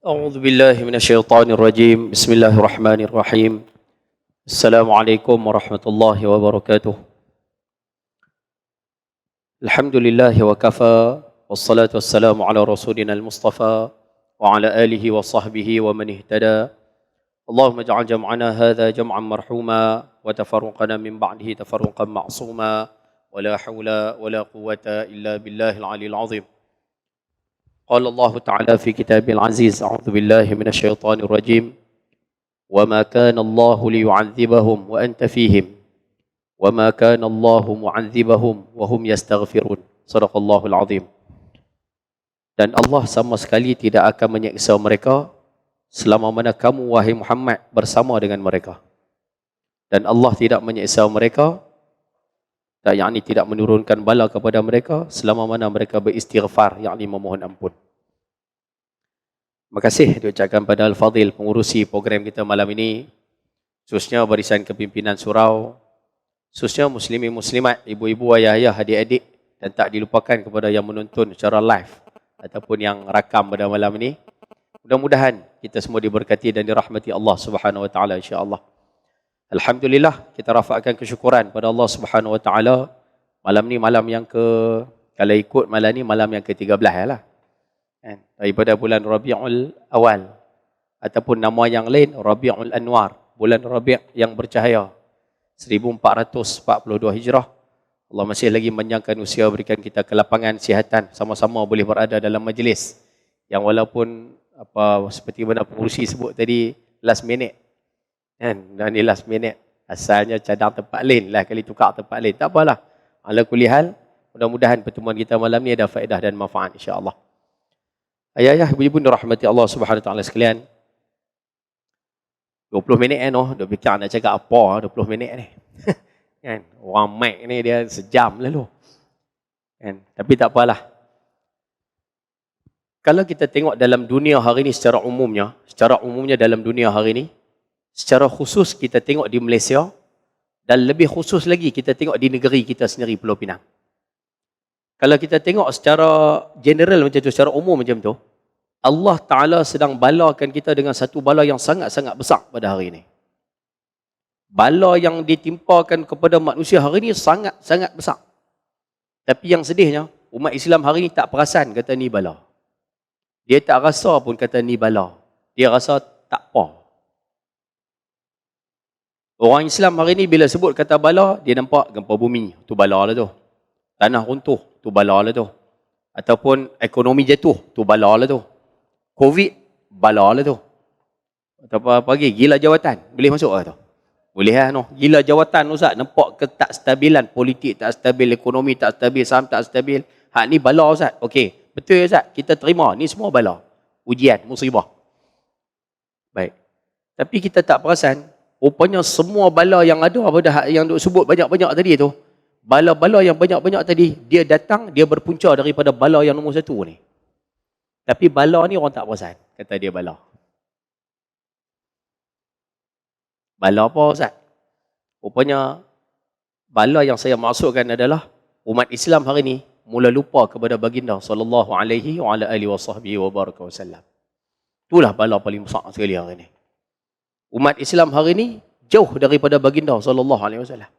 أعوذ بالله من الشيطان الرجيم بسم الله الرحمن الرحيم السلام عليكم ورحمة الله وبركاته الحمد لله وكفى والصلاة والسلام على رسولنا المصطفى وعلى آله وصحبه ومن اهتدى اللهم اجعل جمعنا هذا جمعا مرحوما وتفرقنا من بعده تفرقا معصوما ولا حول ولا قوة إلا بالله العلي العظيم قال الله تعالى في كتابه العزيز أعوذ بالله من الشيطان الرجيم وما كان الله ليعذبهم وأنت فيهم وما كان الله معذبهم وهم يستغفرون صدق الله العظيم. Dan Allah sama sekali tidak akan menyiksa mereka selama mana kamu wahai Muhammad bersama dengan mereka. Dan Allah tidak menyiksa mereka, yakni tidak menurunkan bala kepada mereka selama mana mereka beristighfar, yakni memohon ampun. Terima kasih diucapkan pada Al-Fadhil pengurusi program kita malam ini, khususnya barisan kepimpinan surau, khususnya muslimin muslimat, ibu-ibu, ayah-ayah, adik-adik, dan tak dilupakan kepada yang menonton secara live ataupun yang rakam pada malam ini. Mudah-mudahan kita semua diberkati dan dirahmati Allah Subhanahu Wa Taala insya-Allah. Alhamdulillah, kita rafakkan kesyukuran pada Allah Subhanahu Wa Taala. Malam ni malam yang kalau ikut malam ni malam yang ke-13 lah. Daripada bulan Rabiul Awal ataupun nama yang lain Rabiul Anwar, bulan Rabi' yang bercahaya 1442 Hijrah. Allah masih lagi menjangkan usia, berikan kita kelapangan, sihatan, sama-sama boleh berada dalam majlis yang walaupun seperti mana pengurusi sebut tadi last minute. Dan ni last minute, asalnya cadang tempat lain lah, kali tukar tempat lain, tak apalah. Ala kulli hal, mudah-mudahan pertemuan kita malam ni ada faedah dan manfaat insya-Allah. Ayah-ayah, ibu-ibu dirahmati Allah Subhanahu Wa Taala sekalian. 20 minit dah fikir nak cakap apa 20 minit ni. Kan, orang mic ni dia sejam lalu. Kan, tapi tak apalah. Kalau kita tengok dalam dunia hari ni secara umumnya dalam dunia hari ni, secara khusus kita tengok di Malaysia dan lebih khusus lagi kita tengok di negeri kita sendiri, Pulau Pinang. Kalau kita tengok secara general macam tu, secara umum macam tu, Allah Ta'ala sedang balakan kita dengan satu bala yang sangat-sangat besar pada hari ini. Bala yang ditimpakan kepada manusia hari ini sangat-sangat besar. Tapi yang sedihnya, umat Islam hari ini tak perasan kata ni bala. Dia tak rasa pun kata ni bala. Dia rasa tak apa. Orang Islam hari ini bila sebut kata bala, dia nampak gempa bumi, tu bala lah tu. Tanah runtuh, tu bala lah tu. Ataupun ekonomi jatuh, tu bala lah tu. Covid, bala lah tu. Ataupun apa lagi, gila jawatan, boleh masuk lah tu? Boleh lah no. Gila jawatan Ustaz, nampak ke tak stabilan, politik tak stabil, ekonomi tak stabil, saham tak stabil. Hak ni bala Ustaz, okey. Betul Ustaz, kita terima, ni semua bala. Ujian, musibah. Baik. Tapi kita tak perasan, rupanya semua bala yang ada pada yang duk sebut banyak-banyak tadi tu, bala-bala yang banyak-banyak tadi, dia datang, dia berpunca daripada bala yang nombor satu ni. Tapi bala ni orang tak perasan, kata dia bala. Bala apa Ustaz? Rupanya bala yang saya maksudkan adalah umat Islam hari ni mula lupa kepada baginda sallallahu alaihi wa ala alihi wasallam. Itulah bala paling besar sekali hari ni. Umat Islam hari ini jauh daripada baginda sallallahu alaihi wasallam.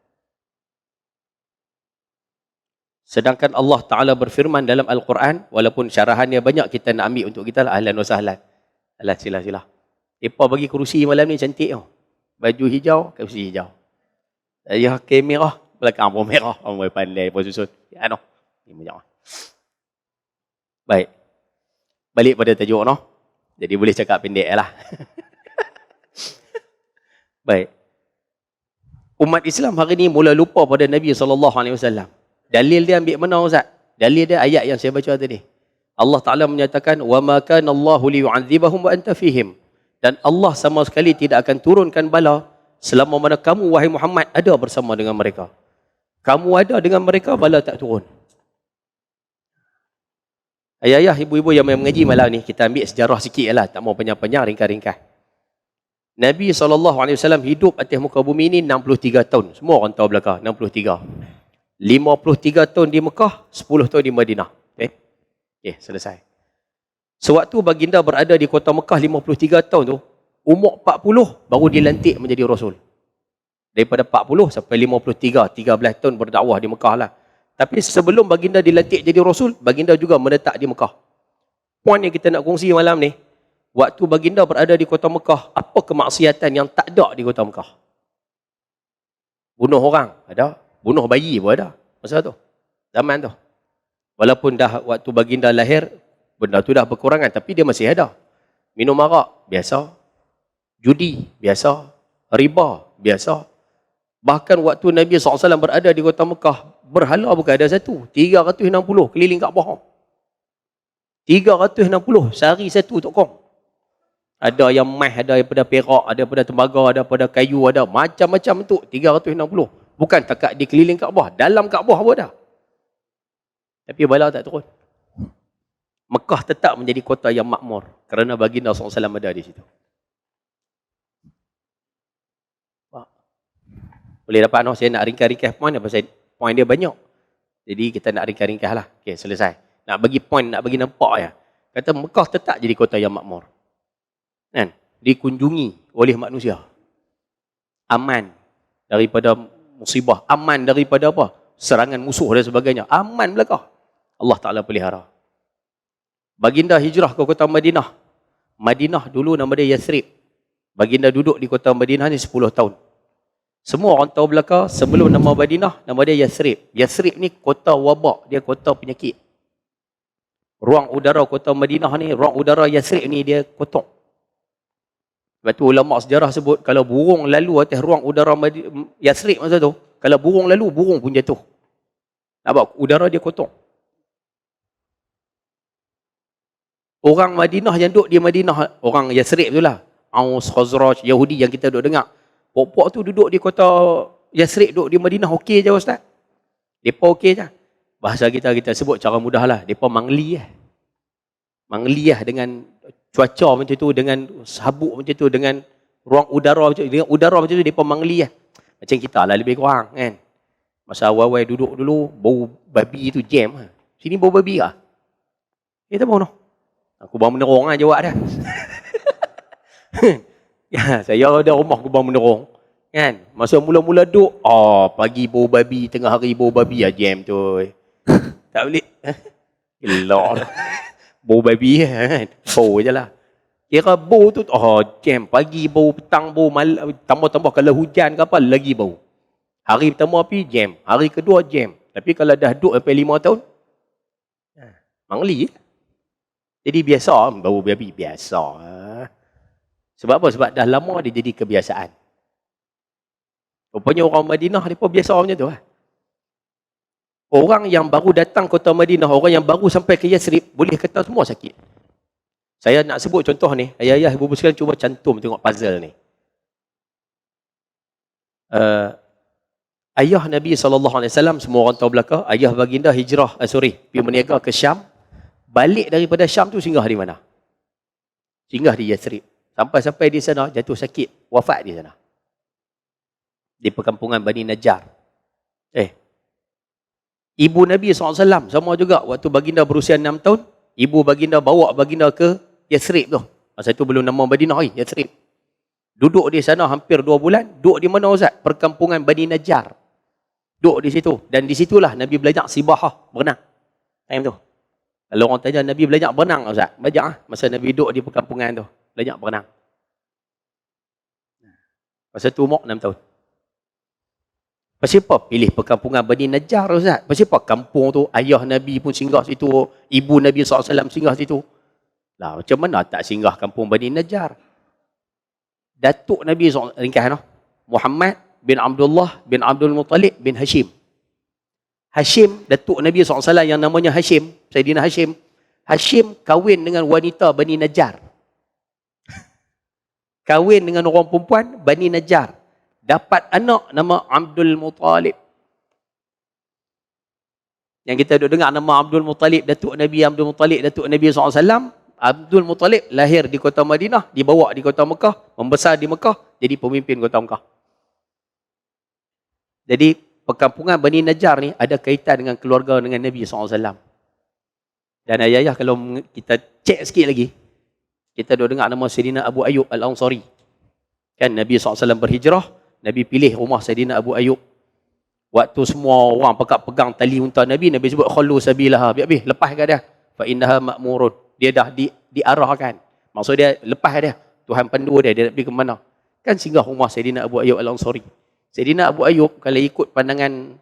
Sedangkan Allah Ta'ala berfirman dalam Al-Quran, walaupun syarahannya banyak kita nak ambil untuk kita lah, ahlan wa sahlan. Alah, sila-sila. Mereka bagi kerusi malam ni cantik tau. Baju hijau, kerusi hijau. Ayah ke merah, belakang pun merah. Orang pandai pun susun. Ya noh. Ini banyak. Baik. Balik pada tajuk noh. Jadi boleh cakap pendek lah. Baik. Umat Islam hari ini mula lupa pada Nabi SAW. Dalil dia ambil mana Ustaz? Dalil dia ayat yang saya baca tadi. Allah Ta'ala menyatakan, وَمَا كَانَ اللَّهُ لِيُعَذِّبَهُمْ وَأَنْتَ فِيهِمْ. Dan Allah sama sekali tidak akan turunkan bala selama mana kamu, wahai Muhammad, ada bersama dengan mereka. Kamu ada dengan mereka, bala tak turun. Ayah-ayah, ibu-ibu yang mengaji malam ni, kita ambil sejarah sikit lah. Tak mau panjang-panjang, ringkas-ringkas. Nabi SAW hidup atas muka bumi ini 63 tahun. Semua orang tahu belakang, 63. 53 tahun di Mekah, 10 tahun di Madinah. Okay, selesai. Sewaktu baginda berada di kota Mekah 53 tahun tu, umur 40 baru dilantik menjadi Rasul. Daripada 40 sampai 53, 13 tahun berdakwah di Mekah lah. Tapi sebelum baginda dilantik jadi Rasul, baginda juga menetap di Mekah. Poin yang kita nak kongsi malam ni, waktu baginda berada di kota Mekah, apa kemaksiatan yang tak ada di kota Mekah? Bunuh orang, ada. Bunuh bayi pun ada. Masa tu. Zaman tu. Walaupun dah waktu baginda lahir, benda tu dah berkurangan, tapi dia masih ada. Minum arak, biasa. Judi, biasa. Riba, biasa. Bahkan waktu Nabi SAW berada di kota Mekah, berhala bukan ada satu. 360 keliling Kaabah. 360 sehari satu Tok Kong. Ada yang emas, ada daripada perak, ada daripada tembaga, ada daripada kayu, ada macam-macam bentuk. 360. Bukan takat di keliling Kaabah, dalam Kaabah pun ada. Tapi bala tak turun. Mekah tetap menjadi kota yang makmur kerana baginda SAW ada di situ. Boleh dapat no? Saya nak ringkas-ringkas poin apa saya poin dia banyak. Jadi kita nak ringkas-ringkas lah. Okey, selesai. Nak bagi poin, nak bagi nampak ya. Kata Mekah tetap jadi kota yang makmur. Kan? Dikunjungi oleh manusia. Aman daripada musibah, aman daripada apa? Serangan musuh dan sebagainya. Aman belakang. Allah Ta'ala pelihara. Baginda hijrah ke kota Madinah. Madinah dulu nama dia Yathrib. Baginda duduk di kota Madinah ni 10 tahun. Semua orang tahu belaka sebelum nama Madinah, nama dia Yathrib. Yathrib ni kota wabak, dia kota penyakit. Ruang udara kota Madinah ni, ruang udara Yathrib ni dia kotor. Sebab tu ulama sejarah sebut, kalau burung lalu atas ruang udara Yathrib masa tu, kalau burung lalu, burung pun jatuh. Nampak? Udara dia kotor. Orang Madinah yang duduk di Madinah, orang Yathrib tu lah, Aus, Khazraj, Yahudi yang kita duduk dengar, pok-pok tu duduk di kota Yathrib, duduk di Madinah, okey je Ustaz. Mereka okey je. Bahasa kita sebut cara mudah lah. Mereka mangli lah. Mangli lah dengan cuaca macam tu, dengan sabuk macam tu, dengan ruang udara macam tu. Dengan udara macam tu, mereka mangli lah. Macam kita lah lebih kurang kan. Masa awal-awal duduk dulu, bau babi tu jam lah. Sini bau babi lah. Kita bau no. Aku bang menerong lah jawab dah. Ya, saya ada rumah kubang menerong. Kan? Masa mula-mula duduk, pagi bau babi, tengah hari bau babi lah jam tu. Tak boleh. Gelak. Bau babi kan. Bau je lah. Kira bau tu, jam. Pagi bau, petang bau, tambah-tambah kalau hujan ke apa, lagi bau. Hari pertama api, jam. Hari kedua, jam. Tapi kalau dah duduk sampai 5 tahun, mangli. Jadi biasa, bau babi biasa. Sebab apa? Sebab dah lama dia jadi kebiasaan. Rupanya orang Madinah mereka biasa macam tu lah. Orang yang baru datang kota Madinah, orang yang baru sampai ke Yathrib, boleh kata semua sakit. Saya nak sebut contoh ni, ayah-ayah ibu-ibu sekalian cuba cantum tengok puzzle ni. Ayah Nabi SAW, semua orang tahu belaka, ayah baginda hijrah, pergi berniaga ke Syam. Balik daripada Syam tu singgah di mana? Singgah di Yathrib. Sampai-sampai di sana, jatuh sakit, wafat di sana. Di perkampungan Bani Najjar. Ibu Nabi SAW, sama juga, waktu baginda berusia 6 tahun, ibu baginda bawa baginda ke Yathrib tu. Masa tu belum nama Madinah, Yathrib. Duduk di sana hampir 2 bulan. Duduk di mana Ustaz? Perkampungan Bani Najjar. Duduk di situ. Dan di situlah Nabi belajar sibahah, berenang. Time tu. Kalau orang tanya Nabi belajar berenang Ustaz, belajar lah. Masa Nabi duduk di perkampungan tu, belajar berenang. Masa tu umur 6 tahun. Pasal apa pilih perkampungan Bani Najjar Ustaz? Pasal apa kampung tu, ayah Nabi pun singgah situ, ibu Nabi SAW singgah situ. Lah macam mana tak singgah kampung Bani Najjar? Datuk Nabi SAW, ringkas no? Muhammad bin Abdullah bin Abdul Muttalib bin Hashim. Hashim, Datuk Nabi SAW yang namanya Hashim, Sayyidina Hashim. Hashim kahwin dengan wanita Bani Najjar. Kahwin dengan orang perempuan Bani Najjar. Dapat anak nama Abdul Muttalib. Yang kita duduk dengar nama Abdul Muttalib, Datuk Nabi Abdul Muttalib, Datuk Nabi SAW. Abdul Muttalib lahir di kota Madinah, dibawa di kota Mekah, membesar di Mekah, jadi pemimpin kota Mekah. Jadi perkampungan Bani Najjar ni ada kaitan dengan keluarga dengan Nabi SAW. Dan ayah kalau kita cek sikit lagi, kita dah dengar nama Sayyidina Abu Ayyub Al-Ansari. Kan Nabi SAW berhijrah, Nabi pilih rumah Sayyidina Abu Ayyub. Waktu semua orang pegang tali unta Nabi, Nabi sebut khallu sabilaha. Biar lepas kat dia. Fa innaha ma'murun. Dia dah diarahkan. Maksud dia lepas dia. Tuhan pandu dia nak pergi ke mana. Kan singgah rumah Sayyidina Abu Ayyub Al-Ansari. Sayyidina Abu Ayyub kalau ikut pandangan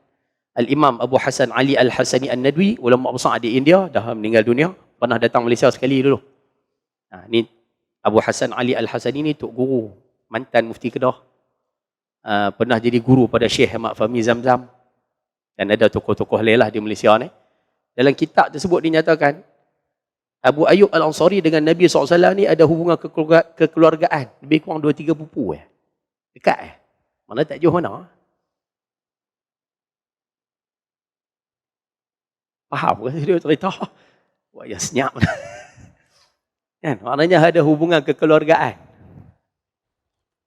Al-Imam Abu Hasan Ali Al-Hasani An-Nadwi, ulama besar di India, dah meninggal dunia, pernah datang Malaysia sekali dulu. Ni Abu Hasan Ali Al-Hasani ni tok guru, mantan mufti Kedah. Pernah jadi guru pada Syekh Ahmad Fahmi Zamzam. Dan ada tokoh-tokoh lain lah di Malaysia ni. Dalam kitab tersebut dinyatakan, Abu Ayyub Al-Ansari dengan Nabi SAW ni ada hubungan kekeluargaan. Lebih kurang 2-3 pupu. Dekat Mana tak jauh mana? Faham ke dia cerita? Wah, ya senyap. Kan? Maknanya ada hubungan kekeluargaan.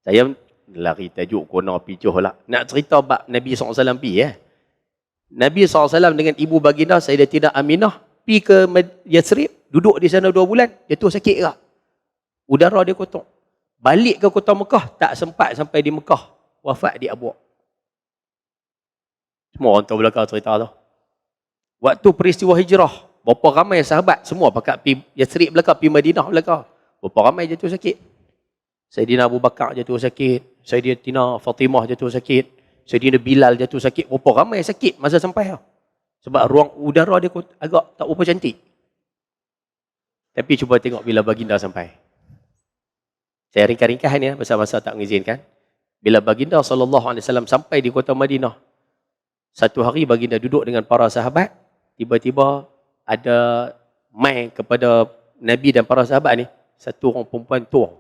Saya lari tajuk kona picuh lah. Nak cerita bab Nabi SAW pergi Nabi SAW dengan ibu baginda Sayyidatina Aminah pergi ke Yathrib, duduk di sana 2 bulan, jatuh sakit ke? Udara dia kotor. Balik ke kota Mekah, tak sempat sampai di Mekah, wafat di Abu. Semua orang tahu belakang cerita tu. Waktu peristiwa hijrah, berapa ramai sahabat, semua pakat pergi Yathrib belakang, pergi Madinah belakang. Berapa ramai jatuh sakit. Sayyidina Abu Bakar jatuh sakit, Sayyidina Fatimah jatuh sakit, Sayyidina Bilal jatuh sakit. Berapa ramai sakit masa sampai. Sebab ruang udara dia agak tak berapa cantik. Tapi cuba tengok bila baginda sampai. Saya ringkas-ringkas ni, masa-masa tak mengizinkan. Bila baginda SAW sampai di kota Madinah, satu hari baginda duduk dengan para sahabat, tiba-tiba ada mai kepada Nabi dan para sahabat ni, satu orang perempuan tua.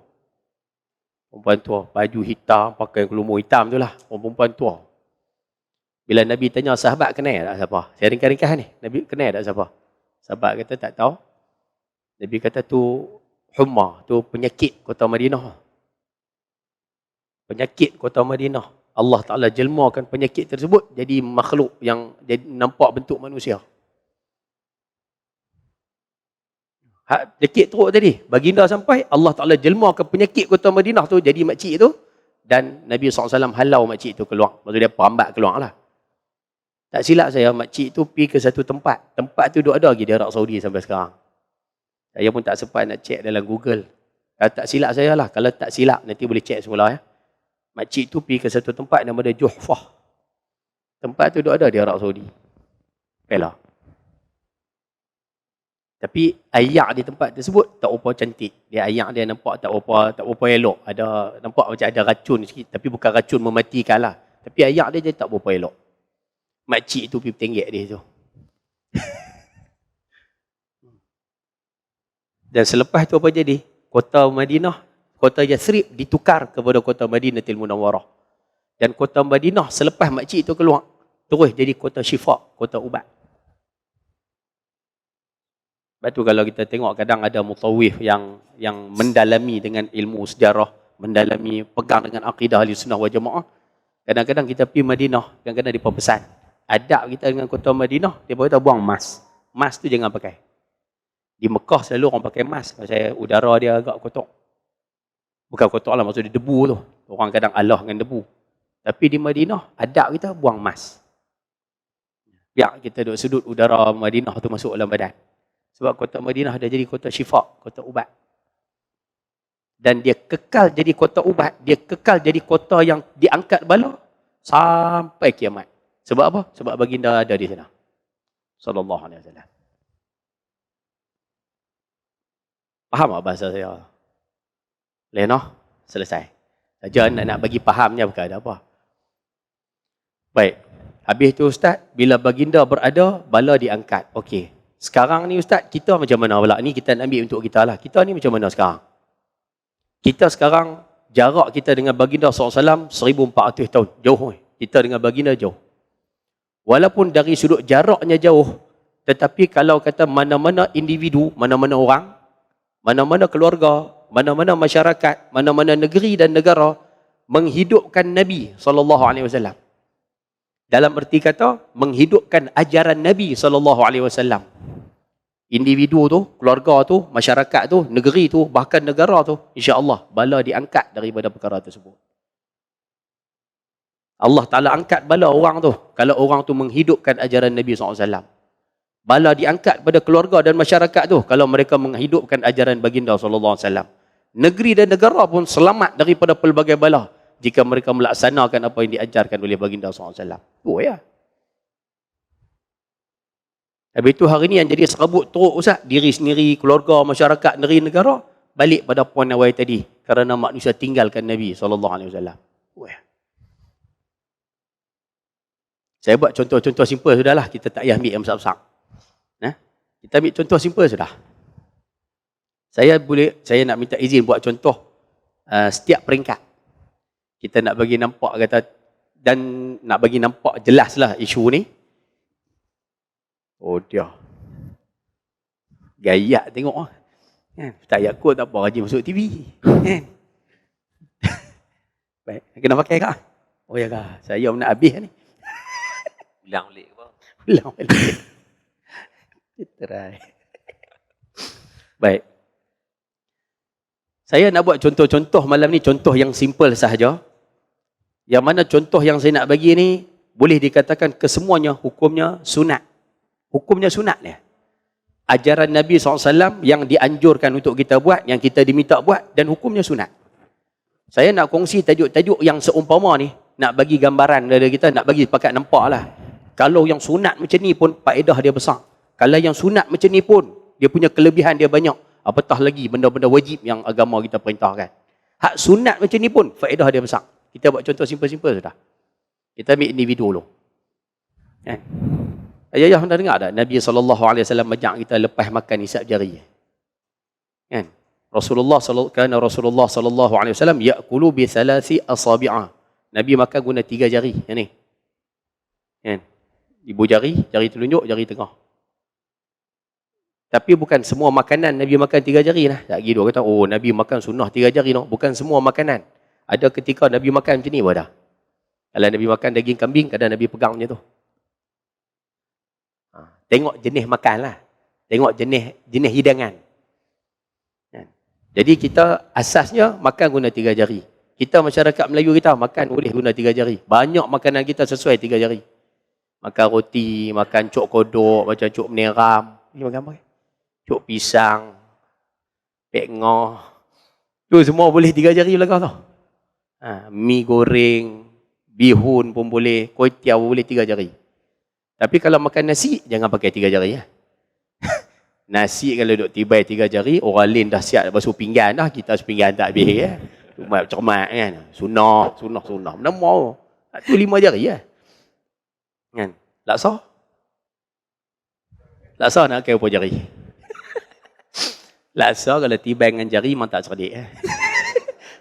Perempuan tua, baju hitam, pakai kelumur hitam tu lah, orang perempuan tua. Bila Nabi tanya sahabat, kenal tak siapa? Saya ringkas-ringkas ni, Nabi kenal tak siapa? Sahabat kata tak tahu. Nabi kata tu Humma, tu penyakit kota Madinah. Penyakit kota Madinah. Allah Ta'ala jelmakan penyakit tersebut jadi makhluk yang jadi nampak bentuk manusia. Penyakit teruk tadi. Baginda sampai, Allah Ta'ala jelmakan penyakit kota Madinah tu jadi makcik tu. Dan Nabi SAW halau makcik tu keluar. Maksudnya perambat keluar lah. Tak silap saya, makcik tu pergi ke satu tempat. Tempat tu ada lagi di Arab Saudi sampai sekarang. Saya pun tak sempat nak cek dalam Google. Kalau tak silap saya lah. Kalau tak silap, nanti boleh cek semula Makcik tu pergi ke satu tempat nama dia Juhfah. Tempat tu ada di Arab Saudi. Baiklah. Tapi ayak di tempat tersebut tak apa cantik. Dia ayak dia nampak tak apa elok. Ada nampak macam ada racun sikit, tapi bukan racun mematikan lah. Tapi ayak dia tak apa elok. Makcik tu pergi tenggek dia tu. Dan selepas tu apa jadi? Kota Madinah, kota Yathrib ditukar kepada kota Madinatul Munawwarah. Dan kota Madinah selepas makcik tu keluar, terus jadi kota syifa, kota ubat. Sebab tu kalau kita tengok kadang ada mutawif yang mendalami dengan ilmu sejarah, mendalami, pegang dengan akidah Ahlussunnah wal Jamaah. Kadang-kadang kita pergi Madinah, kadang-kadang dia pesan. Adab kita dengan kota Madinah, dia kata buang emas. Emas tu jangan pakai. Di Mekah selalu orang pakai emas. Pasal udara dia agak kotor. Bukan kotor lah, maksud dia debu tu. Orang kadang Allah dengan debu. Tapi di Madinah, adab kita buang emas. Biar kita duduk sudut udara Madinah tu masuk dalam badan. Sebab kota Madinah dah jadi kota syifa, kota ubat. Dan dia kekal jadi kota ubat. Dia kekal jadi kota yang diangkat bala sampai kiamat. Sebab apa? Sebab baginda ada di sana. Sallallahu alaihi wasallam. Faham tak bahasa saya? Lena, selesai. Saja nak bagi fahamnya bukan ada apa. Baik. Habis tu Ustaz, bila baginda berada, bala diangkat. Okey. Sekarang ni Ustaz, kita macam mana pula? Ni kita nak ambil untuk kita lah. Kita ni macam mana sekarang? Kita sekarang, jarak kita dengan baginda SAW 1400 tahun. Jauh. Kita dengan baginda jauh. Walaupun dari sudut jaraknya jauh, tetapi kalau kata mana-mana individu, mana-mana orang, mana-mana keluarga, mana-mana masyarakat, mana-mana negeri dan negara menghidupkan Nabi SAW. Dalam erti kata, menghidupkan ajaran Nabi SAW. individu tu, keluarga tu, masyarakat tu, negeri tu, bahkan negara tu, insya-Allah bala diangkat daripada perkara tersebut. Allah Ta'ala angkat bala orang tu kalau orang tu menghidupkan ajaran Nabi SAW. Bala diangkat pada keluarga dan masyarakat tu kalau mereka menghidupkan ajaran baginda SAW. Negeri dan negara pun selamat daripada pelbagai bala jika mereka melaksanakan apa yang diajarkan oleh baginda SAW. Tu ya. Habis itu hari ni yang jadi serabut teruk Ustaz, diri sendiri, keluarga, masyarakat, negeri, negara, balik pada poin awal tadi, kerana manusia tinggalkan Nabi SAW. Wah. Saya buat contoh-contoh simple sudahlah, kita tak payah ambil yang besar-besar. Nah, kita ambil contoh simple sudah. Saya nak minta izin buat contoh setiap peringkat. Kita nak bagi nampak kata, dan nak bagi nampak jelaslah isu ni. Oh dia. Gayak tengok ah. Kan? Tak yakut tak apa, rajin masuk TV. Kan? Baik, kena pakai kah? Oh ya kah? Saya nak habis ni. Ulang balik apa? Ulang balik. Try. Baik. Saya nak buat contoh-contoh malam ni, contoh yang simple sahaja. Yang mana contoh yang saya nak bagi ni, boleh dikatakan kesemuanya hukumnya sunat. Hukumnya sunat dia. Ajaran Nabi SAW yang dianjurkan untuk kita buat, yang kita diminta buat, dan hukumnya sunat. Saya nak kongsi tajuk-tajuk yang seumpama ni, nak bagi gambaran dari kita, nak bagi pakat nampak lah. Kalau yang sunat macam ni pun, faedah dia besar. Kalau yang sunat macam ni pun, dia punya kelebihan dia banyak. Apatah lagi benda-benda wajib yang agama kita perintahkan. Hak sunat macam ni pun, faedah dia besar. Kita buat contoh simple-simple sudah. Kita ambil individu dulu. Kan? Ayah anda dengar tak? Nabi SAW ajak kita lepas makan hisap jari. Kan? Rasulullah SAW ya'kulu bi thalathi asabi'ah. Nabi makan guna 3 jari. Yang ni. Kan? Ibu jari, jari telunjuk, jari tengah. Tapi bukan semua makanan Nabi makan 3 jari lah. Tak gitu kata, oh Nabi makan sunnah 3 jari. No. Bukan semua makanan. Ada ketika Nabi makan macam ni pun dah. Kalau Nabi makan daging kambing, kadang Nabi pegang macam tu. Tengok jenis makan lah. Tengok jenis hidangan. Jadi kita asasnya makan guna 3 jari. Kita masyarakat Melayu kita makan boleh guna 3 jari. Banyak makanan kita sesuai 3 jari. Makan roti, makan cok kodok, macam cok meneram. Ini makan apa? Cok pisang, pek ngoh. Tu semua boleh 3 jari belakang tau. Mi goreng, bihun pun boleh, kuih tiaw boleh 3 jari. Tapi kalau makan nasi, jangan pakai 3 jari. Nasi kalau duduk tibai 3 jari, orang lain dah siap basuh pinggan dah. Kita sepinggan tak habis. Cermat kan. Sunnah. Benda mau. Tu 5 jari kan. Laksa? Laksa nak pakai berapa jari? Laksa kalau tibai dengan jari memang tak cerdik.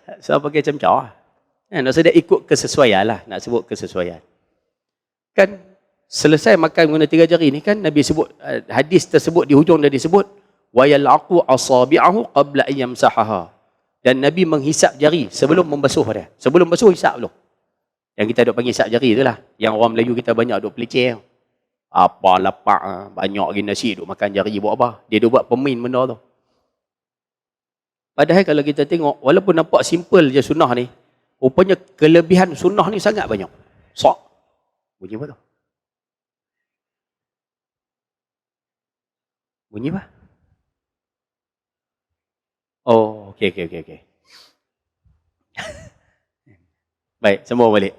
Laksa pakai camcar. Maksudnya ikut kesesuaian lah. Nak sebut kesesuaian. Kan selesai makan guna 3 jari ni kan Nabi sebut, hadis tersebut di hujung dia disebut wa yal'aqu asabi'ahu qabla an yamsahaha. Dan Nabi menghisap jari sebelum membasuh dia. Sebelum basuh hisap dulu. Yang kita duk panggil hisap jari itulah. Yang orang Melayu kita banyak duk pelicir. Apa lapak banyak lagi nasi duk makan jari buat apa? Dia duk buat pemain benda tu. Padahal kalau kita tengok walaupun nampak simple je sunnah ni, rupanya kelebihan sunnah ni sangat banyak. Sok. Bunyi apa tu? Bunyi apa? Oh, okey. Baik, sambung balik.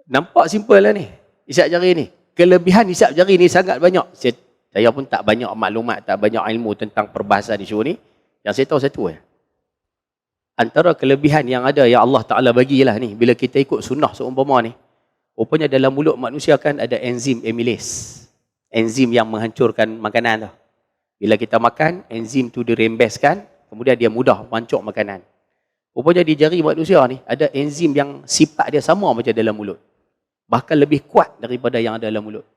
Nampak simple lah ni, hisap jari ni. Kelebihan hisap jari ni sangat banyak. Saya pun tak banyak maklumat, tak banyak ilmu tentang perbahasan isu ni. Yang saya tahu satu antara kelebihan yang ada yang Allah Ta'ala bagilah ni, bila kita ikut sunnah seumpama ni, rupanya dalam mulut manusia kan ada enzim amylase. Enzim yang menghancurkan makanan tu. Bila kita makan, enzim tu dirembeskan, kemudian dia mudah mancuk makanan. Rupanya di jari manusia ni, ada enzim yang sifat dia sama macam dalam mulut. Bahkan lebih kuat daripada yang ada dalam mulut.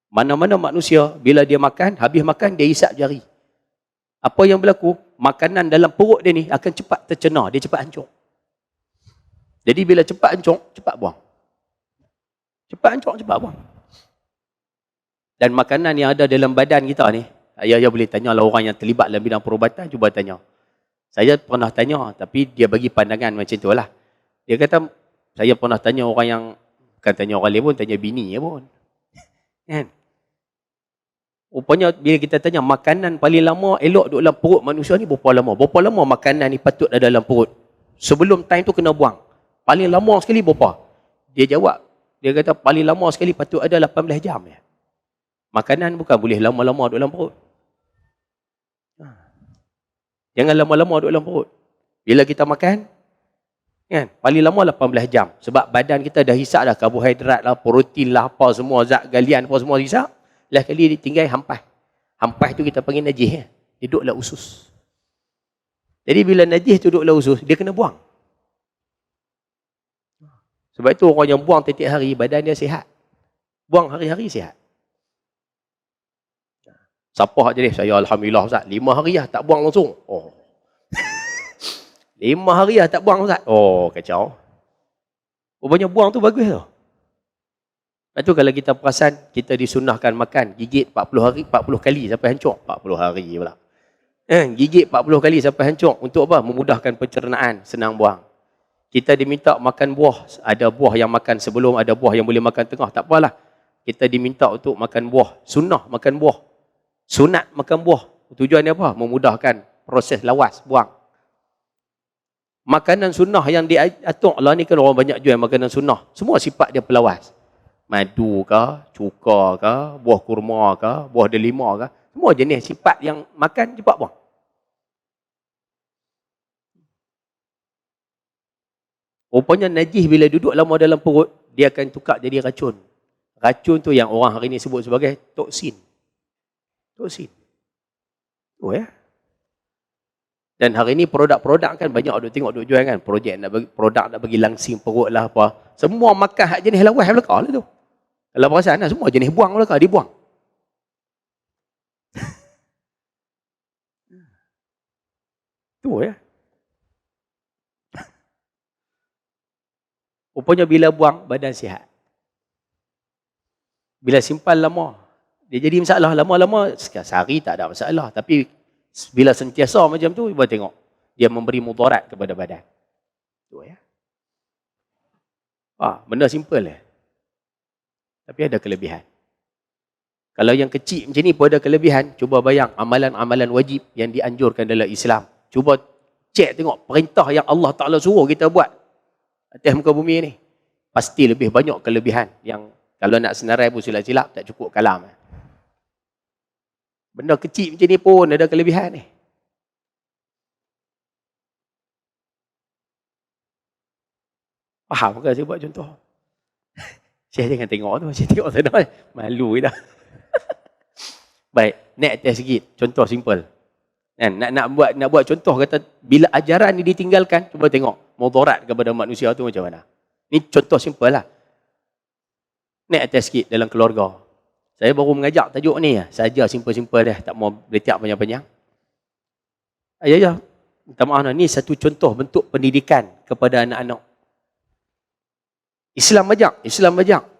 Mana-mana manusia, bila dia makan, habis makan, dia hisap jari. Apa yang berlaku? Makanan dalam perut dia ni akan cepat tercena, dia cepat hancur. Jadi bila cepat hancur, cepat buang. Cepat hancur, cepat buang. Dan makanan yang ada dalam badan kita ni, ayah boleh tanya lah orang yang terlibat dalam bidang perubatan, cuba tanya. Saya pernah tanya, tapi dia bagi pandangan macam tu lah. Dia kata, saya pernah tanya orang yang, bukan tanya orang lain pun, tanya bini ya pun. Kan? Rupanya bila kita tanya, makanan paling lama elok duduk dalam perut manusia ni berapa lama? Berapa lama makanan ni patut ada dalam perut? Sebelum time tu kena buang. Paling lama sekali berapa? Dia jawab, dia kata paling lama sekali patut ada 18 jam ya. Makanan bukan boleh lama-lama duduk dalam perut. Jangan lama-lama duduk dalam perut. Bila kita makan, kan, paling lama 18 jam. Sebab badan kita dah hisap dah karbohidrat lah, protein lah, apa semua, zat galian apa semua hisap. Last kali dia tinggal hampas. Hampas tu kita panggil najis. Dia duduklah usus. Jadi bila najis tu duduklah usus, dia kena buang. Sebab itu orang yang buang tiap-tiap hari, badan dia sihat. Buang hari-hari sihat. Siapa je ni? Saya Alhamdulillah Ustaz. 5 hari lah tak buang langsung. Oh. 5 hari lah tak buang Ustaz. Oh, kacau. Rupanya buang tu bagus tau. Lepas tu kalau kita perasan, kita disunahkan makan gigit 40 hari, 40 kali sampai hancur. 40 hari pula. Gigit 40 kali sampai hancur. Untuk apa? Memudahkan pencernaan, senang buang. Kita diminta makan buah. Ada buah yang makan sebelum, ada buah yang boleh makan tengah. Tak apalah. Kita diminta untuk makan buah. Sunnah makan buah. Sunat makan buah. Tujuannya apa? Memudahkan proses lawas, buang. Makanan sunnah yang diatur Allah ni kan orang banyak jual makanan sunnah. Semua sifat dia pelawas. Madu kah, cuka kah, buah kurma kah, buah delima kah. Semua jenis sifat yang makan cepat buang. Rupanya najis bila duduk lama dalam perut, dia akan tukar jadi racun. Racun tu yang orang hari ni sebut sebagai toksin. Toksin. Oh ya. Dan hari ni produk-produk kan banyak duk tengok duk jual kan. Produk nak bagi langsing perut lah apa. Semua makan hak jenis lawas belakang lah tu. Kalau perasan lah, semua jenis buang belakang, dibuang. Tu ya. Rupanya bila buang, badan sihat. Bila simpan lama, dia jadi masalah. Lama-lama, sehari tak ada masalah. Tapi bila sentiasa macam tu, ibu tengok. Dia memberi mudarat kepada badan. Tu ya. Benda simple ya. Tapi ada kelebihan. Kalau yang kecil macam ni pun ada kelebihan, cuba bayang amalan-amalan wajib yang dianjurkan dalam Islam. Cuba cek tengok perintah yang Allah Ta'ala suruh kita buat atas muka bumi ni. Pasti lebih banyak kelebihan yang kalau nak senarai pun silap-silap tak cukup kalam. Benda kecil macam ni pun ada kelebihan ni. Faham ke saya buat contoh? Saya jangan tengok tu, saya tengok sana malu dah. Baik, naik atas sikit, contoh simple. Nak buat contoh kata bila ajaran ni ditinggalkan, cuba tengok mudarat kepada manusia tu macam mana. Ni contoh simple lah. Naik atas sikit dalam keluarga. Saya baru mengajak tajuk ni saja simple-simple dah, tak mau beritiak panjang-panjang. Ya, minta maaf ni satu contoh bentuk pendidikan kepada anak-anak. Islam ajak.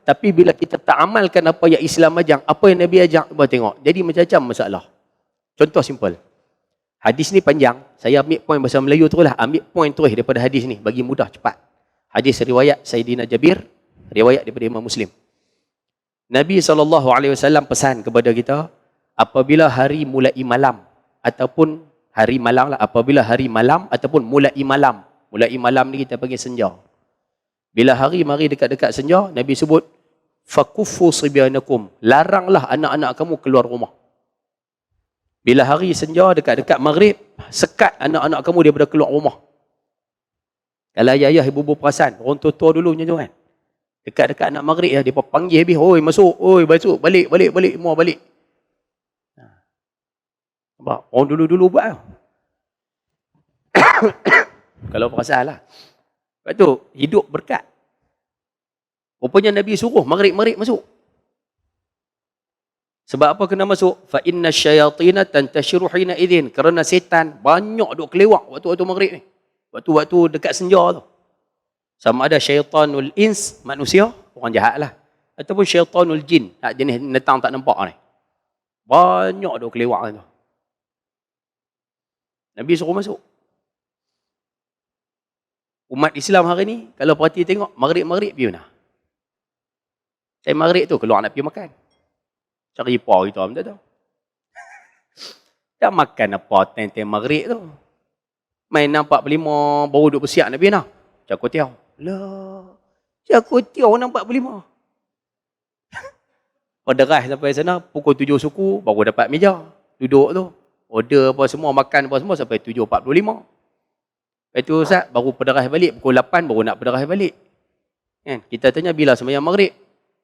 Tapi bila kita tak amalkan apa yang Islam ajak, apa yang Nabi ajak, cuba tengok. Jadi macam-macam masalah. Contoh simple. Hadis ni panjang. Saya ambil poin bahasa Melayu terus lah. Ambil poin terus daripada hadis ni. Bagi mudah, cepat. Hadis riwayat Sayyidina Jabir. Riwayat daripada Imam Muslim. Nabi SAW pesan kepada kita, apabila hari mulai malam, ataupun hari malam lah. Apabila hari malam, ataupun mulai malam. Mulai malam ni kita panggil senja. Bila hari mari dekat-dekat senja, Nabi sebut, fakuffu sibyanakum, laranglah anak-anak kamu keluar rumah. Bila hari senja dekat-dekat maghrib, sekat anak-anak kamu daripada keluar rumah. Kalau ayah ibu-ibu perasan, orang tua-tua dulu macam tu kan. Dekat-dekat anak maghrib dia panggil habis, oi masuk, oi masuk, balik, semua balik. Nampak? Orang dulu-dulu buat tau. Kalau perasan lah. Lepas tu, hidup berkat. Rupanya Nabi suruh maghrib-maghrib masuk. Sebab apa kena masuk? Fa inna syayatina tantashiru hina idzin, kerana setan banyak duk kelewak waktu-waktu maghrib ni. Waktu-waktu dekat senja tu. Sama ada syaitanul ins, manusia, orang jahat lah. Ataupun syaitanul jin, jenis netang tak nampak ni. Banyak duk kelewat tu. Nabi suruh masuk. Umat Islam hari ni, kalau perhati tengok, maghrib-maghrib pergi mana? Saya maghrib tu keluar nak pergi makan. Cari apa kita tak tahu. Tak makan apa time maghrib tu. Main nampak 45, baru duduk bersiap nak pergi mana? Cakotiau. Lah, Cakotiau nampak 45. Pederah sampai sana, pukul 7 suku, baru dapat meja. Duduk tu. Order apa semua, makan apa semua sampai 7.45. Lepas tu Ustaz, baru pederah balik. Pukul 8 baru nak pederah balik. Kan? Kita tanya bila sembahyang maghrib.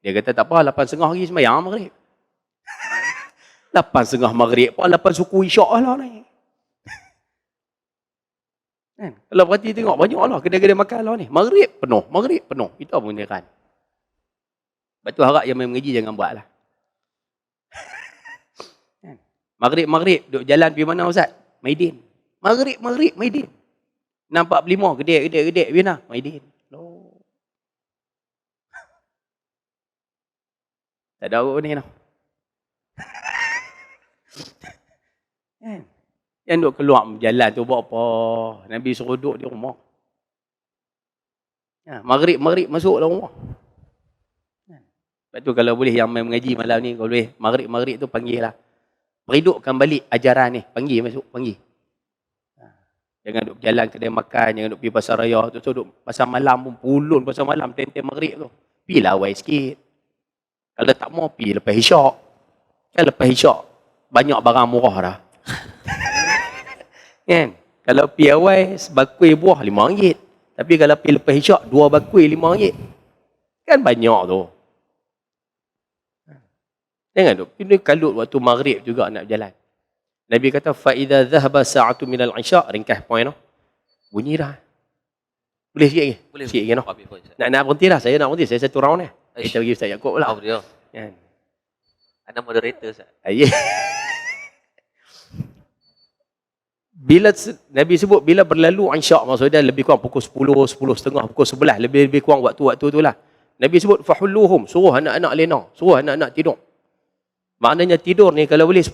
Dia kata tak apa, 8.30 lagi sembahyang maghrib. 8.30 maghrib pun 8 suku isyak lah ni. Kan? Kalau perhati tengok, banyak lah kedai-kedai makan lah ni. Maghrib penuh. Kita pun dia kan. Lepas tu harap yang main mengaji jangan buat lah. Maghrib, duduk jalan pergi mana Ustaz? Maidin. Maghrib, Maidin. Nampak 45, gedek, pergi mana? Maidin. No. Tak ada orang ni tau. Yang duduk keluar jalan tu buat apa? Nabi suruh duduk di rumah. Maghrib masuk dalam rumah. Lepas tu kalau boleh yang main mengaji malam ni, kalau boleh maghrib tu panggil lah. Meridukkan balik ajaran ni. Panggil masuk. Jangan duduk jalan kedai makan, jangan duduk pergi pasar raya. Tu duduk pasar malam pun, pulun pasar malam, tem-tem maghrib tu. Pergi lah awal sikit. Kalau tak mau, pergi lepas isyak. Kan lepas isyak, banyak barang murah dah. Kan? Kalau pergi awal, sebakui buah RM5. Tapi kalau pergi lepas isyak, 2 bakui RM5. Kan banyak tu. Jangan duk. Ini kalut waktu maghrib juga nak berjalan. Nabi kata, فَإِذَا ذَهَبَ سَاعَةٌ مِنَ الْعِشَاء. Ringkas poin tu. Bunyi dah. Boleh sikit lagi? Boleh. Sikit lagi no? Nak berhenti lah. Saya nak berhenti. Saya satu round ni. Kita bagi Ustaz Yaakob lah. Dia. Kan? Ada moderator Ustaz. Bila Nabi sebut, bila berlalu Isyak, maksudnya lebih kurang pukul 10, 10.30, pukul 11. Lebih kurang waktu-waktu tu lah. Nabi sebut, فَحُلُّهُمْ. Suruh anak-anak lena. Suruh anak-anak tidur. Maknanya tidur ni kalau boleh 10.30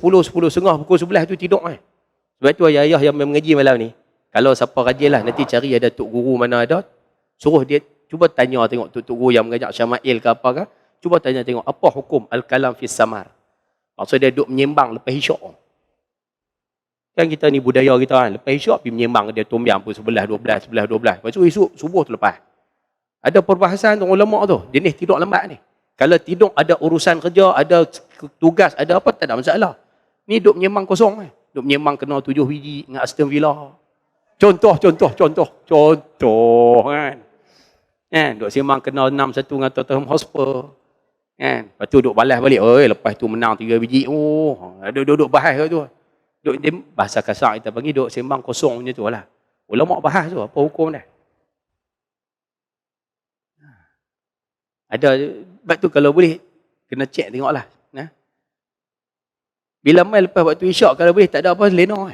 pukul 11 tu tidur kan. Sebab tu ayah-ayah yang mengaji malam ni, kalau siapa rajin lah nanti cari ada tok guru mana ada, suruh dia cuba tanya tengok tok guru yang mengajar Syama'il ke apa ke, cuba tanya tengok apa hukum al-kalam fis samar. Maksud dia duk menyembang lepas isyak. Kan kita ni budaya kita kan, lepas isyak pergi menyembang dia tombiang pun 11.12. Lepas tu esok subuh tu lepas. Ada perbahasan tu ulama tu, jenis tidur lambat ni. Kalau tidur ada urusan kerja, ada tugas, ada apa, tak ada masalah. Ni duk menyembang kosong. Duk menyembang kena 7 biji dengan Aston Villa. Contoh kan. Duk sembang kena 6-1 dengan Tottenham Hotspur. Kan. Lepas tu duk balas balik. Lepas tu menang 3 biji. Duk bahas tu. Duk bahasa kasar kita panggil duk sembang kosong macam tu lah. Ulama bahas tu, apa hukum dah. Ada, sebab tu kalau boleh, kena cek tengoklah. Bila main lepas waktu isyak, kalau boleh tak ada apa, lena.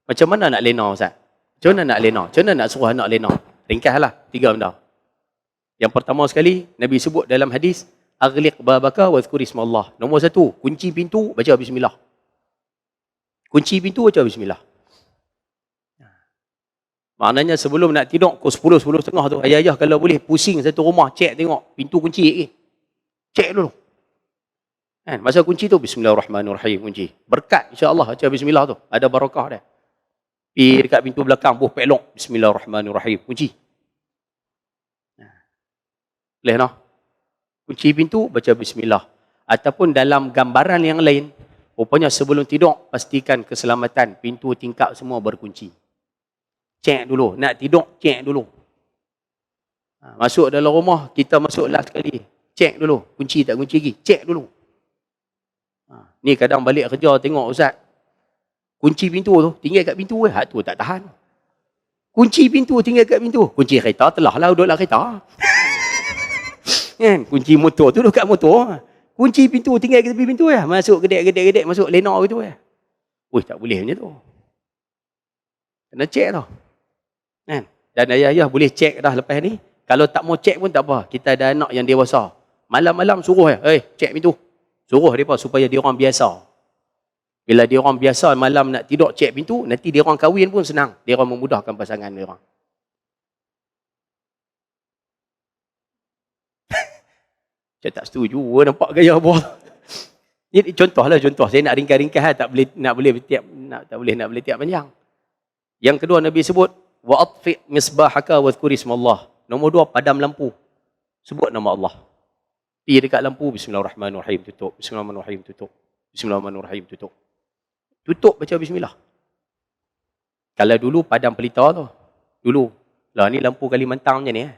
Macam mana nak lena Ustaz? Macam mana nak lena? Macam mana nak suruh anak lena? Ringkaslah, 3 benda. Yang pertama sekali, Nabi sebut dalam hadis, Aghliq babaka wa zkur ismallah. Nombor 1, kunci pintu, baca bismillah. Kunci pintu, baca bismillah. Maknanya sebelum nak tidur, pukul 10, 10.30 tu, ayah-ayah kalau boleh pusing satu rumah, cek tengok pintu kunci lagi. Cek dulu. Kan? Masa kunci tu, bismillahirrahmanirrahim, kunci. Berkat, insyaAllah, baca bismillah tu. Ada barakah dia. Pergi dekat pintu belakang, buh pelok, bismillahirrahmanirrahim, kunci. Boleh no? Kunci pintu, baca bismillah. Ataupun dalam gambaran yang lain, rupanya sebelum tidur, pastikan keselamatan, pintu tingkap semua berkunci. Cek dulu. Nak tidur, cek dulu. Masuk dalam rumah, kita masuk last sekali. Cek dulu. Kunci tak kunci lagi. Cek dulu. Ni kadang balik kerja tengok Ustaz. Kunci pintu tu, tinggal kat pintu. Hak tu tak tahan. Kunci pintu tinggal kat pintu. Kunci kereta telah lah duduk lah kereta. Kan? Kunci motor tu duduk kat motor. Kunci pintu tinggal kat tepi pintu. Masuk gedek-gedek, masuk lena gitu. Tak boleh macam tu. Kena cek tau. Kan? Dan ayah-ayah boleh cek dah lepas ni. Kalau tak mau cek pun tak apa. Kita ada anak yang dewasa. Malam-malam suruh cek pintu. Suruh mereka supaya dia orang biasa. Bila dia orang biasa malam nak tidur cek pintu, nanti dia orang kahwin pun senang. Dia orang memudahkan pasangan dia orang. Saya tak setuju nampak gaya apa. Ini contohlah contoh. Saya nak ringkas-ringkas tak boleh tiap panjang. Yang kedua Nabi sebut wa atfi misbahaka wa dhkuri ismallah. Nombor 2 padam lampu. Sebut nama Allah. Pergi dekat lampu bismillahirrahmanirrahim tutup. Bismillahirrahmanirrahim tutup. Bismillahirrahmanirrahim tutup. Tutup baca bismillah. Kalau dulu padam pelita tu. Dulu. Lah ni lampu Kalimantan macam ni.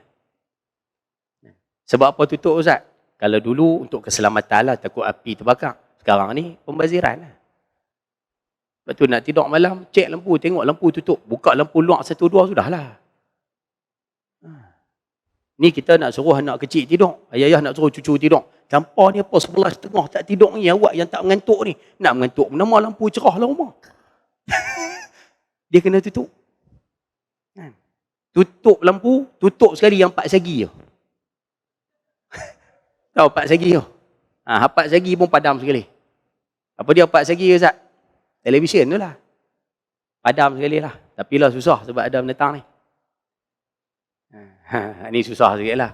Sebab apa tutup Ustaz? Kalau dulu untuk keselamatan lah, takut api terbakar. Sekarang ni pembaziran lah. Lepas tu nak tidur malam, cek lampu, tengok lampu tutup. Buka lampu luar 1-2 sudahlah. Ni kita nak suruh anak kecil tidur. Ayah nak suruh cucu tidur. Campur ni apa 11.30 tak tidur ni. Awak yang tak mengantuk ni. Nak mengantuk, nama lampu cerah lah rumah. Dia kena tutup. Tutup lampu, tutup sekali yang 4 segi je. Tahu 4 segi tu? 4 segi pun padam sekali. Apa dia 4 segi Ustaz? Televisyen tu lah. Padam sekali lah. Tapi lah susah sebab ada menetang ni. Ni susah sikit lah.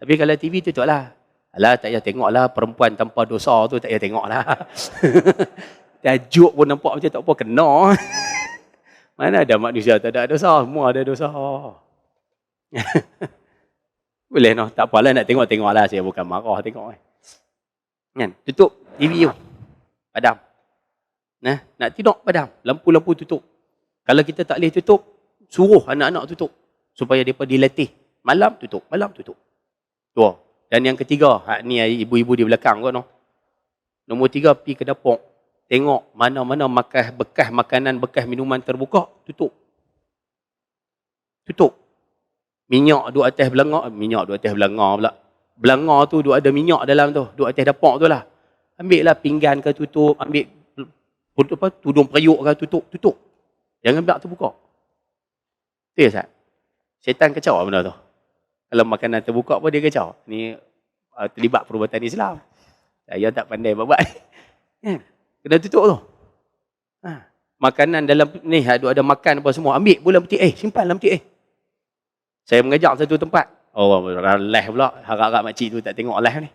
Tapi kalau TV tutup lah. Alah tak payah tengok lah. Perempuan tanpa dosa tu tak payah tengok lah. Tajuk pun nampak macam tak apa kena. Mana ada manusia tak ada dosa. Semua ada dosa. Boleh no, tak apalah nak tengok lah, saya bukan marah tengok kan. Tutup TV tu. Padam. Nak tidur padam, lampu-lampu tutup. Kalau kita tak boleh tutup, suruh anak-anak tutup supaya depa dilatih. Malam tutup. Tu. Dan yang ketiga, ni ibu-ibu di belakang kot no. Nombor 3 pergi ke dapur. Tengok mana-mana bekas makanan, bekas minuman terbuka, tutup. Minyak duduk atas belanga pula. Belanga tu duduk ada minyak dalam tu. Duduk atas dapur tu lah. Ambil lah pinggan ke tutup. Ambil tudung periuk ke tutup. Jangan biar terbuka. Tu ya Ustaz? Syaitan kacau benda tu. Kalau makanan terbuka pun dia kacau. Ni terlibat perubatan Islam. Saya tak pandai buat. Kena tutup tu. Makanan dalam ni ada makan apa semua. Ambil bola peti simpan dalam peti Saya mengajak satu tempat. Live pula. Harap-harap makcik tu tak tengok live ni.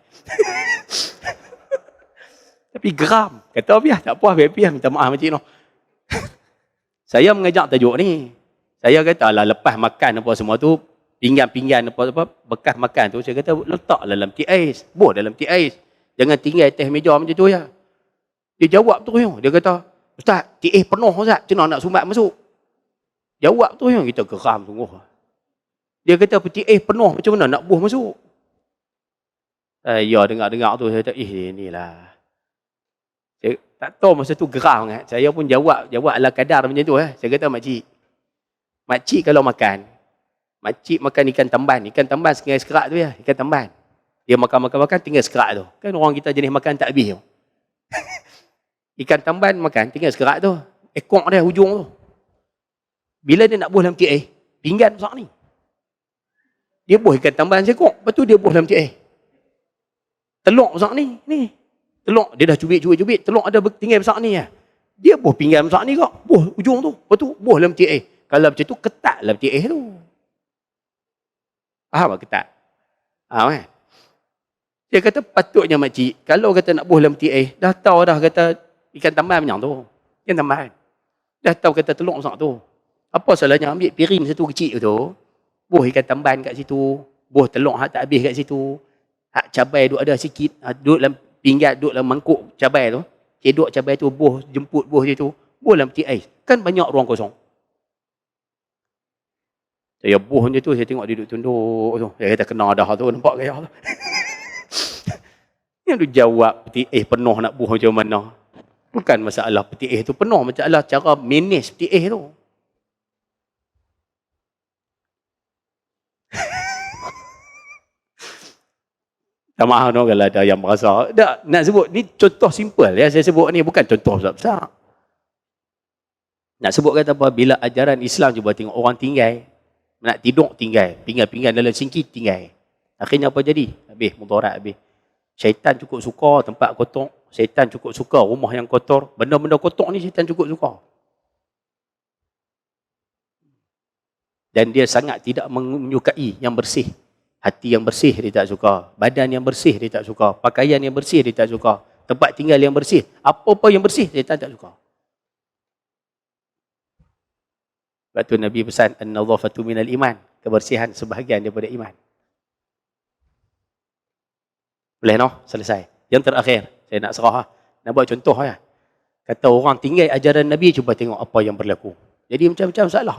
Tapi geram. Kata biar tak puas, biar minta maaf makcik tu. Saya mengajak tajuk ni. Saya kata lah lepas makan apa semua tu, pinggan-pinggan apa bekas makan tu, saya kata letaklah dalam peti ais. Buh dalam peti ais. Jangan tinggal atas meja macam tu ya. Dia jawab tu yang. Dia kata, Ustaz, peti ais penuh Ustaz. Macam mana nak sumbat masuk? Jawab tu yang kita geram sungguh. Dia kata peti ais penuh, macam mana nak buh masuk? Ya dengar-dengar tu saya kata inilah. Saya tak tahu masa tu geram kan. Saya pun jawab ala kadar macam tu Saya kata makcik kalau makan, makcik makan ikan tamban. Ikan tamban tinggal sekerak tu ya, ikan tamban. Dia makan tinggal sekerak tu. Kan orang kita jenis makan tak habis tu. Ikan tamban makan tinggal sekerak tu. Ekor dia hujung tu. Bila dia nak buh dalam peti ais, pinggan besar ni. Dia buh ikan tamban sekok, lepas tu dia buh dalam peti ais. Telur besar ni. Telur, dia dah cubit, telur ada tinggal besar ni ya. Dia buh pinggan besar ni kok, buh ujung tu. Lepas tu buh dalam peti ais. Kalau macam tu, ketat dalam peti ais tu. Faham tak ketat? Faham kan? Dia kata patutnya makcik, kalau kata nak buh dalam peti ais, dah tahu dah kata ikan tamban macam tu. Ikan tamban. Dah tahu kata telur besar tu. Apa salahnya ambil piring satu kecil tu, buh ikan tamban kat situ, buh telur hak tak habis kat situ, hak cabai duk ada sikit, duduk dalam pinggan, duduk dalam mangkuk cabai tu, cedok cabai tu, jemput buh dia tu, buh dalam peti ais. Kan banyak ruang kosong. Saya buh macam tu, saya tengok dia duduk tunduk tu. Saya kata kena dah tu, nampak gaya tu. Yang tu jawab peti ais penuh nak buh macam mana. Bukan masalah peti ais tu penuh, masalah cara manage peti ais tu. Tak maaf no, kalau ada yang merasa. Nak sebut, ni contoh simple ya saya sebut ni, bukan contoh besar-besar. Nak sebut kata apa, bila ajaran Islam cuba tengok orang tinggal, nak tidur tinggal, pinggan-pinggan dalam singkit tinggal. Akhirnya apa jadi? Habis, mudarat habis. Syaitan cukup suka tempat kotor, syaitan cukup suka rumah yang kotor, benda-benda kotor ni syaitan cukup suka. Dan dia sangat tidak menyukai yang bersih. Hati yang bersih dia tak suka, badan yang bersih dia tak suka, pakaian yang bersih dia tak suka, tempat tinggal yang bersih, apa-apa yang bersih syaitan tak suka. Sebab tu Nabi pesan an-nadhafatu minal iman, kebersihan sebahagian daripada iman. Boleh noh? Selesai. Yang terakhir, saya nak serah. Nak buat contoh ya. Kata orang tinggal ajaran Nabi, cuba tengok apa yang berlaku. Jadi macam-macam masalah.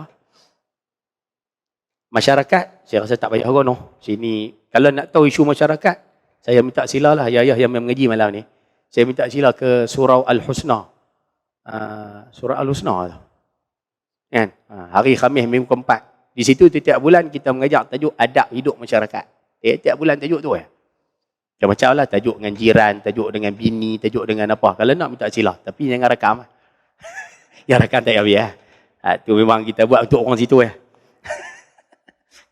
Masyarakat, saya rasa tak payah noh. Sini, kalau nak tahu isu masyarakat, saya minta sila lah, ayah yang mengaji malam ni. Saya minta sila ke Surah Al-Husna. Surah Al-Husna tu. Kan? Hari Khamis minggu keempat. Di situ tiap bulan kita mengajar tajuk adab hidup masyarakat. Tiap bulan tajuk tu ya. Macam-macam lah, tajuk dengan jiran, tajuk dengan bini, tajuk dengan apa. Kalau nak minta sila, tapi jangan rakam. Yang rakam tak habis ya. Tu memang kita buat untuk orang situ ya.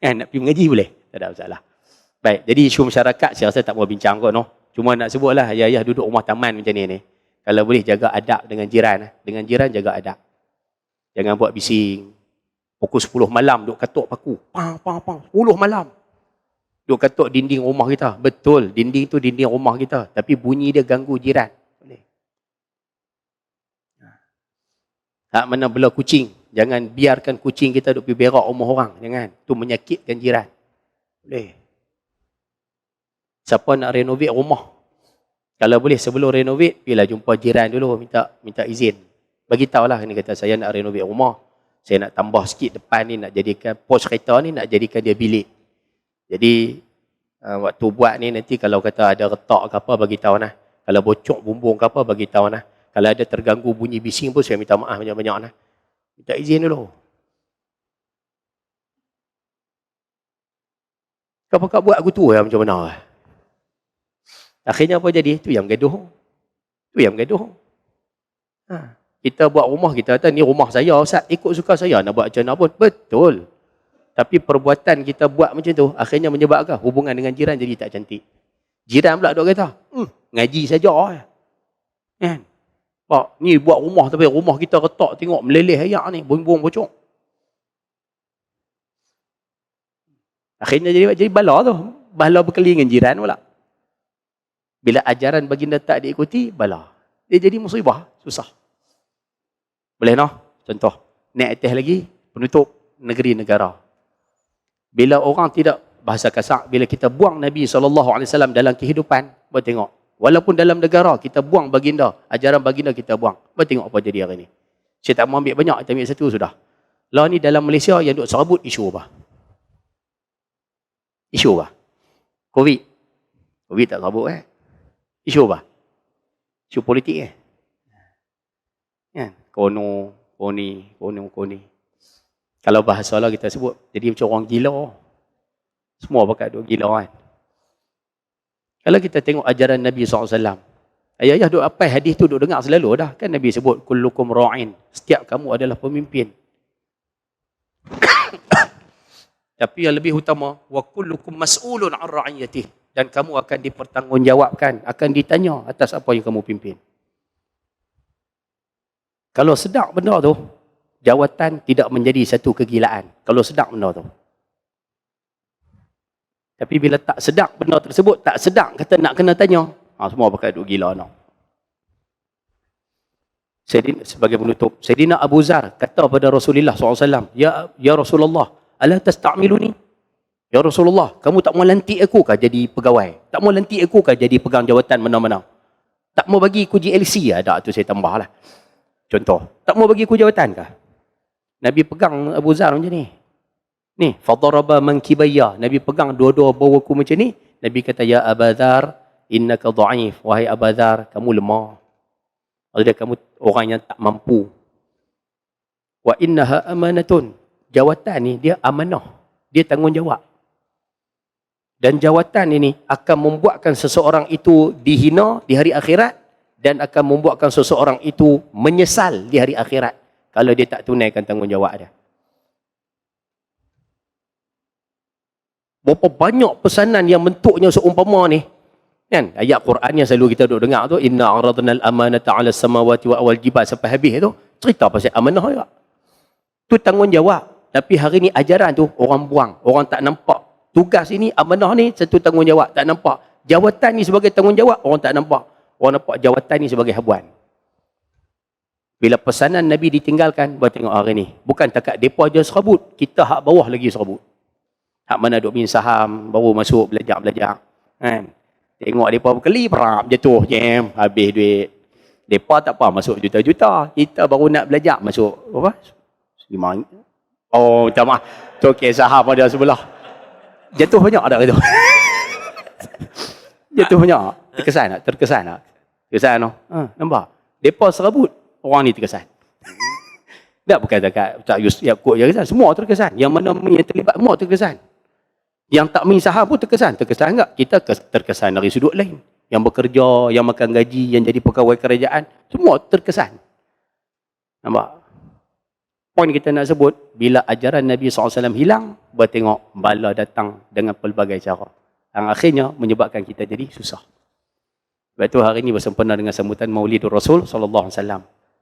Kan, nak pergi mengaji boleh? Tak ada masalah. Baik, jadi isu masyarakat saya rasa tak mau bincang kot noh. Cuma nak sebutlah ayah-ayah duduk rumah taman macam ni. Kalau boleh jaga adab dengan jiran. Dengan jiran jaga adab. Jangan buat bising. Pukul 10 malam duk katuk paku. Pang, 10 malam. Duk katuk dinding rumah kita. Betul, dinding tu dinding rumah kita. Tapi bunyi dia ganggu jiran. Boleh. Hak mana bela kucing. Jangan biarkan kucing kita duk pergi berak rumah orang. Jangan. Tu menyakitkan jiran. Boleh. Siapa nak renovate rumah? Kalau boleh sebelum renovate, pergilah jumpa jiran dulu. Minta izin. Bagi tahulah, ni kata saya nak renovate rumah. Saya nak tambah sikit depan ni, nak jadikan pos kereta ni, nak jadikan dia bilik. Jadi, waktu buat ni nanti kalau kata ada retak ke apa, bagi tahu nah. Kalau bocok bumbung ke apa, bagi tahu nah. Kalau ada terganggu bunyi bising pun, saya minta maaf banyak-banyak nah. Minta izin dulu. Kau buat aku tu lah macam mana? Akhirnya apa jadi? Tu yang gaduh. Kita buat rumah, kita kata ni rumah saya Ustaz, ikut suka saya nak buat macam mana pun. Betul. Tapi perbuatan kita buat macam tu, akhirnya menyebabkan hubungan dengan jiran jadi tak cantik. Jiran pula duk kata, ngaji saja. Kan? Pak, ni buat rumah tapi rumah kita retak, tengok meleleh ayak ni, bumbung bocok. Akhirnya jadi bala tu. Bala berkeli dengan jiran pula. Bila ajaran baginda tak diikuti, bala. Dia jadi musibah, susah. Boleh noh? Contoh. Naik atas lagi, penutup negeri negara. Bila orang tidak, bahasa kasar, bila kita buang Nabi SAW dalam kehidupan, buat tengok. Walaupun dalam negara, kita buang baginda. Ajaran baginda kita buang. Buat tengok apa jadi hari ni. Saya tak mau ambil banyak, kita ambil satu sudah. Lah ni dalam Malaysia yang duk serabut isu apa? Isu apa? Covid. Covid tak serabut Isu apa? Isu politik Kan? Kono. Kalau bahasa lah kita sebut, jadi macam orang gila. Semua pakat duk gila kan. Kalau kita tengok ajaran Nabi SAW, ayah duk apa hadis tu duk dengar selalu dah. Kan Nabi sebut, kullukum ra'in. Setiap kamu adalah pemimpin. Tapi yang lebih utama, wa kullukum mas'ulun 'an ra'iyatih, dan kamu akan dipertanggungjawabkan, akan ditanya atas apa yang kamu pimpin. Kalau sedap benda tu, jawatan tidak menjadi satu kegilaan. Kalau sedap benda tu. Tapi bila tak sedap benda tersebut, tak sedap kata nak kena tanya, semua pakai duk gila nak. Sebagai penutup, Sayyidina Abu Zar kata pada Rasulullah SAW, Ya Rasulullah, ala tasta'miluni? Ya Rasulullah, kamu tak mau lantik aku kah jadi pegawai? Tak mau lantik aku kah jadi pegang jawatan mana-mana? Tak mau bagi aku GLC ada tu saya tambah lah. Contoh, tak mau bagi aku jawatan kah? Nabi pegang Abu Zar macam ni. Ni, fadaraba mankibaya. Nabi pegang dua-dua bawaku macam ni. Nabi kata, Ya Abu Zar, innaka dha'if. Wahai Abu Zar, kamu lemah. Maksudnya kamu orang yang tak mampu. Wa innaha amanatun. Jawatan ni dia amanah. Dia tanggungjawab. Dan jawatan ini akan membuatkan seseorang itu dihina di hari akhirat dan akan membuatkan seseorang itu menyesal di hari akhirat kalau dia tak tunaikan tanggungjawab dia. Berapa banyak pesanan yang bentuknya seumpama ni, Kan? Ayat Quran yang selalu kita duk dengar tu, inna aradna al-amanata 'ala samawati wa awal jibal sampai habis tu, cerita pasal amanah juga. Tu tanggungjawab. Tapi hari ni ajaran tu orang buang, orang tak nampak. Tugas ini amanah ni satu tanggungjawab, tak nampak. Jawatan ni sebagai tanggungjawab, orang tak nampak. Orang nampak jawatan ni sebagai habuan. Bila pesanan Nabi ditinggalkan, buat tengok hari ni. Bukan takat depa aja serabut, kita hak bawah lagi serabut. Hak mana duk min saham, baru masuk belajar-belajar. Kan? Tengok mereka berkeli, perap, jatuh, jam, habis duit. Mereka tak apa, masuk juta-juta. Kita baru nak belajar, masuk, apa? 5. Oh, minta maaf. Tu okay, saham ada sebelah. Jatuh banyak tak itu? Jatuh banyak. Terkesan tak? Terkesan tak? Terkesan tak? Nampak? Mereka serabut, orang ni terkesan. Tak bukan tak Yakub je terkesan. Semua terkesan. Yang mana yang terlibat, semua terkesan. Yang tak main saham pun terkesan. Terkesan tak? Kita terkesan dari sudut lain. Yang bekerja, yang makan gaji, yang jadi pegawai kerajaan. Semua terkesan. Nampak? Poin kita nak sebut, bila ajaran Nabi SAW hilang, bertengok bala datang dengan pelbagai cara. Yang akhirnya menyebabkan kita jadi susah. Sebab itu hari ini bersempena dengan sambutan Maulidur Rasul SAW.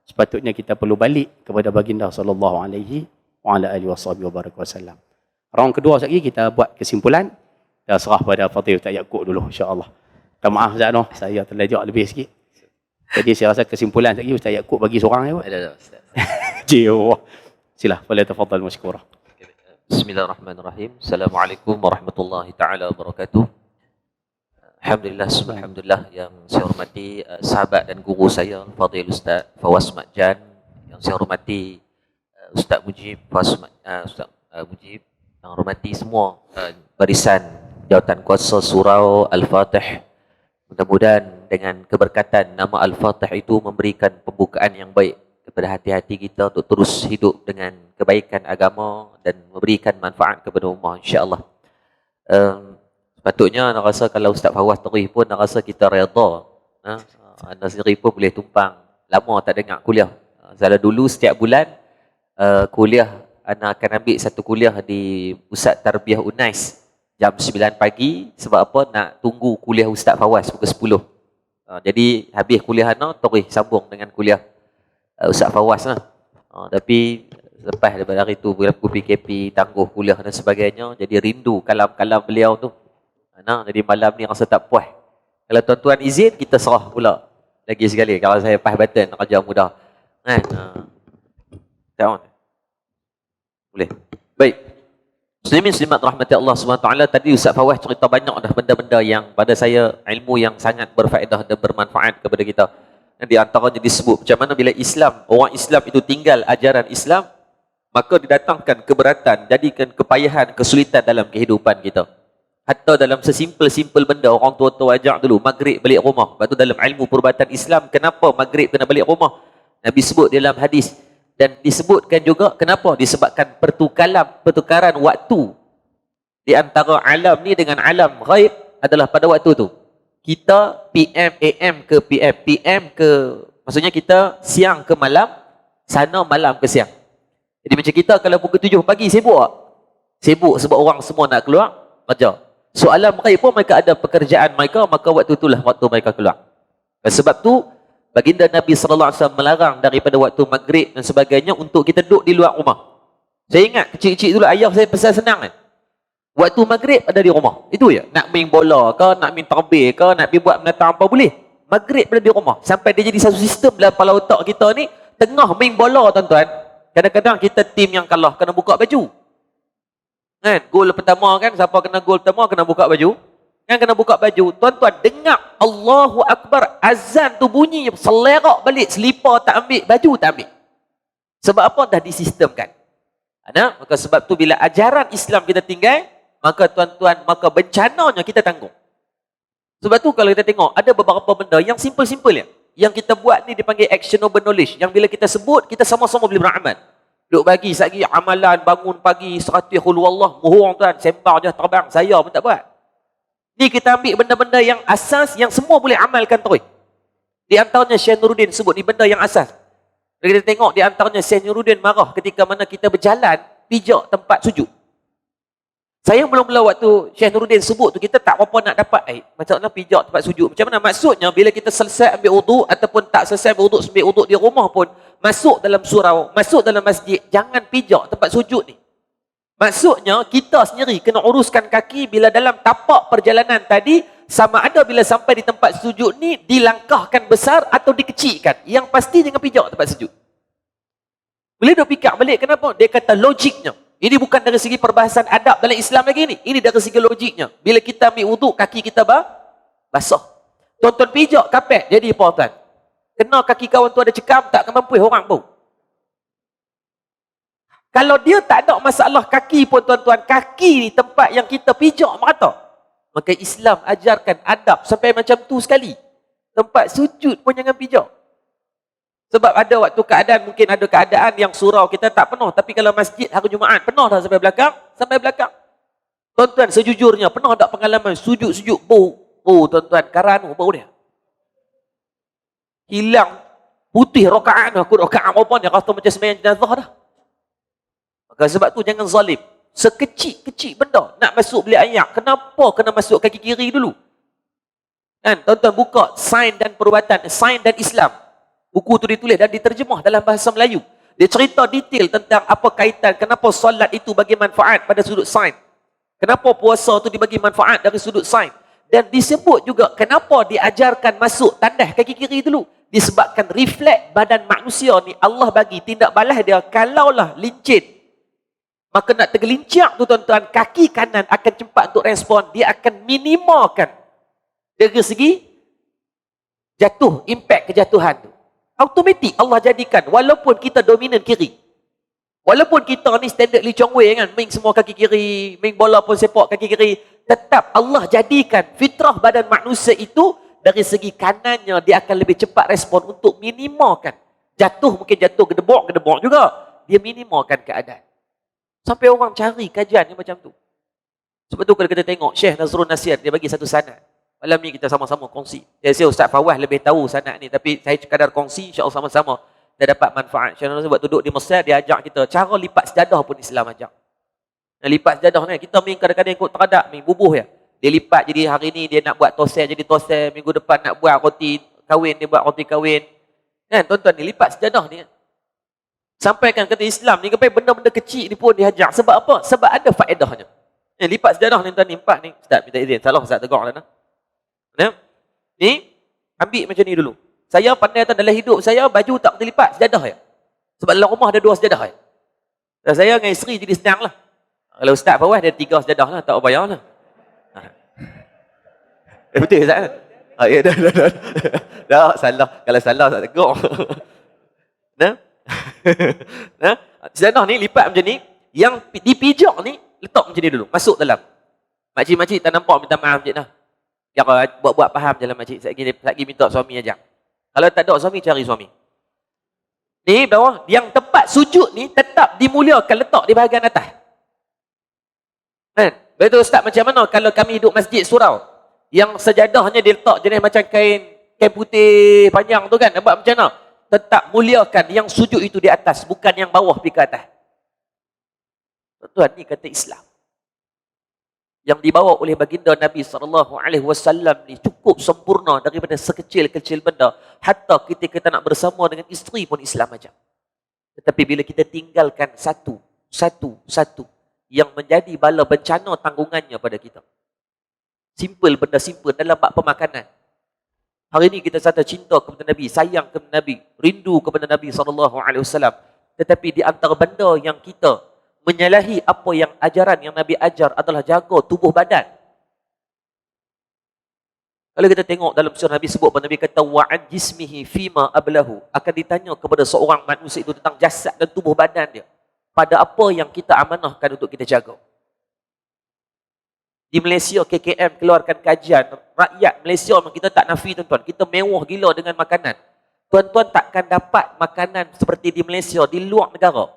Sepatutnya kita perlu balik kepada baginda SAW. Round kedua sekali kita buat kesimpulan. Kita serah pada Fadil Ustaz Yaakob dulu, insya-Allah. Minta maaf Ustaz noh, saya terlajak lebih sikit. Jadi saya rasa kesimpulan sekali Ustaz Yaakob bagi seorang ya. Ada Ustaz. Jiwa. Sila, boleh tafadhal masykurah. Bismillahirrahmanirrahim. Assalamualaikum warahmatullahi taala wabarakatuh. Alhamdulillah yang saya hormati sahabat dan guru saya Fadil Ustaz Fawaz Makjan, yang saya hormati Ustaz Mujib, Ustaz Mujib, yang hormati semua barisan jawatan kuasa surau Al-Fatih. Mudah-mudahan dengan keberkatan nama Al-Fatih itu memberikan pembukaan yang baik kepada hati-hati kita untuk terus hidup dengan kebaikan agama dan memberikan manfaat kepada ummah, insya-Allah. Sepatutnya nak rasa kalau Ustaz Fawaz terih pun nak rasa kita redha. Anda sendiri pun boleh tumpang. Lama tak dengar kuliah. Saya dulu setiap bulan kuliah, Ana akan ambil satu kuliah di Pusat Tarbiyah Unais jam 9 pagi. Sebab apa? Nak tunggu kuliah Ustaz Fawaz pukul 10. Jadi habis kuliah Ana, terus sambung dengan kuliah Ustaz Fawaz lah. Tapi lepas daripada hari tu PKP, tangguh kuliah dan sebagainya, jadi rindu kalam-kalam beliau tu. Jadi malam ni rasa tak puas. Kalau tuan-tuan izin, kita serah pula lagi sekali. Kalau saya pas batin kerja mudah. Boleh. Baik. Muslimin muslimat rahmati Allah SWT. Tadi Ustaz Fawaz cerita banyak dah benda-benda yang pada saya ilmu yang sangat berfaedah dan bermanfaat kepada kita. Dan di antaranya disebut macam mana bila Islam, orang Islam itu tinggal ajaran Islam, maka didatangkan keberatan, jadikan kepayahan, kesulitan dalam kehidupan kita. Hatta dalam sesimpel-simpel benda, orang tua-tua ajak dulu maghrib balik rumah. Lepas tu dalam ilmu perubatan Islam, kenapa maghrib kena balik rumah? Nabi sebut dalam hadis. Dan disebutkan juga kenapa? Disebabkan pertukaran waktu di antara alam ni dengan alam ghaib adalah pada waktu tu. Kita PM, AM ke PM, PM ke, maksudnya kita siang ke malam, sana malam ke siang. Jadi macam kita kalau pukul 7 pagi sibuk tak? Sibuk sebab orang semua nak keluar kerja. So alam ghaib pun mereka ada pekerjaan mereka, maka waktu itulah waktu mereka keluar. Dan sebab tu baginda Nabi SAW melarang daripada waktu maghrib dan sebagainya untuk kita duduk di luar rumah. Saya ingat kecil-kecil dulu ayah saya pesan senang kan. Waktu maghrib ada di rumah. Itu je. Nak main bola ke, nak main terbih ke, nak pergi buat menatang apa boleh. Maghrib ada di rumah. Sampai dia jadi satu sistem dalam kepala otak kita ni, tengah main bola tuan-tuan. Kadang-kadang kita tim yang kalah kena buka baju. Kan? Gol pertama kan, siapa kena gol pertama kena buka baju. Kan kena buka baju. Tuan-tuan dengar Allahu Akbar, azan tu bunyi, selerak balik, selipar tak ambil, baju tak ambil. Sebab apa? Dah disistemkan. Maka sebab tu bila ajaran Islam kita tinggal, maka tuan-tuan, maka bencananya kita tanggung. Sebab tu kalau kita tengok, ada beberapa benda yang simple-simple yang kita buat ni dipanggil actionable knowledge. Yang bila kita sebut, kita sama-sama boleh beramal. Duk bagi sagi amalan, bangun pagi, 100 qul huwallah, muhur tuan, sembang je terbang, saya pun tak buat. Ni kita ambil benda-benda yang asas, yang semua boleh amalkan terus. Di antaranya Syekh Nuruddin sebut ni benda yang asas. Kita tengok di antaranya Syekh Nuruddin marah ketika mana kita berjalan, pijak tempat sujud. Saya mula-mula waktu Syekh Nuruddin sebut tu, kita tak apa nak dapat macam mana pijak tempat sujud. Macam mana maksudnya bila kita selesai ambil wuduk ataupun tak selesai ambil wuduk di rumah pun, masuk dalam surau, masuk dalam masjid, jangan pijak tempat sujud ni. Maksudnya kita sendiri kena uruskan kaki bila dalam tapak perjalanan tadi, sama ada bila sampai di tempat sujud ni dilangkahkan besar atau dikecilkan. Yang pasti jangan pijak tempat sujud. Boleh dah fikir balik kenapa? Dia kata logiknya. Ini bukan dari segi perbahasan adab dalam Islam lagi ni. Ini dari segi logiknya. Bila kita ambil wuduk, kaki kita basah. Tonton pijak kapet, jadi apa tuan? Kena kaki kawan tu ada cekam, tak akan mampu orang pun. Kalau dia tak ada masalah kaki pun tuan-tuan, kaki ni tempat yang kita pijak merata. Maka Islam ajarkan adab sampai macam tu sekali. Tempat sujud pun jangan pijak. Sebab ada waktu keadaan, mungkin ada keadaan yang surau kita tak penuh. Tapi kalau masjid hari Jumaat, penuh dah sampai belakang. Sampai belakang. Tuan-tuan, sejujurnya, pernah tak pengalaman sujud-sujud bau? Oh, tuan-tuan, karanu bau dia. Hilang putih rokaan. Aku rokaan apa dia rasa macam sembahyang jenazah dah. Maka sebab tu jangan zalim. Sekecil-kecil benda nak masuk bilik ayak. Kenapa kena masuk kaki kiri dulu? Kan, tuan-tuan buka sains dan perubatan, sains dan Islam. Buku tu ditulis dan diterjemah dalam bahasa Melayu. Dia cerita detail tentang apa kaitan, kenapa solat itu bagi manfaat pada sudut sains. Kenapa puasa itu dibagi manfaat dari sudut sains. Dan disebut juga kenapa diajarkan masuk tandas kaki kiri dulu. Disebabkan refleks badan manusia ni Allah bagi tindak balas dia, kalaulah lincin, maka nak tergelincir tu tuan-tuan, kaki kanan akan cepat untuk respon. Dia akan minimalkan dari segi jatuh, impact kejatuhan tu. Automatik Allah jadikan, walaupun kita dominan kiri, walaupun kita ni standard Lee Chong Wei kan, main semua kaki kiri, main bola pun sepak kaki kiri, tetap Allah jadikan fitrah badan manusia itu dari segi kanannya dia akan lebih cepat respon untuk minimalkan jatuh. Mungkin jatuh gedebok juga, dia minimalkan keadaan. Sampai orang cari kajian yang macam tu. Sebab tu kalau kita tengok Syekh Nazrul Nasir, dia bagi satu sanad. Malam ni kita sama-sama kongsi. Saya Ustaz Fawaz lebih tahu sanad ni, tapi saya sekadar kongsi, insya-Allah sama-sama kita dapat manfaat. Syekh Nazrul buat duduk di Mesir, dia ajak kita cara lipat sejadah pun Islam ajak. Lipat sejadah ni kita main kadang-kadang ikut teradak, main bubuh ya. Dia lipat, jadi hari ni dia nak buat toser jadi toser, minggu depan nak buat roti kahwin, dia buat roti kahwin. Kan tuan-tuan, ni lipat sejadah ni. Sampaikan kata Islam ni, sampai benda-benda kecil ni pun diajar. Sebab apa? Sebab ada faedahnya. Lipat sejadah ni tuan ni, empat ni. Ustaz minta izin, salah Ustaz tegur dah. Ni, ambil macam ni dulu. Saya pandai dalam hidup saya, baju tak boleh lipat, sejadah ya. Sebab dalam rumah ada 2 sejadah ya. Dan saya dengan isteri jadi senang lah. Kalau Ustaz Fawaz dia 3 sejadah lah, tak bayar lah. Betul Ustaz? Ya dah. Dah, salah. Kalau salah tak tegur. Sejadah ni lipat macam ni, yang dipijak ni letak macam ni dulu, masuk dalam. Makcik-makcik tak nampak, minta maaf je lah. Yang buat-buat faham je lah makcik. Lagi minta suami ajak. Kalau tak ada suami, cari suami. Ni bawah, yang tempat sujud ni tetap dimuliakan, letak di bahagian atas. Kan? Betul Ustaz, macam mana kalau kami duduk masjid surau, yang sejadahnya diletak jenis macam kain putih panjang tu kan, nampak macam mana? Tetap muliakan yang sujud itu di atas, bukan yang bawah pergi ke atas. Tuan, ni kata Islam. Yang dibawa oleh baginda Nabi SAW ni cukup sempurna daripada sekecil-kecil benda. Hatta kita nak bersama dengan isteri pun Islam ajar. Tetapi bila kita tinggalkan satu yang menjadi bala bencana tanggungannya pada kita. Simple, benda simple dalam bab pemakanan. Hari ini kita kata cinta kepada Nabi, sayang kepada Nabi, rindu kepada Nabi SAW. Tetapi di antara benda yang kita menyalahi apa yang ajaran yang Nabi ajar adalah jaga tubuh badan. Kalau kita tengok dalam surah Nabi sebut, Nabi kata wa'an jismihi fima ablahu, akan ditanya kepada seorang manusia itu tentang jasad dan tubuh badan dia pada apa yang kita amanahkan untuk kita jaga. Di Malaysia KKM keluarkan kajian, rakyat Malaysia memang kita tak nafi tuan-tuan, kita mewah gila dengan makanan. Tuan-tuan takkan dapat makanan seperti di Malaysia di luar negara.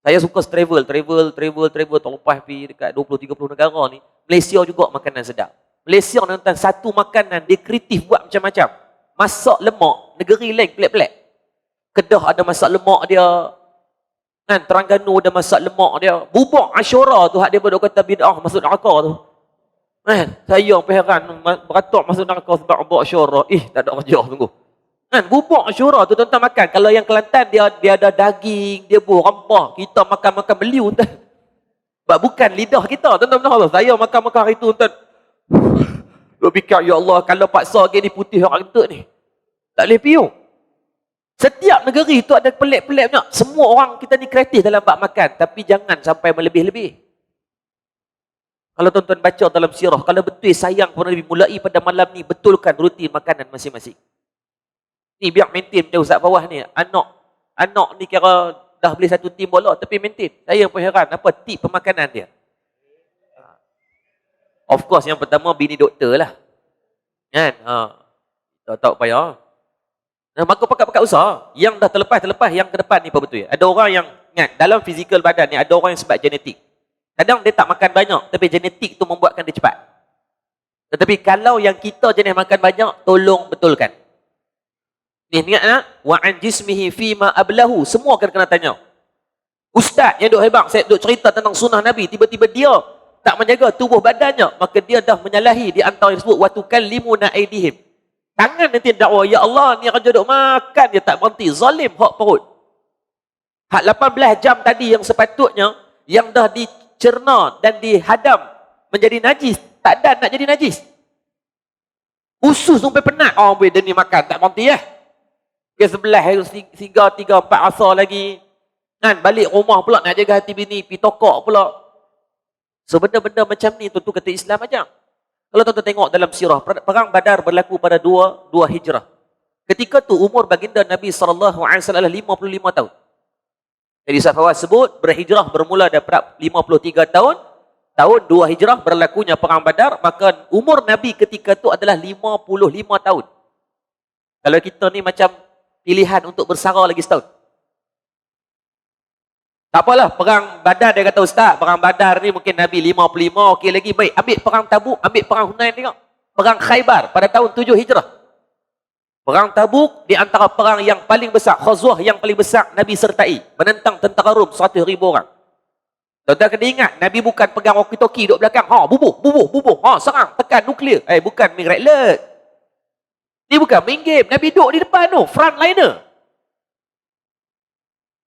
Saya suka travel, terlepas pergi dekat 20-30 negara ni. Malaysia juga makanan sedap. Malaysia nonton satu makanan, dia kreatif buat macam-macam. Masak lemak, negeri lain pelik-pelik. Kedah ada masak lemak dia. Kan Terengganu dia masak lemak dia. Bubuk Asyura tu hak dia duk kata bid'ah masuk neraka tu. Kan saya heran beratok masuk neraka sebab bubuk Asyura. Tak ada kerja sungguh. Kan bubuk Asyura tu tuan-tuan makan. Kalau yang Kelantan dia ada daging, dia buah rempah. Kita makan beliu tuan. Sebab bukan lidah kita tuan-tuan. Saya makan hari tu tuan. Duk fikir ya Allah kalau paksa gini putih orang kentut ni. Tak boleh piung. Setiap negeri tu ada pelik-peliknya. Semua orang kita ni kreatif dalam bab makan. Tapi jangan sampai melebih-lebih. Kalau tuan-tuan baca dalam sirah, kalau betul sayang kepada Nabi, mulai pada malam ni, betulkan rutin makanan masing-masing. Ni biar maintain macam Ustaz Fawah ni. Anak ni kira dah beli satu tim bola, tapi maintain. Saya pun heran, apa tip pemakanan dia? Of course, yang pertama, bini doktor lah. Kan? Tak payah. Nah, maka pakat-pakat usaha. Yang dah terlepas, yang ke depan ni apa betul ya? Ada orang yang, ingat, dalam fizikal badan ni, ada orang yang sebab genetik. Kadang dia tak makan banyak, tapi genetik tu membuatkan dia cepat. Tetapi kalau yang kita jenis makan banyak, tolong betulkan. Ni ingat tak? Wa an jismihi fima ablahu. Semua akan kena tanya. Ustaz yang duk hebat, saya duk cerita tentang sunnah Nabi, tiba-tiba dia tak menjaga tubuh badannya, maka dia dah menyalahi di antara yang disebut wa tukallimuna aydihim. Tangan nanti dakwah, ya Allah ni raja duk makan, dia tak berhenti, zalim hak perut. Hak 18 jam tadi yang sepatutnya, yang dah dicerna dan dihadam menjadi najis, tak ada nak jadi najis. Usus sampai penat, boleh dia ni makan, tak berhenti Ke sebelah, 3, 4 asar lagi. Kan, balik rumah pula nak jaga hati bini, pergi tokok pula. So benda-benda macam ni tentu kata Islam aja. Kalau tuan-tuan tengok dalam sirah, perang Badar berlaku pada 2 Hijrah. Ketika tu umur baginda Nabi SAW 55 tahun. Jadi Safawah sebut berhijrah bermula daripada 53 tahun. Tahun 2 Hijrah berlakunya perang Badar, maka umur Nabi ketika tu adalah 55 tahun. Kalau kita ni macam pilihan untuk bersara lagi setahun. Tak apalah, perang Badar dia kata Ustaz, perang Badar ni mungkin Nabi 55, okey lagi, baik. Ambil perang Tabuk, ambil perang Hunain tengok. Perang Khaybar pada tahun 7 Hijrah. Perang Tabuk di antara perang yang paling besar, Khazwah yang paling besar Nabi sertai. Menentang tentara Rom 100,000 orang. Tuan-tuan kena ingat, Nabi bukan pegang walkie-talkie duduk belakang. Bubuh. Serang, tekan nuklear. Bukan main red alert. Ni bukan main game. Nabi duduk di depan tu, frontliner.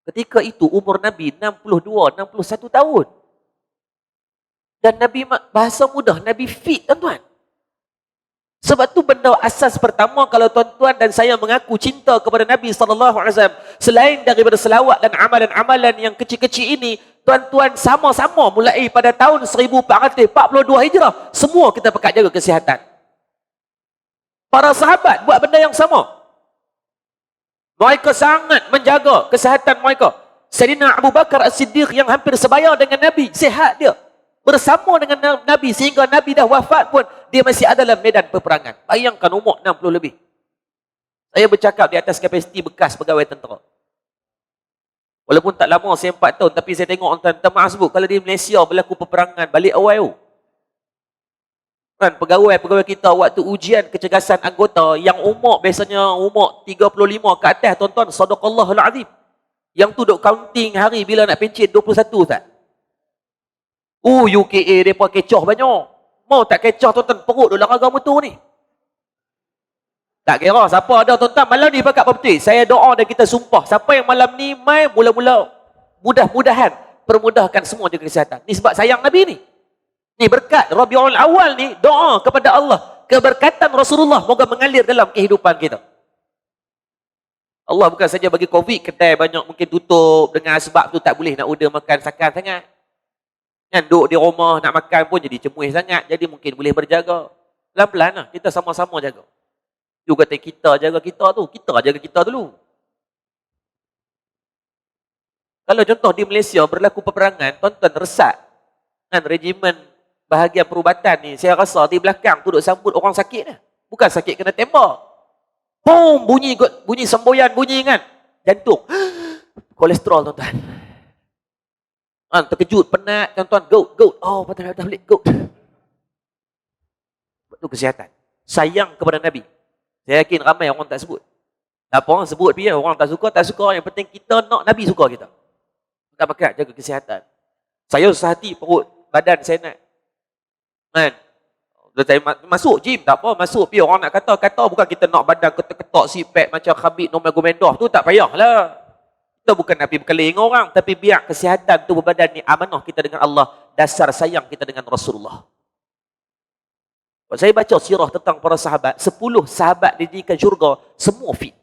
Ketika itu umur Nabi 62, 61 tahun. Dan Nabi bahasa mudah, Nabi fit tuan-tuan. Sebab tu benda asas pertama kalau tuan-tuan dan saya mengaku cinta kepada Nabi SAW, selain daripada selawat dan amalan-amalan yang kecil-kecil ini, tuan-tuan sama-sama mulai pada tahun 1442 Hijrah, semua kita pekat jaga kesihatan. Para sahabat buat benda yang sama. Mereka sangat menjaga kesihatan mereka. Sayyidina Abu Bakar As-Siddiq yang hampir sebaya dengan Nabi, sihat dia. Bersama dengan Nabi sehingga Nabi dah wafat pun, dia masih ada dalam medan peperangan. Bayangkan umur 60 lebih. Saya bercakap di atas kapasiti bekas pegawai tentera. Walaupun tak lama, saya 4 tahun, tapi saya tengok tuan-tuan maaf sebut, kalau di Malaysia berlaku peperangan, balik awal. Kan pegawai-pegawai kita waktu ujian kecergasan anggota yang umur biasanya umur 35 ke atas tuan-tuan, sadaqallahul azim. Yang tu duk counting hari bila nak pencet 21 tak? UKA depa kecoh banyak. Mau tak kecoh tuan-tuan, perut duk larang motor ni. Tak kira siapa ada tuan-tuan malam ni pakat betul. Saya doa dan kita sumpah, siapa yang malam ni mai mula-mula mudah-mudahan permudahkan semua jaga kesihatan. Ni sebab sayang Nabi ni. Ni berkat Rabiul Awal ni, doa kepada Allah, keberkatan Rasulullah moga mengalir dalam kehidupan kita. Allah bukan saja bagi Covid, kedai banyak mungkin tutup dengan sebab tu tak boleh nak order makan sakan sangat. Kan duduk di rumah nak makan pun jadi cemuih sangat, jadi mungkin boleh berjaga. Pelan-pelan lah, kita sama-sama jaga. Juga kita jaga kita tu, kita jaga kita dulu. Kalau contoh di Malaysia berlaku peperangan, tuan-tuan resat kan regimen bahagian perubatan ni, saya rasa di belakang tu duk sambut orang sakit dah. Bukan sakit kena tembak. Boom, bunyi semboyan bunyi kan. Jantung. Kolesterol tuan-tuan. Terkejut, penat tuan-tuan, gout. Oh, patah balik gout. Itu kesihatan. Sayang kepada Nabi. Saya yakin ramai orang tak sebut. Tak apa orang sebut dia, orang tak suka, yang penting kita nak Nabi suka kita. Tak makan, jaga kesihatan. Saya susah hati, perut, badan saya naik. Kan? Saya masuk gym, tak apa, masuk pergi. Orang nak kata bukan kita nak badan ketok-ketok, six-pack macam Khabib Nurmagomedov. Tu tak payahlah. Kita bukan Nabi berkeliling orang, tapi biar kesihatan tubuh badan ni amanah kita dengan Allah, dasar sayang kita dengan Rasulullah. Saya baca sirah tentang para sahabat, 10 sahabat didirikan syurga, semua fit.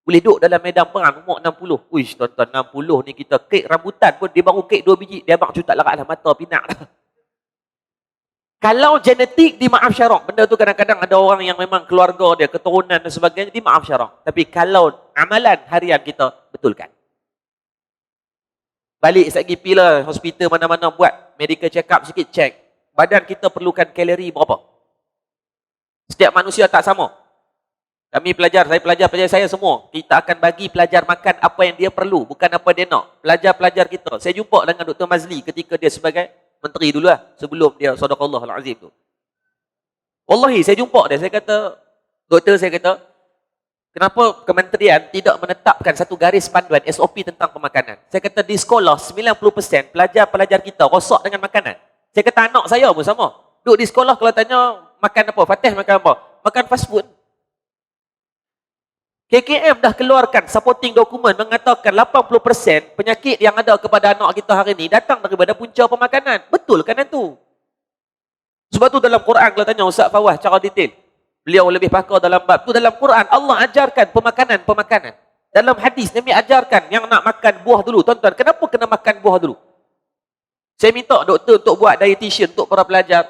Boleh duduk dalam medan perang, umur 60. Uish, tuan-tuan, 60 ni kita kek rambutan pun, dia baru kek 2 biji, dia abang cutak larat lah, mata pinak dah. Kalau genetik, dimaaf syarak. Benda tu kadang-kadang ada orang yang memang keluarga dia, keturunan dan sebagainya, dimaaf syarak. Tapi kalau amalan harian kita, betulkan. Balik sekejap pergi lah, hospital mana-mana buat medical check up sikit, check. Badan kita perlukan kalori berapa? Setiap manusia tak sama. Kami pelajar, pelajar saya semua. Kita akan bagi pelajar makan apa yang dia perlu, bukan apa dia nak. Pelajar-pelajar kita. Saya jumpa dengan Dr. Mazli ketika dia sebagai menteri dulu lah. Sebelum dia Sadaqallahul Azim tu. Wallahi, saya jumpa dia. Saya kata, doktor saya kata, kenapa kementerian tidak menetapkan satu garis panduan SOP tentang pemakanan? Saya kata di sekolah 90% pelajar-pelajar kita rosak dengan makanan. Saya kata anak saya pun sama. Duduk di sekolah kalau tanya makan apa? Fatih makan apa? Makan fast food. KKM dah keluarkan supporting dokumen mengatakan 80% penyakit yang ada kepada anak kita hari ini datang daripada punca pemakanan. Betul kan itu? Sebab tu dalam Quran kalau tanya Ustaz Fawaz cara detail. Beliau lebih pakar dalam bab tu. Dalam Quran Allah ajarkan pemakanan. Dalam hadis Nabi ajarkan yang nak makan buah dulu. Tuan-tuan, kenapa kena makan buah dulu? Saya minta doktor untuk buat dietitian untuk para pelajar.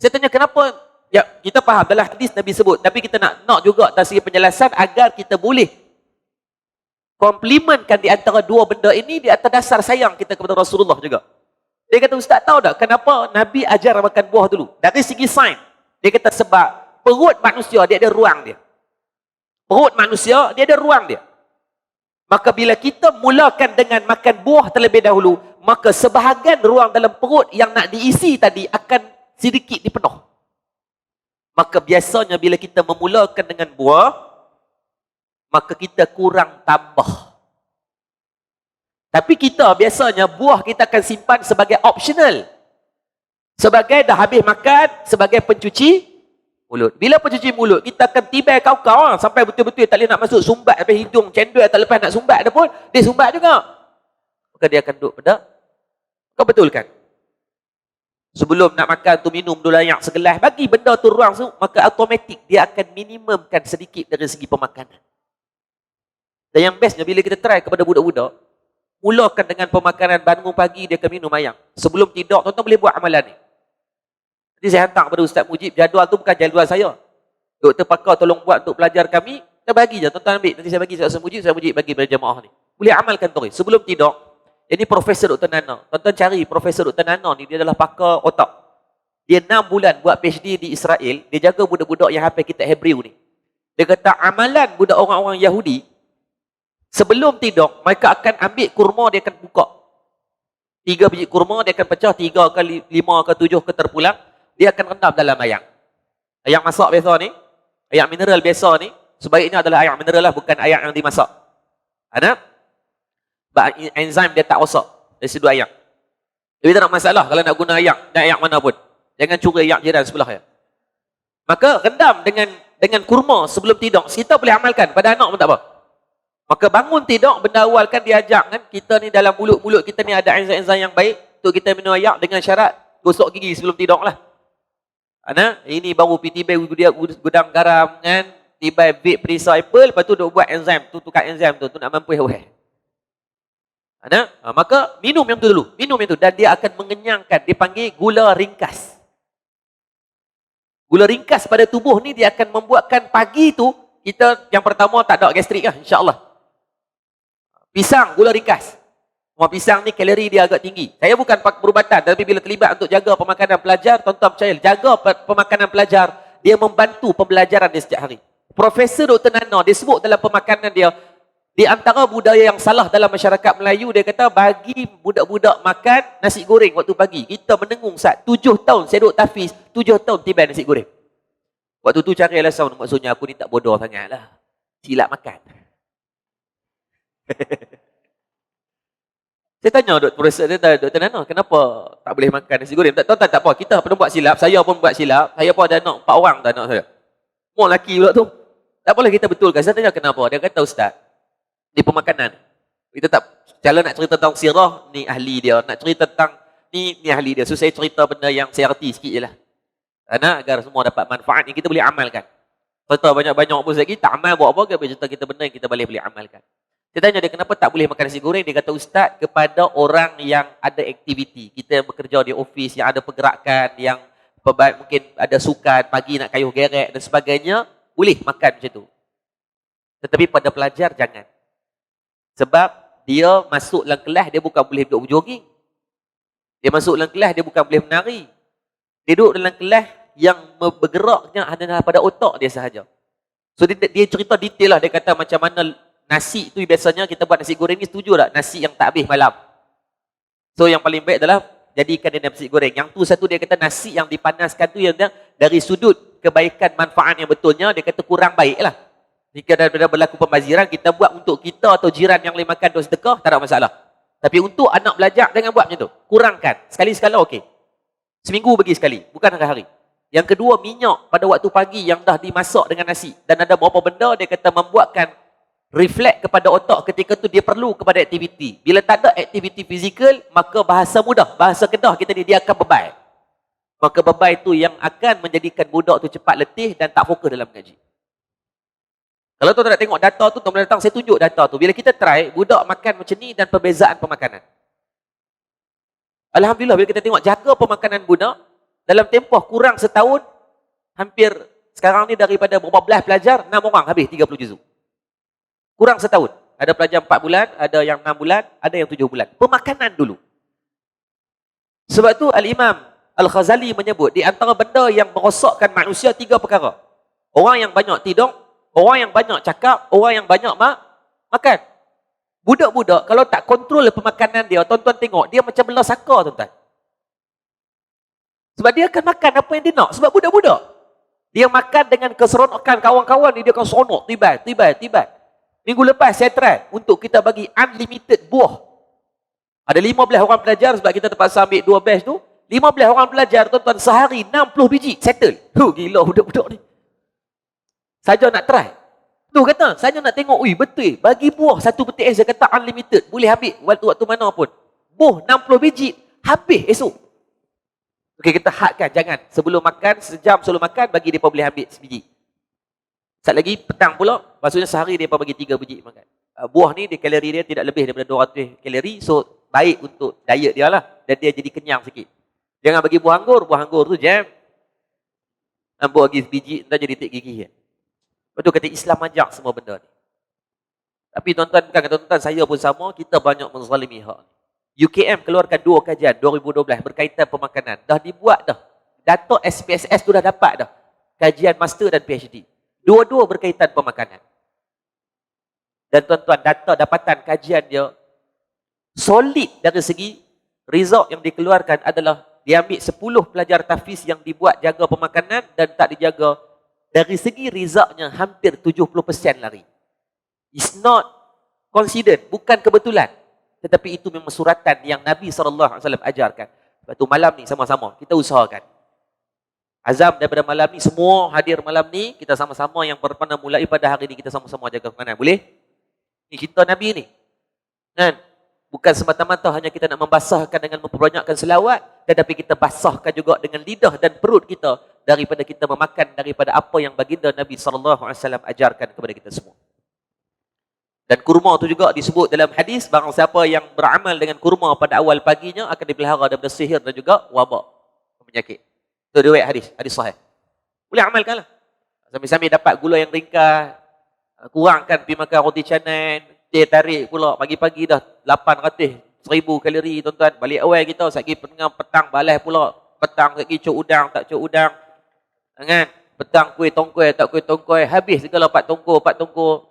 Saya tanya kenapa? Ya, kita faham dalam hadis Nabi sebut. Tapi kita nak juga dari segi penjelasan agar kita boleh komplimentkan di antara dua benda ini di atas dasar sayang kita kepada Rasulullah juga. Dia kata, Ustaz tahu tak kenapa Nabi ajar makan buah dulu? Dari segi sains. Dia kata sebab perut manusia dia ada ruang dia. Perut manusia dia ada ruang dia. Maka bila kita mulakan dengan makan buah terlebih dahulu, maka sebahagian ruang dalam perut yang nak diisi tadi akan sedikit dipenuh. Maka biasanya bila kita memulakan dengan buah, maka kita kurang tambah. Tapi kita biasanya buah kita akan simpan sebagai optional. Sebagai dah habis makan, sebagai pencuci mulut. Bila pencuci mulut, kita akan tibai kau-kau sampai betul-betul tak boleh nak masuk sumbat sampai hidung cendol tak lepas nak sumbat dah pun, dia sumbat juga. Maka dia akan duduk pada. Kau betulkan? Sebelum nak makan tu minum dulu layak segelas, bagi benda tu ruang tu, maka automatik dia akan minimumkan sedikit dari segi pemakanan. Dan yang bestnya bila kita try kepada budak-budak, mulakan dengan pemakanan bangun pagi dia akan minum ayam. Sebelum tidur, tuan-tuan boleh buat amalan ni. Jadi saya hantar kepada Ustaz Mujib, jadual tu bukan jadual saya. Doktor pakar tolong buat untuk pelajar kami, kita bagi je, tuan-tuan ambil. Nanti saya bagi Ustaz Mujib bagi pada jemaah ni. Boleh amalkan tu. Sebelum tidur, ini Profesor Dr. Nana. Tuan-tuan cari Profesor Dr. Nana ni, dia adalah pakar otak. Dia 6 bulan buat PhD di Israel, dia jaga budak-budak yang hafal kitab Hebrew ni. Dia kata amalan budak orang-orang Yahudi, sebelum tidur, mereka akan ambil kurma, dia akan buka. 3 biji kurma, dia akan pecah 3 ke 5 ke 7 ke terpulang. Dia akan rendam dalam air. Air masak biasa ni, air mineral biasa ni, sebaiknya adalah air mineral lah, bukan air yang dimasak. Ada? Sebab enzim dia tak rosak dari sudut air. Jadi tak nak masalah kalau nak guna air, dan air mana pun. Jangan curi air jiran sebelah ya. Maka rendam dengan kurma sebelum tidur. Kita boleh amalkan, pada anak pun tak apa. Maka bangun tidur, benda awal kan diajak kan, kita ni dalam mulut-mulut kita ni ada enzim-enzim yang baik, untuk kita minum air dengan syarat gosok gigi sebelum tidur lah. Ana, ini baru pergi tibai gudang garam kan, tibai vape perisa apple, lepas tu duk buat enzim, tu tukar enzim tu nak mampu heweh. Ana, maka minum yang tu dulu, minum yang tu dan dia akan mengenyangkan, dipanggil gula ringkas. Gula ringkas pada tubuh ni dia akan membuatkan pagi tu kita yang pertama tak ada gastrik lah insya-Allah. Pisang gula ringkas. Semua pisang ni kalori dia agak tinggi. Saya bukan perubatan, tapi bila terlibat untuk jaga pemakanan pelajar, tuan-tuan percaya, jaga pemakanan pelajar, dia membantu pembelajaran dia setiap hari. Profesor Dr. Nana, dia sebut dalam pemakanan dia, di antara budaya yang salah dalam masyarakat Melayu, dia kata bagi budak-budak makan nasi goreng waktu pagi. Kita mendengung saat 7 tahun, saya duduk tahfiz, 7 tahun tiba nasi goreng. Waktu tu cari alasan, maksudnya aku ni tak bodoh sangat lah. Silap makan. Saya tanya Dr. Nana, kenapa tak boleh makan nasi goreng? Tuan-tuan tak apa, kita pernah buat silap, saya pun buat silap. Saya pun ada anak 4 orang tak anak saya. Semua lelaki pula tu. Tak boleh kita betulkan. Saya tanya kenapa? Dia kata, Ustaz, di pemakanan. Kita tak, kalau nak cerita tentang sirah, ni ahli dia. Nak cerita tentang ni ahli dia. So saya cerita benda yang saya erti sikit je lah. Karena agar semua dapat manfaat yang kita boleh amalkan. Cerita banyak-banyak pun lagi, tak amal buat apa, kita cerita kita benda yang kita boleh amalkan. Saya tanya dia kenapa tak boleh makan nasi goreng. Dia kata, Ustaz, kepada orang yang ada aktiviti. Kita yang bekerja di ofis, yang ada pergerakan, yang mungkin ada sukan, pagi nak kayuh gerek dan sebagainya, boleh makan macam tu. Tetapi pada pelajar, jangan. Sebab dia masuk dalam kelas, dia bukan boleh duduk berjoging. Dia masuk dalam kelas, dia bukan boleh menari. Dia duduk dalam kelas yang bergeraknya adalah pada otak dia sahaja. So dia cerita detail lah. Dia kata macam mana nasi tu biasanya kita buat nasi goreng ni, setuju tak? Nasi yang tak habis malam. So yang paling baik adalah jadikan dia nasi goreng. Yang tu satu dia kata nasi yang dipanaskan tu yang dari sudut kebaikan manfaat yang betulnya, dia kata kurang baik lah. Jika daripada berlaku pembaziran, kita buat untuk kita atau jiran yang boleh makan 2 sedekah, tak ada masalah. Tapi untuk anak belajar, jangan buat macam tu. Kurangkan. Sekali-sekala okey. Seminggu bagi sekali, bukan hari-hari. Yang kedua, minyak pada waktu pagi yang dah dimasak dengan nasi. Dan ada beberapa benda dia kata membuatkan reflect kepada otak ketika tu dia perlu kepada aktiviti. Bila tak ada aktiviti fizikal, maka bahasa mudah, bahasa Kedah kita ni, dia akan bebai. Maka bebai tu yang akan menjadikan budak tu cepat letih dan tak fokus dalam mengaji. Kalau tuan nak tengok data tu, tuan boleh datang, saya tunjuk data tu. Bila kita try, budak makan macam ni dan perbezaan pemakanan. Alhamdulillah, bila kita tengok jaga pemakanan budak, dalam tempoh kurang setahun, hampir sekarang ni daripada berapa belas pelajar, 6 orang habis 30 juzuk. Kurang setahun. Ada pelajar 4 bulan, ada yang 6 bulan, ada yang 7 bulan. Pemakanan dulu. Sebab tu Al-Imam Al-Ghazali menyebut, di antara benda yang merosakkan manusia 3 perkara. Orang yang banyak tidur, orang yang banyak cakap, orang yang banyak makan. Budak-budak kalau tak kontrol pemakanan dia, tuan-tuan tengok, dia macam bela saka, tuan-tuan. Sebab dia akan makan apa yang dia nak. Sebab budak-budak, dia makan dengan keseronokan kawan-kawan dia akan seronok, tiba. Minggu lepas saya try untuk kita bagi unlimited buah. Ada 15 orang pelajar sebab kita terpaksa ambil 2 batch tu. 15 orang pelajar, tuan-tuan, sehari 60 biji settle. Gila budak-budak ni. Saja nak try. Tu kata, saya nak tengok, betul. Bagi buah 1 peti ais, saya kata unlimited. Boleh habis waktu mana pun. Buah 60 biji, habis esok. Okey, kita hadkan, jangan. Sebelum makan, sejam sebelum makan, bagi dia boleh ambil sebiji. Sat lagi, petang pula, maksudnya sehari dia bagi 3 biji makan. Buah ni, kalori dia tidak lebih daripada 200 kalori, so baik untuk diet dia lah. Dan dia jadi kenyang sikit. Jangan bagi buah anggur tu jam. Buah bagi biji, entah jadi tik gigi. Betul kata Islam ajak semua benda ni. Tapi tuan-tuan, bukan kata tuan-tuan, saya pun sama, kita banyak menzalimi hak. UKM keluarkan 2 kajian 2012 berkaitan pemakanan. Dah dibuat dah. Data SPSS tu dah dapat dah. Kajian master dan PhD. Dua-dua berkaitan pemakanan. Dan tuan-tuan, data dapatan kajian dia solid dari segi result yang dikeluarkan adalah dia ambil 10 pelajar tahfiz yang dibuat jaga pemakanan dan tak dijaga. Dari segi resultnya hampir 70% lari. It's not coincidence, bukan kebetulan. Tetapi itu memang suratan yang Nabi SAW ajarkan. Sebab tu malam ni sama-sama kita usahakan. Azam daripada malam ni, semua hadir malam ni, kita sama-sama yang berpana mulai pada hari ni, kita sama-sama jaga pemakanan. Boleh? Ini cinta Nabi ni. Kan? Bukan semata-mata hanya kita nak membasahkan dengan memperbanyakkan selawat, tetapi kita basahkan juga dengan lidah dan perut kita daripada kita memakan daripada apa yang baginda Nabi SAW ajarkan kepada kita semua. Dan kurma tu juga disebut dalam hadis, barang siapa yang beramal dengan kurma pada awal paginya akan dipelihara daripada sihir dan juga wabak, penyakit. Itu riwayat hadis sahih. Boleh amalkanlah. Sambil-sambil dapat gula yang ringkas, kurangkan pergi makan roti canai, teh tarik pula pagi-pagi dah 800, 1000 kalori, tuan-tuan. Balik awal kita, sekali petang balas pula. Petang sekali cuk udang, tak cuk udang. Kan? Petang kuih tongkoi, tak kuih tongkoi. Habis segala 4 tongkol.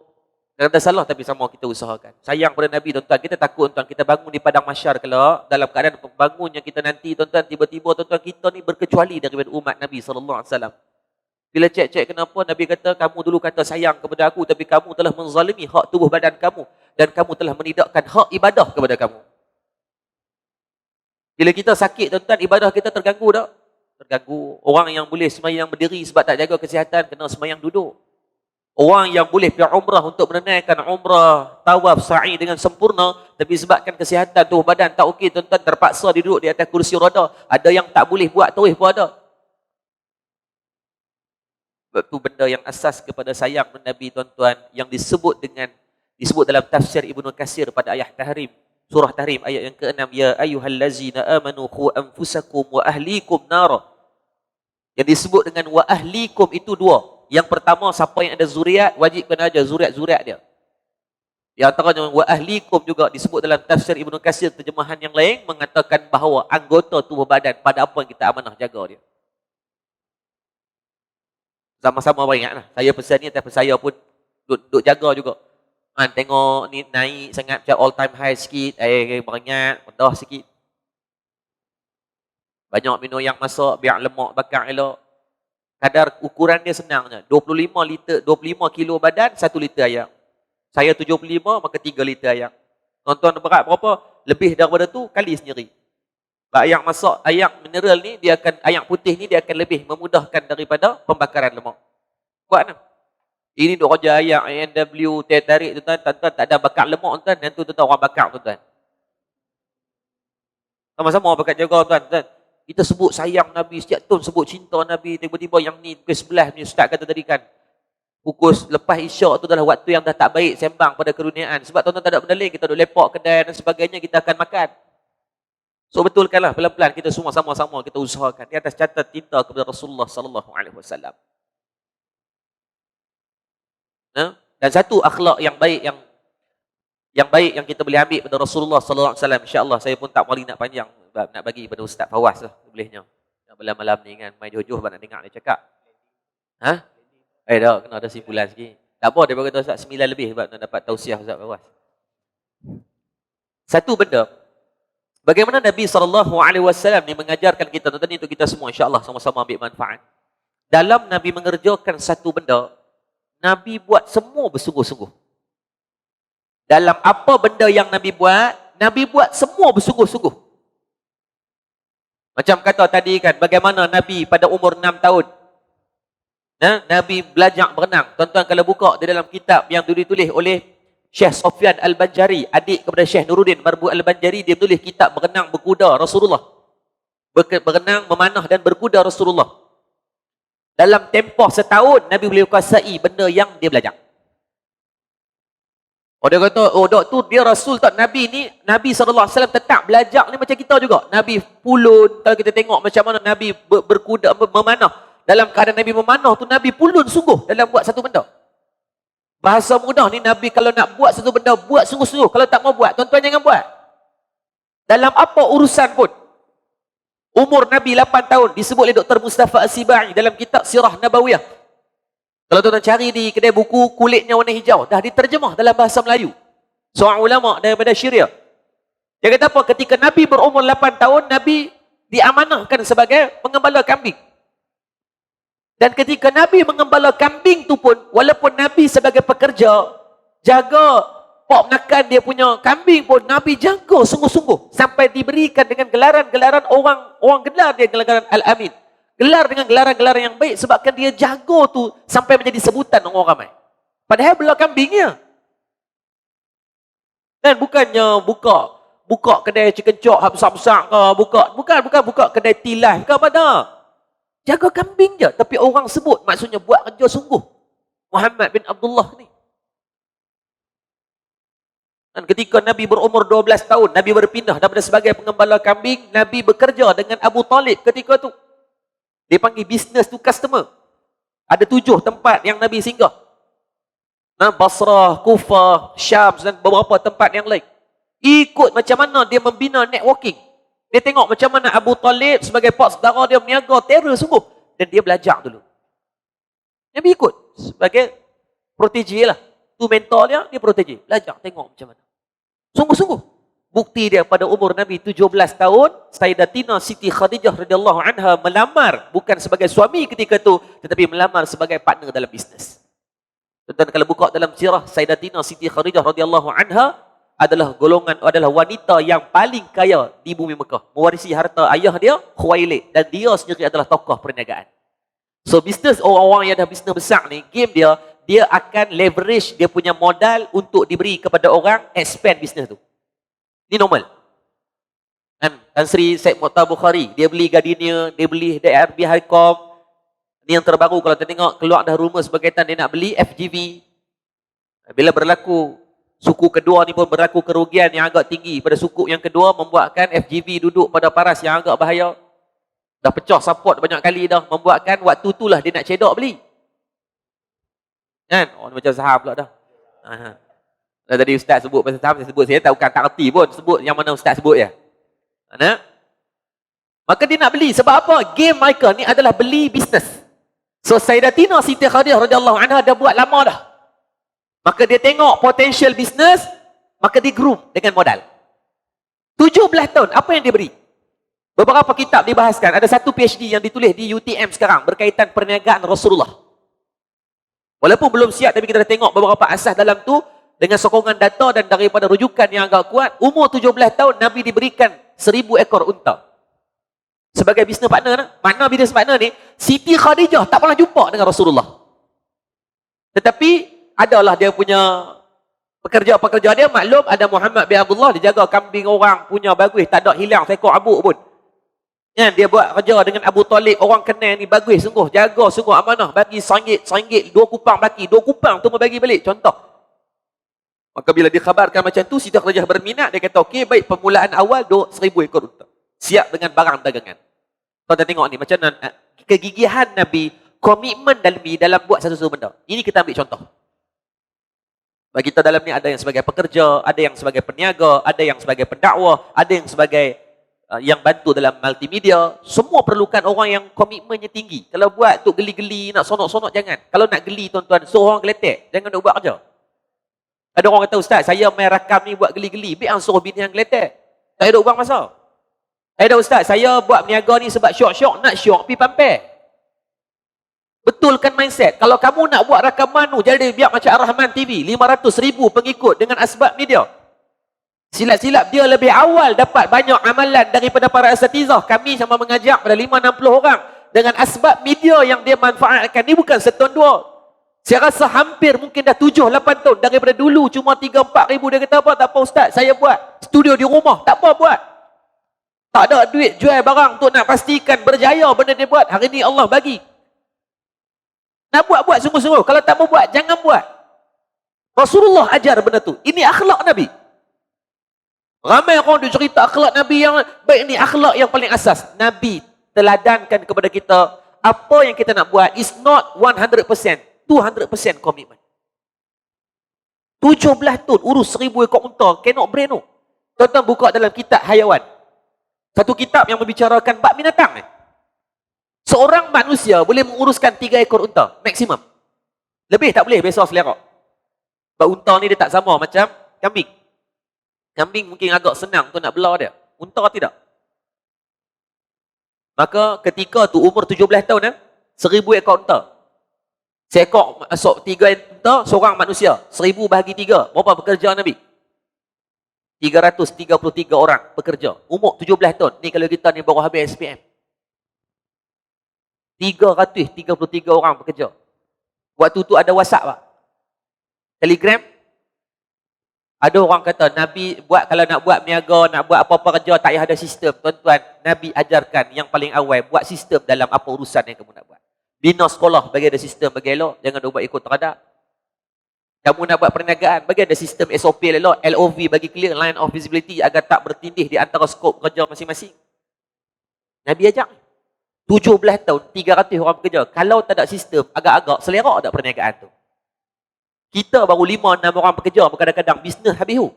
Jangan tak salah, tapi sama kita usahakan. Sayang pada Nabi, tuan-tuan. Kita takut, tuan-tuan. Kita bangun di padang mahsyar kalau dalam keadaan bangunnya kita nanti, tuan-tuan, tiba-tiba, tuan-tuan, kita ni berkecuali daripada umat Nabi SAW. Bila cek-cek kenapa, Nabi kata, kamu dulu kata sayang kepada aku, tapi kamu telah menzalimi hak tubuh badan kamu. Dan kamu telah menidakkan hak ibadah kepada kamu. Bila kita sakit, tuan-tuan, ibadah kita terganggu tak? Terganggu. Orang yang boleh semayang berdiri sebab tak jaga kesihatan, kena semayang duduk. Orang yang boleh pergi umrah untuk menunaikan umrah, tawaf, sa'i dengan sempurna, tapi sebabkan kesihatan tubuh badan tak okey, tuan-tuan, terpaksa duduk di atas kursi roda. Ada yang tak boleh buat tawaf pun ada. Sebab tu benda yang asas kepada sayang Nabi, tuan-tuan, yang disebut dalam tafsir Ibnu Katsir pada ayat Tahrim, surah Tahrim ayat yang ke-6, ya ayyuhallazina amanu qu anfusakum wa ahlikum nar. Yang disebut dengan wa ahlikum itu dua. Yang pertama, siapa yang ada zuriat, wajib kena ajar zuriat-zuriat dia. Yang antaranya wa ahlikum juga disebut dalam tafsir Ibnu Katsir, terjemahan yang lain mengatakan bahawa anggota tubuh badan pada apa yang kita amanah jaga dia. Sama-sama ingatlah. Saya pesan ni, tapi saya pun duk jaga juga. Tengok ni naik sangat macam all time high sikit, beringat, rendah sikit. Banyak minum yang masak biar lemak bakar elok. Kadar ukuran dia senangnya. 25 kilo badan, 1 liter air. Saya 75, maka 3 liter air. Tuan-tuan berat berapa? Lebih daripada tu, kali sendiri. Air masak, air mineral ni, air putih ni, dia akan lebih memudahkan daripada pembakaran lemak. Buat nak? Ini duk kerja air, ANW, tarik, tuan-tuan, tak ada bakar lemak, tuan-tuan. Dan tu tuan-tuan orang bakar, tuan-tuan. Sama-sama bakar jaga, tuan-tuan. Kita sebut sayang Nabi, setiap tahun sebut cinta Nabi, tiba-tiba yang ni pukul 11 ni Ustaz kata tadi kan. Pukul lepas isyak tu adalah waktu yang dah tak baik sembang pada keruniaan. Sebab tuan-tuan tak ada benda lain, kita duduk lepak kedai dan sebagainya, kita akan makan. So betulkanlah pelan-pelan kita semua sama-sama kita usahakan di atas catat cinta kepada Rasulullah sallallahu alaihi wasallam. Dan satu akhlak yang baik yang kita boleh ambil pada Rasulullah sallallahu alaihi wasallam, insya-Allah saya pun tak mahu nak panjang, nak bagi pada Ustaz Fawaz lah bolehnya. Yang malam-malam ni kan mai jojoh nak dengar dia cakap. Dah kena ada simpulan sikit. Tak apa, dia berkata Ustaz 9 lebih sebab nak dapat tausiah Ustaz Fawaz. Satu benda, bagaimana Nabi SAW ni mengajarkan kita, tuan-tuan, untuk kita semua insya-Allah sama-sama ambil manfaat. Dalam Nabi mengerjakan satu benda, Nabi buat semua bersungguh-sungguh. Dalam apa benda yang Nabi buat semua bersungguh-sungguh. Macam kata tadi kan, bagaimana Nabi pada umur 6 tahun, Nabi belajar berenang. Tuan-tuan kalau buka di dalam kitab yang ditulis oleh Syekh Sofyan Al-Banjari, adik kepada Syekh Nuruddin Marbu Al-Banjari, dia tulis kitab berenang berkuda Rasulullah. Berenang, memanah dan berkuda Rasulullah. Dalam tempoh setahun, Nabi boleh kuasai benda yang dia belajar. Dia kata, dok tu dia Rasul tak, Nabi ni, Nabi SAW tetap belajar ni macam kita juga. Nabi pulun, kalau kita tengok macam mana Nabi berkuda, memanah. Dalam keadaan Nabi memanah tu, Nabi pulun sungguh dalam buat satu benda. Bahasa mudah ni, Nabi kalau nak buat satu benda, buat sungguh-sungguh. Kalau tak mau buat, tuan-tuan jangan buat. Dalam apa urusan pun. Umur Nabi 8 tahun, disebut oleh Dr. Mustafa As-Sibai dalam kitab Sirah Nabawiyah. Kalau tuan-tuan cari di kedai buku, kulitnya warna hijau, dah diterjemah dalam bahasa Melayu. Seorang ulama daripada Syria. Dia kata apa? Ketika Nabi berumur 8 tahun, Nabi diamanahkan sebagai pengembala kambing. Dan ketika Nabi mengembala kambing tu pun, walaupun Nabi sebagai pekerja, jaga pok menakan dia punya kambing pun, Nabi jaga sungguh-sungguh. Sampai diberikan dengan gelaran-gelaran orang gelar dia gelaran Al-Amin. Gelar dengan gelaran-gelaran yang baik sebabkan dia jaga tu sampai menjadi sebutan orang ramai. Padahal belah kambingnya. Dan bukannya buka kedai chicken chop besar-besar ke, bukan buka kedai tilas ke apa. Jaga kambing je, tapi orang sebut maksudnya buat kerja sungguh. Muhammad bin Abdullah ni. Dan ketika Nabi berumur 12 tahun, Nabi berpindah daripada sebagai pengembala kambing, Nabi bekerja dengan Abu Talib ketika tu. Dia panggil business to customer. Ada 7 tempat yang Nabi singgah. Basrah, Kufah, Syam dan beberapa tempat yang lain. Ikut macam mana dia membina networking. Dia tengok macam mana Abu Talib sebagai pak saudara dia meniaga terror sungguh. Dan dia belajar dulu. Nabi ikut sebagai protege lah. Tu mentor dia protege. Belajar, tengok macam mana. Sungguh-sungguh. Bukti dia pada umur Nabi 17 tahun, Sayyidatina Siti Khadijah radhiyallahu anha melamar bukan sebagai suami ketika itu, tetapi melamar sebagai partner dalam bisnes. Tuan-tuan kalau buka dalam sirah Sayyidatina Siti Khadijah radhiyallahu anha, adalah wanita yang paling kaya di bumi Mekah. Mewarisi harta ayah dia, Khuwailid. Dan dia sendiri adalah tokoh perniagaan. So, bisnes orang-orang yang dah bisnes besar ni, game dia akan leverage dia punya modal untuk diberi kepada orang, expand bisnes tu. Ni normal. Tan Sri Syed Mokhtar Bukhari, dia beli Gardenia, dia beli DRB Highcom. Ni yang terbaru kalau kita tengok, keluar dah rumours berkaitan dia nak beli FGV. Bila berlaku suku kedua ni pun berlaku kerugian yang agak tinggi pada suku yang kedua, membuatkan FGV duduk pada paras yang agak bahaya. Dah pecah support banyak kali dah, membuatkan waktu itulah dia nak cedok beli. Kan? Oh, macam saham pula dah. Tadi Ustaz sebut pasal saham, saya tak reti pun sebut yang mana Ustaz sebut ya. Maka dia nak beli. Sebab apa? Game mereka ni adalah beli bisnes. So Sayyidatina Siti Khadijah radhiyallahu anha dah buat lama dah. Maka dia tengok potential bisnes, maka dia groom dengan modal. 17 tahun, apa yang dia beri? Beberapa kitab dibahaskan. Ada satu PhD yang ditulis di UTM sekarang berkaitan perniagaan Rasulullah. Walaupun belum siap, tapi kita dah tengok beberapa asas dalam tu dengan sokongan data dan daripada rujukan yang agak kuat. Umur 17 tahun Nabi diberikan 1000 ekor unta sebagai bisnes partner. Makna bisnes partner ni, Siti Khadijah tak pernah jumpa dengan Rasulullah. Tetapi adalah dia punya pekerja-pekerja dia. Maklum ada Muhammad bin Abdullah, dia jaga kambing orang punya bagus, tak ada hilang seekor abuk pun. Kan, dia buat kerja dengan Abu Talib, orang kenal ni bagus sungguh, jaga sungguh amanah, bagi RM1, 2 kupang bagi, 2 kupang tu bagi balik, contoh. Maka bila dikhabarkan macam tu, Siti Khadijah berminat, dia kata okey, baik, permulaan awal 1000 ekor unta. Siap dengan barang dagangan. Kau dah tengok ni macam mana kegigihan Nabi, komitmen dalam buat satu-satu benda. Ini kita ambil contoh. Bagi kita dalam ni ada yang sebagai pekerja, ada yang sebagai peniaga, ada yang sebagai pendakwah, ada yang sebagai yang bantu dalam multimedia. Semua perlukan orang yang komitmennya tinggi. Kalau buat tu geli-geli, nak sonok-sonok, jangan. Kalau nak geli tuan-tuan, suruh orang geletek, jangan nak buat kerja. Ada orang kata, Ustaz, saya main rakam ni buat geli-geli, biar suruh bini yang geletek. Tak ada buang masa. Ada Ustaz, saya buat berniaga ni sebab syok-syok, nak syok, pergi pampir. Betulkan mindset. Kalau kamu nak buat rakaman tu, jadi biar macam Ar-Rahman TV, 500,000 pengikut dengan asbab media. Silap-silap dia lebih awal dapat banyak amalan daripada para asatizah. Kami sama mengajak pada 5-60 orang dengan asbab media yang dia manfaatkan. Ni bukan setahun dua. Saya rasa hampir mungkin dah 7-8 tahun. Daripada dulu cuma 3-4 ribu. Dia kata apa? Tak apa Ustaz, saya buat studio di rumah. Tak apa buat. Tak ada duit jual barang untuk nak pastikan berjaya benda dia buat. Hari ni Allah bagi. Nak buat sungguh-sungguh. Kalau tak mau buat, jangan buat. Rasulullah ajar benda tu. Ini akhlak Nabi. Ramai orang dia cerita akhlak Nabi yang baik, ni akhlak yang paling asas. Nabi teladankan kepada kita, apa yang kita nak buat is not 100%, 200% komitmen. 17 tahun urus 1000 ekor unta, cannot brain tu. Tuan-tuan buka dalam kitab Hayawan. Satu kitab yang membicarakan bab binatang ni. Seorang manusia boleh menguruskan 3 ekor unta, maksimum. Lebih tak boleh, besar selera. Sebab unta ni dia tak sama macam kambing. Kambing mungkin agak senang tu nak belah dia. Unta tidak. Maka ketika tu umur 17 tahun 1000 ekor unta. Seekor masuk 3 unta, seorang manusia. 1000 bahagi 3. Berapa pekerja Nabi? 333 orang pekerja. Umur 17 tahun. Ni kalau kita ni baru habis SPM. 333 orang pekerja. Waktu tu ada WhatsApp pak. Telegram. Ada orang kata Nabi buat, kalau nak buat niaga, nak buat apa-apa kerja, tak payah ada sistem. Tuan-tuan, Nabi ajarkan yang paling awal, buat sistem dalam apa urusan yang kamu nak buat. Bina sekolah, bagi ada sistem, bagi elok. Jangan buat ikut terhadap. Kamu nak buat perniagaan, bagi ada sistem SOP elok. LOV bagi clear, line of visibility, agar tak bertindih di antara skop kerja masing-masing. Nabi ajar. 17 tahun, 300 orang pekerja. Kalau tak ada sistem, agak-agak selera tak perniagaan tu. Kita baru 5-6 orang pekerja, kadang-kadang bisnes habis tu.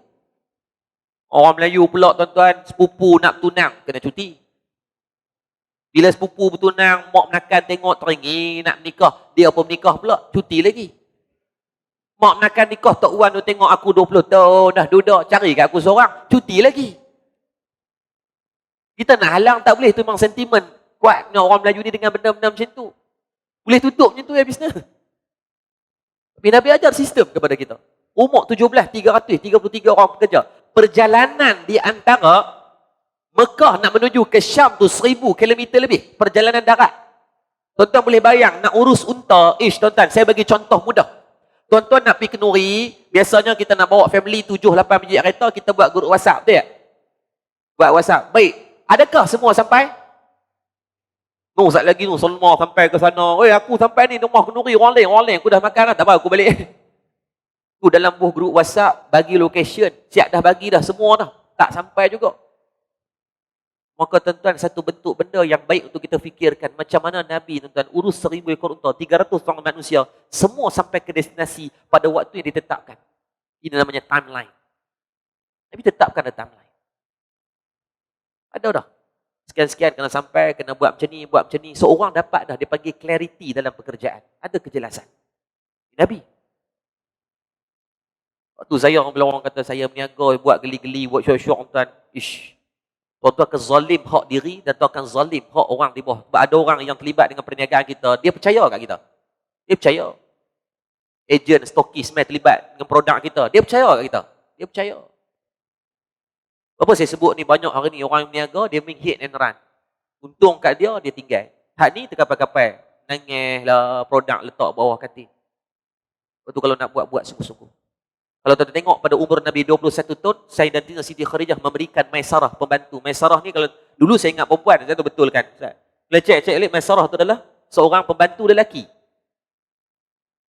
Orang Melayu pula tuan-tuan, sepupu nak tunang, kena cuti. Bila sepupu bertunang, mak menakan tengok teringin nak nikah, dia pun menikah pula, cuti lagi. Mak menakan nikah, Tok Wan tu tengok aku 20 tahun dah duduk, cari kat aku seorang, cuti lagi. Kita nak halang tak boleh, tu memang sentimen kuatnya orang Melayu ni dengan benda-benda macam tu. Boleh tutup macam tu ya bisnes. Tapi Nabi ajar sistem kepada kita. Umur 17, 333 orang pekerja. Perjalanan di antara Mekah nak menuju ke Syam tu 1000 km lebih. Perjalanan darat. Tuan-tuan boleh bayang, nak urus unta. Tuan-tuan, saya bagi contoh mudah. Tuan-tuan nak pergi Kenuri, biasanya kita nak bawa family 7-8 biji kereta, kita buat grup WhatsApp, betul tak? Buat WhatsApp. Baik. Adakah semua sampai? Sat lagi Salma sampai ke sana. Oi, aku sampai ni rumah Kenuri, orang lain. Aku dah makan dah, tak apa, aku balik. Tu dalam buah grup WhatsApp, bagi location. Siap dah bagi dah, semua dah. Tak sampai juga. Maka tuan-tuan, satu bentuk benda yang baik untuk kita fikirkan. Macam mana Nabi, tuan-tuan, urus 1000 ekor unta, 300 orang manusia. Semua sampai ke destinasi pada waktu yang ditetapkan. Ini namanya timeline. Nabi tetapkan ada timeline. Ada dah. Sekian-sekian kena sampai, kena buat macam ni. Seorang dapat dah, dia panggil clarity dalam pekerjaan. Ada kejelasan. Nabi. Waktu saya, bila orang kata saya berniaga, buat geli-geli, buat syok-syok, tuan. Tuan-tuan akan zalim hak diri dan tuan akan zalim hak orang di bawah. Sebab ada orang yang terlibat dengan perniagaan kita, dia percaya kat kita. Dia percaya. Agent, stokis, terlibat dengan produk kita. Dia percaya kat kita. Dia percaya. Apa saya sebut ni, banyak hari ni orang yang berniaga, dia main hit and run. Untung kat dia, dia tinggal. Hak ni terkapai-kapai. Nangis lah, produk letak bawah katil. Lepas tu kalau nak buat sungguh-sungguh. Kalau tuan tengok pada umur Nabi 21 tahun, Sayyidatina Siti Khadijah memberikan Maisarah, pembantu. Maisarah ni kalau dulu saya ingat perempuan, saya tu betul kan. Bila cek lihat Maisarah tu adalah seorang pembantu lelaki.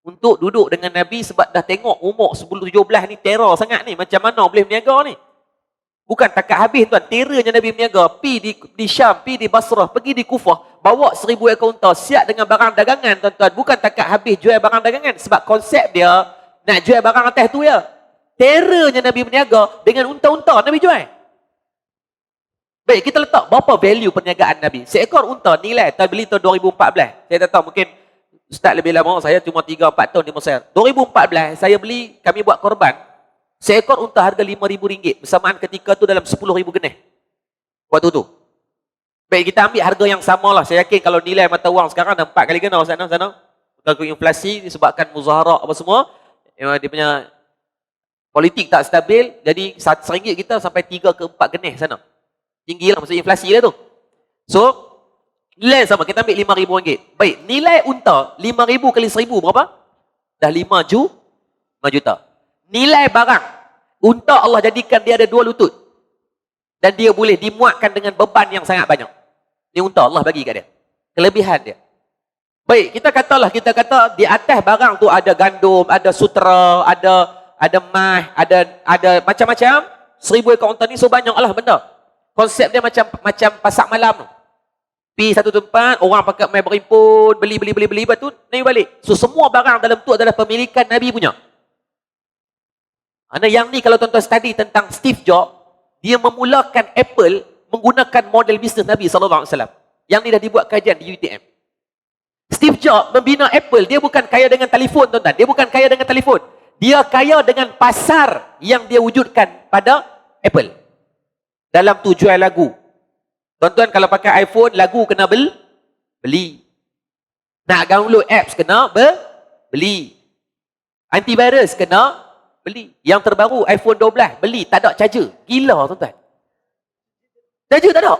Untuk duduk dengan Nabi sebab dah tengok umur 10-17 ni terror sangat ni. Macam mana boleh berniaga ni? Bukan takat habis tuan, terrornya Nabi berniaga. Pi di Syam, pi di Basrah, pergi di Kufah, bawa 1000 ekor unta, siap dengan barang dagangan tuan-tuan. Bukan takat habis jual barang dagangan. Sebab konsep dia, nak jual barang atas tu ya. Terrornya Nabi berniaga dengan unta-unta Nabi jual. Baik, kita letak berapa value perniagaan Nabi. Seekor unta nilai, saya beli tahun 2014. Saya tak tahu, mungkin Ustaz lebih lama, saya cuma 3-4 tahun di Mesir. 2014, saya beli, kami buat korban. Seekor unta harga RM5,000. Bersamaan ketika tu dalam 10,000 genih. Waktu tu. Baik, kita ambil harga yang sama lah. Saya yakin kalau nilai mata wang sekarang dah 4 kali gana sana. Kalau inflasi disebabkan muzaharah apa semua, dia punya politik tak stabil, jadi RM1 kita sampai 3 ke 4 genih sana. Tinggi lah, maksudnya inflasi lah tu. So, nilai sama, kita ambil RM5,000. Baik, nilai unta, 5,000 kali 1,000 berapa? Dah 5 juta. Nilai barang, unta Allah jadikan dia ada 2 lutut. Dan dia boleh dimuatkan dengan beban yang sangat banyak. Ni unta Allah bagi kat dia. Kelebihan dia. Baik, kita kata di atas barang tu ada gandum, ada sutera, ada mah, ada macam-macam. 1000 ekor unta ni so banyak lah benda. Konsep dia macam pasar malam tu. Pi satu tempat, orang pakai mai berimpun, beli, lepas tu naik balik. So semua barang dalam tu adalah pemilikan Nabi punya. Yang ni kalau tuan-tuan study tentang Steve Jobs, dia memulakan Apple menggunakan model bisnes Nabi SAW. Yang ni dah dibuat kajian di UTM. Steve Jobs membina Apple, dia bukan kaya dengan telefon tuan-tuan. Dia bukan kaya dengan telefon. Dia kaya dengan pasar yang dia wujudkan pada Apple. Dalam tu jual lagu. Tuan-tuan kalau pakai iPhone, lagu kena beli. Nak download apps kena beli. Antivirus kena beli. Yang terbaru iPhone 12 beli, tak ada charger. Gila tuan-tuan. Charger tak ada.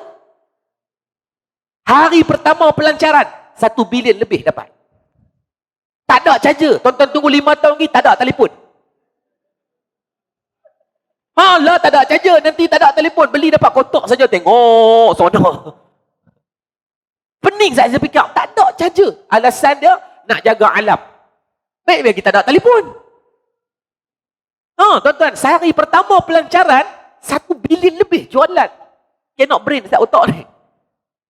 Hari pertama pelancaran 1 bilion lebih dapat. Tak ada charger. Tuan-tuan tunggu 5 tahun lagi, tak ada telefon. Lah, tak ada charger. Nanti tak ada telefon. Beli dapat kotak saja. Tengok. Sana. Pening saya fikir. Tak ada charger. Alasan dia nak jaga alam. Baik-baik kita tak ada telefon. Tuan-tuan. Sehari pertama pelancaran 1 bilion lebih jualan. Cannot brain tak otak ni.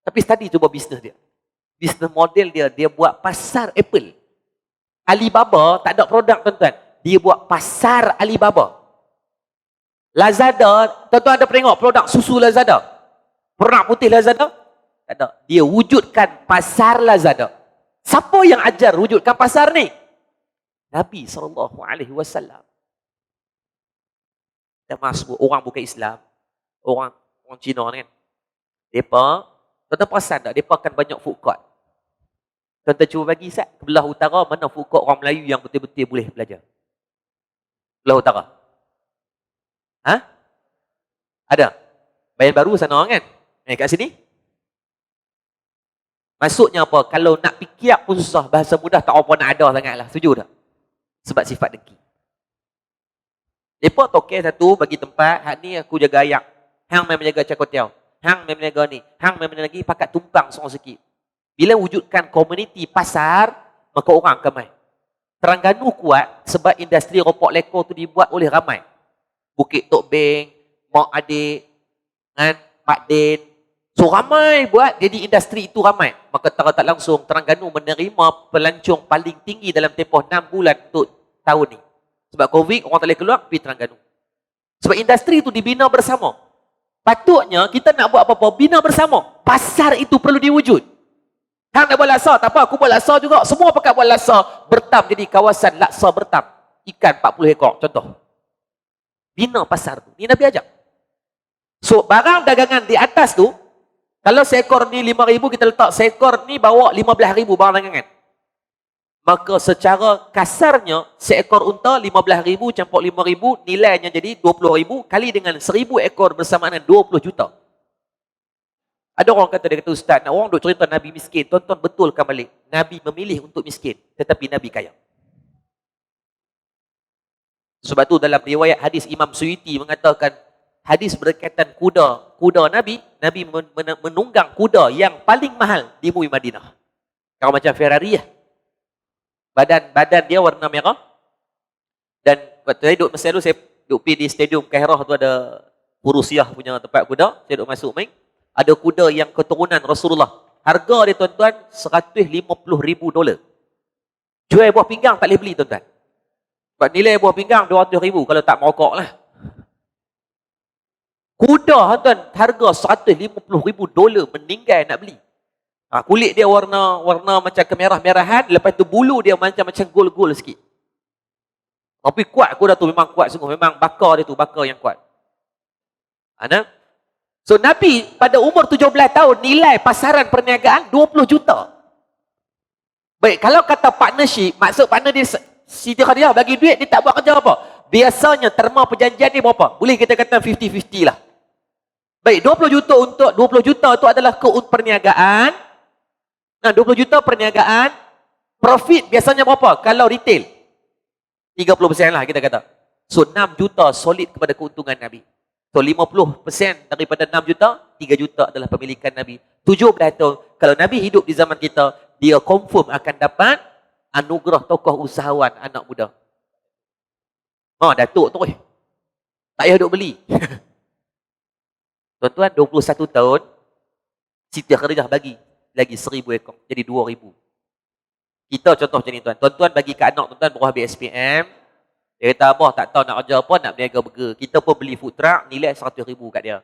Tapi study cuba bisnes dia. Bisnes model dia buat pasar Apple. Alibaba tak ada produk tuan-tuan. Dia buat pasar Alibaba. Lazada, tuan-tuan ada pernah tengok produk susu Lazada? Produk putih Lazada? Tak ada. Dia wujudkan pasar Lazada. Siapa yang ajar wujudkan pasar ni? Nabi SAW. Dan masuk orang bukan Islam. Orang Cina ni kan. Mereka, tuan-tuan perasan tak? Mereka akan banyak food court. Tuan-tuan cuba bagi Ustaz, ke belah utara mana food court orang Melayu yang betul-betul boleh belajar. Belah utara. Ha? Ada? Bayan Baru sana kan? Kat sini? Maksudnya apa? Kalau nak fikir pun susah, bahasa mudah tak apa nak ada sangatlah. Setuju tak? Sebab sifat dengki. Mereka tokek satu bagi tempat, hak ni aku jaga ayak. Hang main menjaga cakotiau. Hang main menjaga ni. Hang main menjaga lagi, pakat tumpang seorang sikit. Bila wujudkan komuniti pasar, maka orang akan main. Terengganu kuat sebab industri ropok lekor tu dibuat oleh ramai. Bukit Tok Beng, Mak Adik, kan? Pak Den. So ramai buat, jadi industri itu ramai. Maka secara tak langsung, Terengganu menerima pelancong paling tinggi dalam tempoh 6 bulan untuk tahun ni. Sebab COVID, orang tak boleh keluar, pergi Terengganu. Sebab industri itu dibina bersama. Patutnya, kita nak buat apa-apa, bina bersama. Pasar itu perlu diwujud. Hang nak buat laksa, tak apa, aku buat laksa juga. Semua pakat buat laksa, bertam jadi kawasan laksa bertam. Ikan 40 ekor, contoh. Bina pasar tu. Ni Nabi ajak. So, barang dagangan di atas tu, kalau seekor ni 5,000, kita letak seekor ni bawa 15,000 barang dagangan. Maka secara kasarnya, seekor unta 15,000 campur 5,000, nilainya jadi 20,000 kali dengan 1,000 ekor bersamaan 20 juta. Ada orang kata, dia kata, Ustaz, nak orang duk cerita Nabi miskin, tuan-tuan betulkan balik. Nabi memilih untuk miskin, tetapi Nabi kaya. Sebab tu dalam riwayat hadis Imam Suyuti mengatakan, hadis berkaitan kuda. Kuda Nabi menunggang kuda yang paling mahal di bumi Madinah. Kalau macam Ferrari lah. Badan dia warna merah. Dan waktu saya duduk masa lalu, saya duduk pergi di Stadium Kairah tu ada Purusiah punya tempat kuda. Saya duduk masuk main. Ada kuda yang keturunan Rasulullah. Harga dia tuan-tuan $150,000. Jual buah pinggang tak boleh beli tuan-tuan. Sebab nilai buah pinggang $200,000 kalau tak merokok lah. Kuda tuan, harga $150,000 meninggal nak beli. Kulit dia warna macam kemerah-merahan, lepas tu bulu dia macam gol-gol sikit. Tapi kuat kuda tu, memang kuat sungguh, memang bakar dia tu, bakar yang kuat. So Nabi pada umur 17 tahun nilai pasaran perniagaan 20 juta. Baik, kalau kata partnership, maksud partner dia Siti Khadijah bagi duit, dia tak buat kerja apa. Biasanya terma perjanjian ni berapa? Boleh kita kata 50-50 lah. Baik, 20 juta untuk 20 juta itu adalah perniagaan. Nah, 20 juta perniagaan, profit biasanya berapa? Kalau retail 30% lah kita kata. So 6 juta solid kepada keuntungan Nabi. So 50% daripada 6 juta, 3 juta adalah pemilikan Nabi. 17 tahun, kalau Nabi hidup di zaman kita, dia confirm akan dapat anugerah tokoh usahawan anak muda. Datuk tu tak payah duk beli. Tuan-tuan, 21 tahun, Siti Khadijah bagi lagi 1,000 ekor, jadi 2,000. Kita contoh macam ni tuan. Tuan-tuan bagi ke anak tuan-tuan baru habis SPM. Dia kata, abah tak tahu nak kerja apa, nak berniaga burger. Kita pun beli food truck, nilai 100,000 kat dia.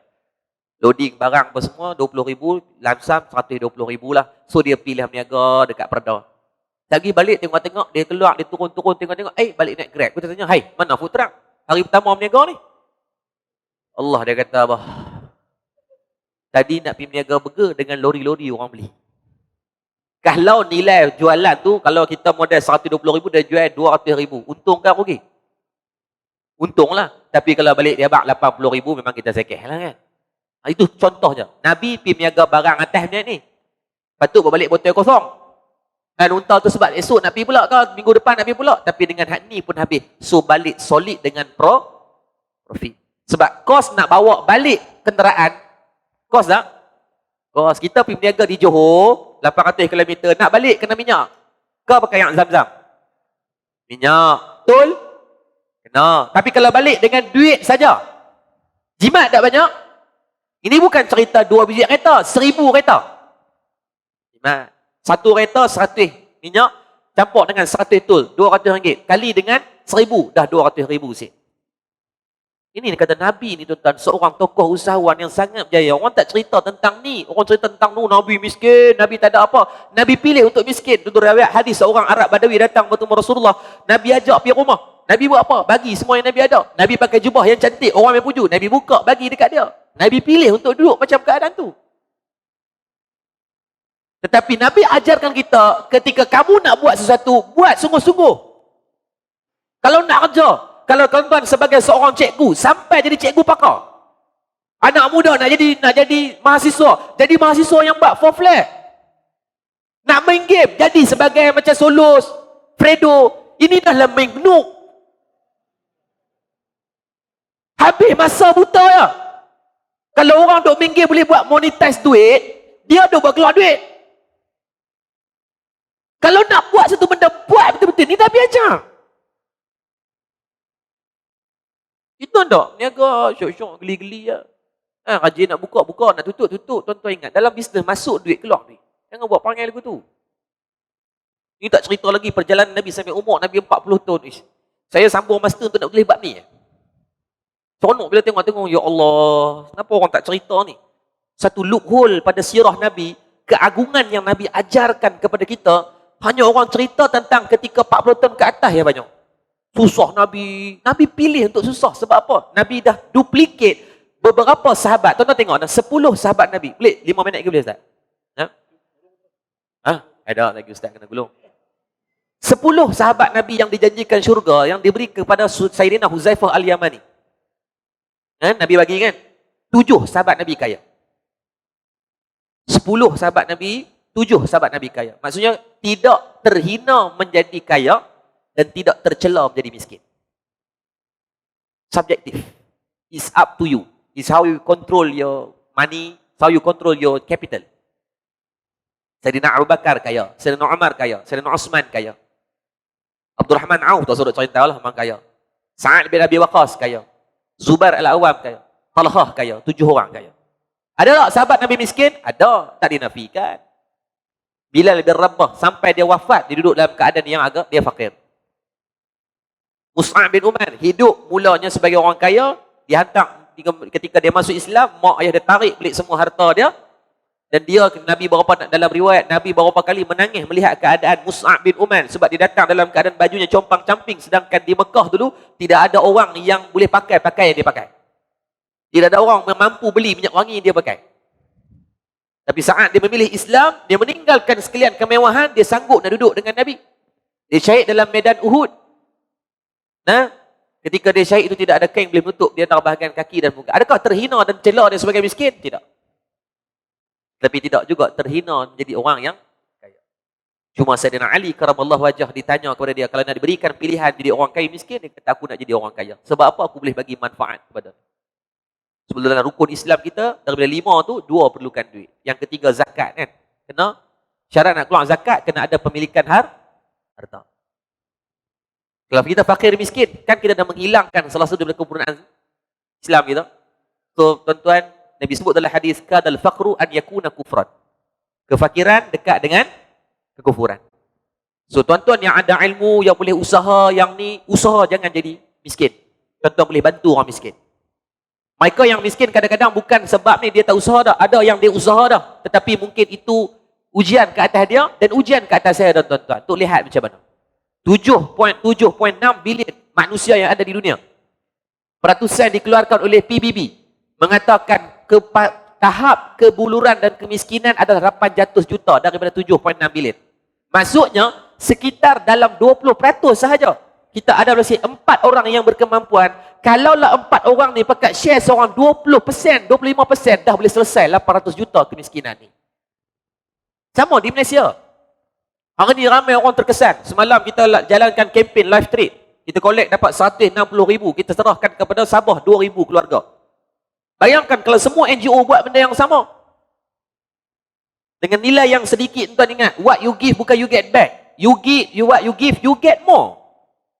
Loading barang apa semua, 20,000, lamsam 120,000 lah. So dia pilih berniaga dekat Perda. Lagi balik tengok-tengok, dia keluar, dia turun-turun, tengok-tengok, balik naik Grab. Kita tanya, hai, mana food truck? Hari pertama berniaga ni. Allah, dia kata, abah, tadi nak pergi berniaga burger dengan lori-lori orang beli. Kalau nilai jualan tu, kalau kita modal 120,000, dia jual 200,000. Untung kan rugi? Untung lah. Tapi kalau balik dia bak 80,000, memang kita sekeh lah kan. Itu contohnya. Nabi pergi berniaga barang atas ni. Patut berbalik botol kosong. Dan unta tu sebab esok nak pergi pula ke, minggu depan nak pergi pula. Tapi dengan hak ni pun habis. So balik solid dengan profit. Sebab kos nak bawa balik kenderaan, kos tak? Kos. Kita pergi berniaga di Johor, 800 km, nak balik kena minyak. Kau pakai yang Zam-Zam? Minyak. Betul? Kena. Tapi kalau balik dengan duit saja, jimat tak banyak? Ini bukan cerita 2 biji kereta, 1,000 kereta. Jimat. 1 kereta 100 minyak, campur dengan 100 tol, RM200. Kali dengan 1,000, dah RM200,000 sen. Ini kata Nabi ni tuan-tuan, seorang tokoh usahawan yang sangat berjaya. Orang tak cerita tentang ni. Orang cerita tentang Nabi miskin, Nabi tak ada apa. Nabi pilih untuk miskin. Itu riwayat hadis, seorang Arab Badawi datang bertemu Rasulullah. Nabi ajak pergi rumah. Nabi buat apa? Bagi semua yang Nabi ada. Nabi pakai jubah yang cantik, orang yang puju. Nabi buka, bagi dekat dia. Nabi pilih untuk duduk macam keadaan tu. Tetapi Nabi ajarkan kita, ketika kamu nak buat sesuatu, buat sungguh-sungguh. Kalau nak kerja, kalau tuan-tuan sebagai seorang cikgu sampai jadi cikgu pakar, anak muda nak jadi mahasiswa, jadi mahasiswa yang buat for flat, nak main game jadi sebagai macam Solos, Fredo, ini dah lah main gnuk. Habis masa buta ya. Kalau orang duk main game boleh buat monetize duit, dia duk buat keluar duit. Kalau nak buat satu benda, buat betul-betul. Ni Nabi ajar. Itu tak? Niaga, syok-syok, geli-geli ya. Rajin nak buka, nak tutup. Tuan-tuan ingat, dalam bisnes masuk duit, keluar duit. Jangan buat perangai lagu tu. Ni tak cerita lagi perjalanan Nabi sampai umur Nabi 40 tahun. Saya sambung master untuk nak tulis bab ni. Seronok bila tengok, ya Allah, kenapa orang tak cerita ni? Satu loophole pada sirah Nabi, keagungan yang Nabi ajarkan kepada kita, hanya orang cerita tentang ketika 40 tahun ke atas ya banyak. Susah Nabi. Nabi pilih untuk susah. Sebab apa? Nabi dah duplicate beberapa sahabat. Tuan-tuan tengok, 10 sahabat Nabi. Boleh 5 minit ke boleh Ustaz? Ada lagi Ustaz kena gulung. 10 sahabat Nabi yang dijanjikan syurga, yang diberi kepada Sayyidina Huzaifah Al-Yamani. Nabi bagi kan? 7 sahabat Nabi kaya. 10 sahabat Nabi, 7 sahabat Nabi kaya. Maksudnya tidak terhina menjadi kaya dan tidak tercela menjadi miskin. Subjektif. It's up to you. It's how you control your money, how you control your capital. Sayyidina Abu Bakar kaya, Sayyidina Umar kaya, Sayyidina Osman kaya. Abdul Rahman Auf, tak suruh cerita lah, memang kaya. Sa'ad bin Abi Waqqas kaya. Zubair Al-Awwam kaya. Talhah kaya, 7 orang kaya. Ada tak sahabat Nabi miskin? Ada, tak dinafikan. Bilal bin Rabah sampai dia wafat, dia duduk dalam keadaan yang agak dia fakir. Mus'ab bin Umar hidup mulanya sebagai orang kaya, dihantar ketika dia masuk Islam, mak ayah dia tarik balik semua harta dia, dan dia Nabi dalam riwayat Nabi beberapa kali menangis melihat keadaan Mus'ab bin Umar sebab dia datang dalam keadaan bajunya compang-camping, sedangkan di Mekah dulu tidak ada orang yang boleh pakai pakaian yang dia pakai. Tidak ada orang yang mampu beli minyak wangi yang dia pakai. Tapi saat dia memilih Islam, dia meninggalkan sekalian kemewahan, dia sanggup nak duduk dengan Nabi. Dia syahid dalam medan Uhud. Ketika dia syahid itu tidak ada kain boleh menutup dia antara bahagian kaki dan muka. Adakah terhina dan cela dia sebagai miskin? Tidak. Tapi tidak juga terhina menjadi orang yang kaya. Cuma Sayyidina Ali karamallahu wajah ditanya kepada dia, kalau nak diberikan pilihan jadi orang kaya miskin, dia kata aku nak jadi orang kaya. Sebab apa? Aku boleh bagi manfaat kepada dia. Sebab dalam rukun Islam kita, daripada 5 tu, 2 perlukan duit. Yang ketiga zakat kan. Kena, syarat nak keluar zakat, kena ada pemilikan harta. Kalau kita fakir miskin, kan kita dah menghilangkan salah satu daripada kempurnaan Islam kita. So, tuan-tuan, Nabi sebut dalam hadis, kadal faqru an yakuna kufran. Kefakiran dekat dengan kekufuran. So, tuan-tuan yang ada ilmu, yang boleh usaha, yang ni, usaha jangan jadi miskin. Tuan-tuan boleh bantu orang miskin. Mereka yang miskin kadang-kadang bukan sebab ni dia tak usaha dah. Ada yang dia usaha dah. Tetapi mungkin itu ujian ke atas dia dan ujian ke atas saya dan tuan-tuan. Untuk lihat macam mana. 7.6 bilion manusia yang ada di dunia. Peratusan dikeluarkan oleh PBB. Mengatakan tahap kebuluran dan kemiskinan adalah 800 juta daripada 7.6 bilion. Maksudnya sekitar dalam 20% sahaja. Kita ada berisi 4 orang yang berkemampuan. Kalaulah 4 orang ni pakat share seorang 20%, 25%, dah boleh selesai 800 juta kemiskinan ni. Sama di Malaysia. Hari ni ramai orang terkesan. Semalam kita jalankan kempen live trade. Kita collect dapat 160,000. Kita serahkan kepada Sabah 2,000 keluarga. Bayangkan kalau semua NGO buat benda yang sama. Dengan nilai yang sedikit, tuan ingat, what you give bukan you get back. What you give, you get more.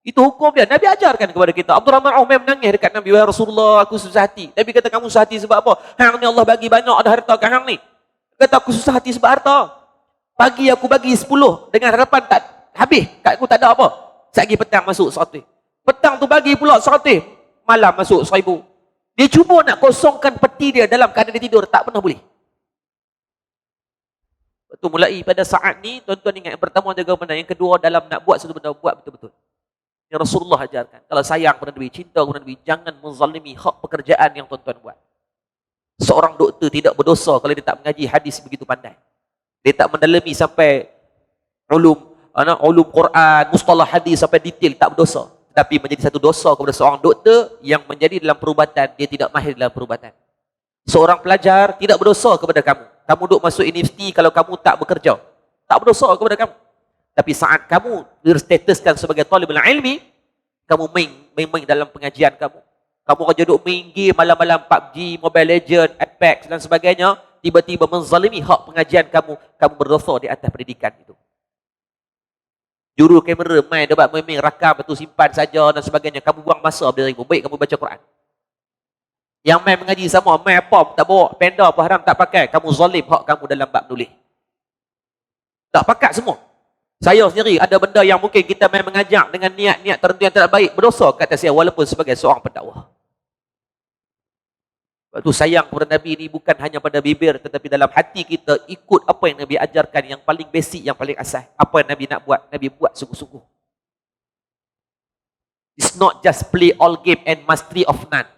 Itu hukum dia. Nabi ajarkan kepada kita. Abdul Rahman Auf menangis dekat Nabi. Ya Rasulullah, aku susah hati. Nabi kata, kamu susah hati sebab apa? Hang ni Allah bagi banyak ada harta ke hang ni. Kata, aku susah hati sebab harta. Pagi aku bagi 10 dengan harapan tak habis. Kat aku tak ada apa. Sagi petang masuk 100. Petang tu bagi pula 100. Malam masuk 1000. Dia cuba nak kosongkan peti dia dalam keadaan dia tidur. Tak pernah boleh. Betul mulai pada saat ni, tuan-tuan ingat yang pertama jaga benda. Yang kedua dalam nak buat satu benda, buat betul-betul. Yang Rasulullah ajarkan. Kalau sayang kepada Nabi, cinta kepada Nabi, jangan menzalimi hak pekerjaan yang tuan-tuan buat. Seorang doktor tidak berdosa kalau dia tak mengaji hadis begitu pandai. Dia tak mendalami sampai ulum Quran, mustalah hadis sampai detail, tak berdosa. Tapi menjadi satu dosa kepada seorang doktor yang menjadi dalam perubatan, dia tidak mahir dalam perubatan. Seorang pelajar tidak berdosa kepada kamu. Kamu duduk masuk universiti kalau kamu tak bekerja. Tak berdosa kepada kamu. Tapi saat kamu berstatuskan sebagai talibul ilmi, kamu main dalam pengajian kamu. Kamu akan duduk main game malam-malam PUBG, Mobile Legends, Apex dan sebagainya, tiba-tiba menzalimi hak pengajian kamu, kamu berdosa di atas pendidikan itu. Juru kamera main dapat main rakam, betul simpan saja dan sebagainya. Kamu buang masa beribu. Baik kamu baca Quran. Yang main mengaji sama, main apa, tak bawa penda apa haram, tak pakai. Kamu zalim hak kamu dalam bab nulis. Tak pakat semua. Saya sendiri ada benda yang mungkin kita main mengajak dengan niat-niat tertentu yang tidak baik. Berdosa kata saya walaupun sebagai seorang pendakwah. Sebab tu sayang kepada Nabi ini bukan hanya pada bibir tetapi dalam hati kita ikut apa yang Nabi ajarkan yang paling basic, yang paling asas. Apa yang Nabi nak buat, Nabi buat sungguh-sungguh. It's not just play all game and mastery of none.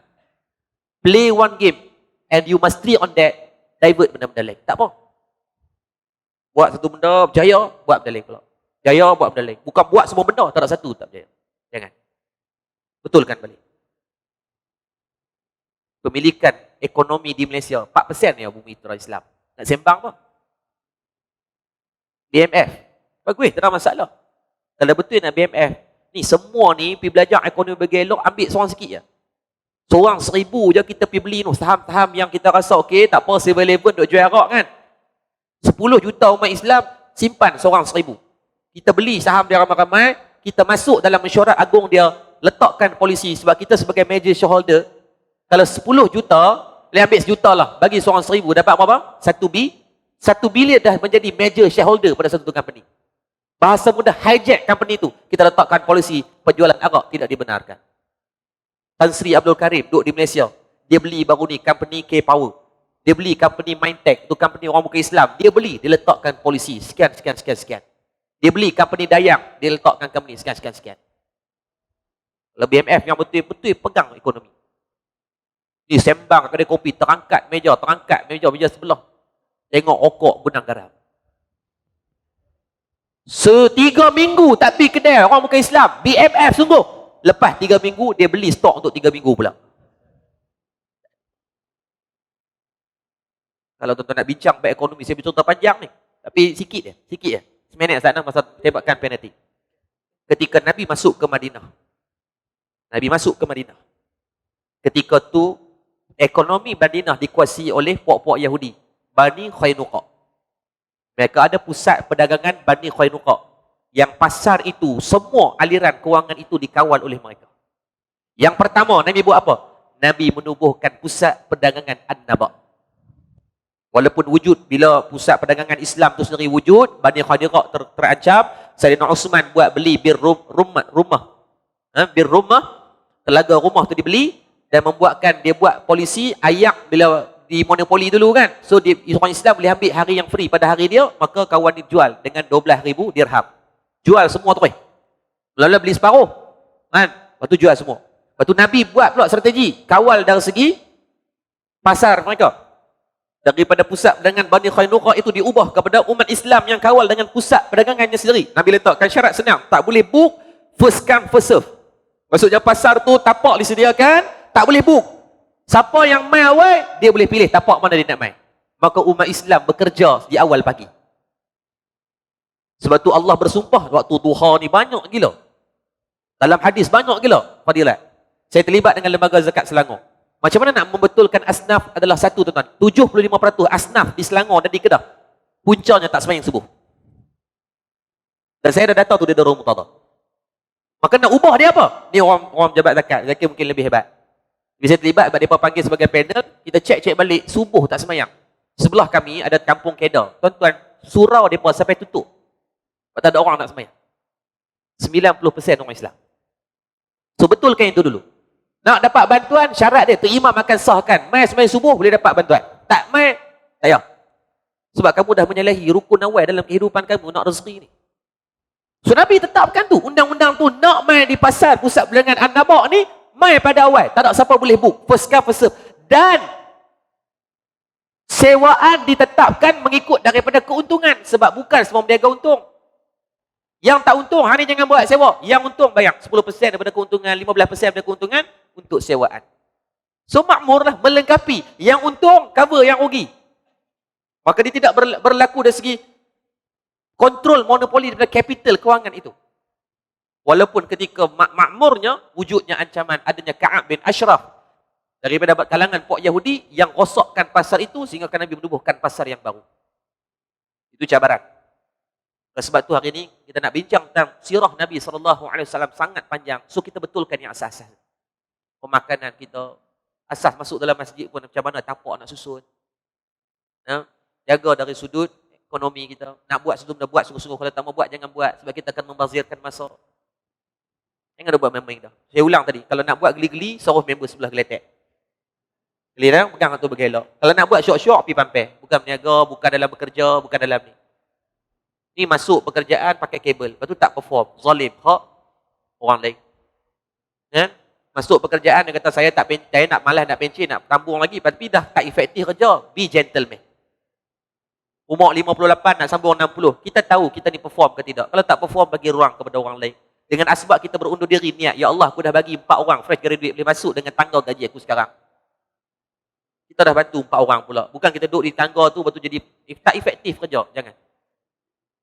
Play one game and you mastery on that, divert benda-benda lain. Tak apa. Buat satu benda, berjaya, buat benda lain pula. Jaya, buat benda lain. Bukan buat semua benda, tak ada satu tak berjaya. Jangan. Betulkan balik. Pemilikan ekonomi di Malaysia 4% ya bumi Tera Islam. Nak sembang apa? BMF. Bagus, tak ada masalah. Kalau betul nak BMF, ni semua ni pergi belajar ekonomi bagi elok, ambil seorang sikit je. Seorang 1,000 je kita pergi beli tu saham-saham yang kita rasa okey, tak apa 7-Eleven duk jual arak kan. 10 juta umat Islam simpan seorang 1,000. Kita beli saham dia ramai-ramai, kita masuk dalam mesyuarat agung dia, letakkan polisi sebab kita sebagai major shareholder. Kalau 10 juta, boleh ambil sejuta lah. Bagi seorang 1,000, dapat berapa? 1 bilion dah menjadi major shareholder pada satu company. Bahasa mudah, hijack company tu. Kita letakkan polisi penjualan arak tidak dibenarkan. Tan Sri Abdul Karim duduk di Malaysia. Dia beli baru ni company K-Power. Dia beli company Mindtech, tu company orang bukan Islam. Dia beli, dia letakkan polisi sekian. Dia beli company Dayang, dia letakkan company sekian. Kalau BMF yang betul-betul pegang ekonomi. Ni sembang kedai kopi, terangkat meja sebelah. Tengok rokok gudang garam. 3 minggu tak pergi kedai orang bukan Islam. BMF sungguh. Lepas 3 minggu, dia beli stok untuk 3 minggu pula. Kalau tuan-tuan nak bincang baik ekonomi, saya bincang terpanjang ni. Tapi sikit je. Seminit sana masa tembakan penalti. Ketika Nabi masuk ke Madinah. Ketika tu, ekonomi Madinah dikuasai oleh puak-puak Yahudi. Bani Khainuqa. Mereka ada pusat perdagangan Bani Khainuqa. Yang pasar itu, semua aliran kewangan itu dikawal oleh mereka. Yang pertama, Nabi buat apa? Nabi menubuhkan pusat perdagangan An-Naba. Walaupun wujud, bila pusat perdagangan Islam itu sendiri wujud, Bani Khainuqa terancam, Sayyidina Uthman buat beli bir rumah. Telaga rumah tu dibeli, dan membuatkan, dia buat polisi ayak bila di monopoli dulu kan. So orang Islam boleh ambil hari yang free pada hari dia, maka kawan dijual dengan 12,000 dirham. Jual semua terus. Mula-mula beli separuh. Kan? Lepas tu jual semua. Lepas tu Nabi buat pula strategi. Kawal dari segi pasar mereka. Daripada pusat perdagangan Bani Khainuqa itu diubah kepada umat Islam yang kawal dengan pusat perdagangannya sendiri. Nabi letakkan syarat senang. Tak boleh book, first come, first serve. Maksudnya pasar tu tapak disediakan, tak boleh book. Siapa yang main awal, dia boleh pilih tapak mana dia nak main. Maka umat Islam bekerja di awal pagi. Sebab tu Allah bersumpah waktu duha ni banyak gila. Dalam hadis banyak gila fadilat. Saya terlibat dengan lembaga zakat Selangor. Macam mana nak membetulkan asnaf adalah satu tuan-tuan. 75% asnaf di Selangor dan di Kedah puncanya tak sembahyang subuh. Dan saya ada data tu dia Darul Muqtadah. Maka nak ubah dia apa? Ni orang jabat zakat. Zakat mungkin lebih hebat. Bila saya terlibat, sebab mereka panggil sebagai panel, kita cek balik, subuh tak sembahyang. Sebelah kami ada kampung Kedah. Tuan-tuan, surau mereka sampai tutup. Sebab tak ada orang nak sembahyang. 90% orang Islam. So betulkan itu dulu. Nak dapat bantuan, syarat dia, tu imam akan sahkan. Mai sembahyang subuh boleh dapat bantuan. Tak mai, tak payah. Sebab kamu dah menyalahi rukun awal dalam kehidupan kamu, nak rezeki ni. So Nabi tetapkan tu, undang-undang tu, nak mai di pasar pusat perdagangan An-Naba ni, mai pada awal. Tak ada siapa boleh book. First come, first serve. Dan sewaan ditetapkan mengikut daripada keuntungan. Sebab bukan semua berniaga untung. Yang tak untung, hanya jangan buat sewa. Yang untung bayar 10% daripada keuntungan, 15% daripada keuntungan untuk sewaan. So makmur lah, melengkapi. Yang untung, cover yang rugi. Maka dia tidak berlaku dari segi kontrol monopoli daripada capital kewangan itu. Walaupun ketika makmurnya, wujudnya ancaman adanya Ka'ab bin Ashraf daripada kalangan puak Yahudi yang rosakkan pasar itu sehingga Nabi menubuhkan pasar yang baru. Itu cabaran. Sebab tu hari ini kita nak bincang tentang sirah Nabi SAW sangat panjang. So kita betulkan yang asas-asas. Pemakanan kita, asas masuk dalam masjid pun macam mana tapak nak susun. Jaga dari sudut ekonomi kita. Nak buat sebelum dah buat sungguh-sungguh. Kalau tak mau buat, jangan buat. Sebab kita akan membazirkan masa. Jangan dah buat main-main dah. Saya ulang tadi. Kalau nak buat geli-geli, suruh member sebelah geletek. Geli dah, pegang tu bergelok. Kalau nak buat syok-syok, pergi pampir. Bukan berniaga, bukan dalam bekerja, bukan dalam ni. Ni masuk pekerjaan pakai kabel. Lepas tu tak perform. Zalim. Hak orang lain. Masuk pekerjaan, dia kata saya nak malas nak pencen, nak tambung lagi. Tapi dah tak efektif kerja. Be gentleman. Umur 58 nak sambung 60. Kita tahu kita ni perform ke tidak. Kalau tak perform, bagi ruang kepada orang lain. Dengan asbab kita berundur diri niat. Ya Allah, aku dah bagi 4 orang fresh graduate boleh masuk dengan tangga gaji aku sekarang. Kita dah bantu 4 orang pula. Bukan kita duduk di tangga tu, lepas tu jadi tak efektif kerja. Jangan.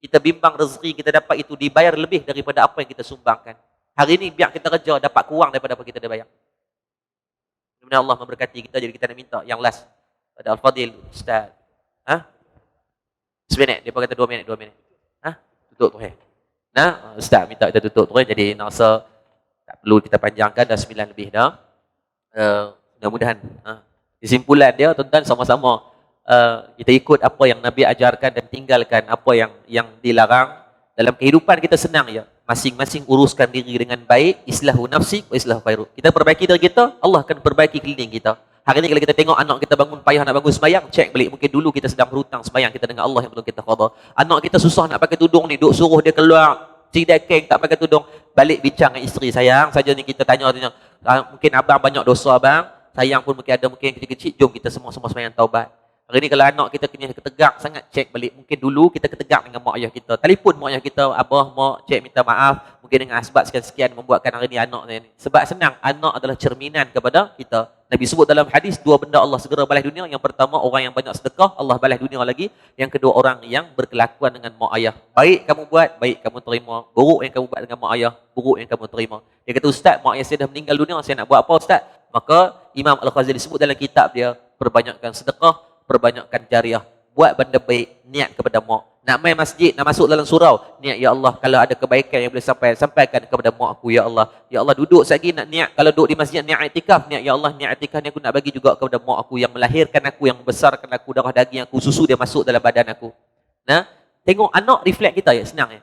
Kita bimbang rezeki kita dapat itu dibayar lebih daripada apa yang kita sumbangkan. Hari ini biar kita kerja dapat kurang daripada apa kita dah bayar. Sebenarnya Allah memberkati kita, jadi kita nak minta yang last pada Al-Fadil Ustaz. Seminit, dia kata 2 minit. Tutup tu. Ustaz minta kita tutup tu. Jadi nak rasa tak perlu kita panjangkan, dah 9 lebih dah. Mudah-mudahan. Kesimpulan dia, tuan-tuan, sama-sama kita ikut apa yang Nabi ajarkan dan tinggalkan apa yang dilarang. Dalam kehidupan kita senang ya. Masing-masing uruskan diri dengan baik. Islahu nafsi wa islahu khairu. Kita perbaiki diri kita, Allah akan perbaiki keliling kita. Hari ini kalau kita tengok anak kita bangun payah nak bangun sembahyang, cek balik. Mungkin dulu kita sedang berhutang sembahyang kita dengan Allah yang belum kita qada. Anak kita susah nak pakai tudung ni, duk suruh dia keluar cidakeng tak pakai tudung. Balik bincang dengan isteri, sayang, saja ni kita tanya mungkin abang banyak dosa abang, sayang pun mungkin ada mungkin kecil-kecil, jom kita semua-semua sembahyang taubat. Hari ni kalau anak kita kena ketegak sangat, cek balik. Mungkin dulu kita ketegak dengan mak ayah kita. Telefon mak ayah kita, abah, mak, cek minta maaf. Mungkin dengan asbab sekian-sekian membuatkan hari ni anak ni. Sebab senang, anak adalah cerminan kepada kita. Nabi sebut dalam hadis, 2 benda Allah segera balas dunia. Yang pertama, orang yang banyak sedekah, Allah balas dunia lagi. Yang kedua, orang yang berkelakuan dengan mak ayah. Baik kamu buat, baik kamu terima. Buruk yang kamu buat dengan mak ayah, buruk yang kamu terima. Dia kata, Ustaz, mak ayah saya dah meninggal dunia, saya nak buat apa Ustaz? Maka Imam Al-Ghazali sebut dalam kitab dia, perbanyakkan sedekah, perbanyakkan jariah, buat benda baik, niat kepada mak. Nak main masjid, nak masuk dalam surau, niat ya Allah, kalau ada kebaikan yang boleh sampaikan kepada mak aku ya Allah. Ya Allah, duduk lagi nak niat, kalau duduk di masjid niat iktikaf, niat ya Allah, niat iktikaf ni aku nak bagi juga kepada mak aku yang melahirkan aku, yang membesarkan aku, darah daging aku, susu dia masuk dalam badan aku. Tengok anak reflect kita ya, senang ya.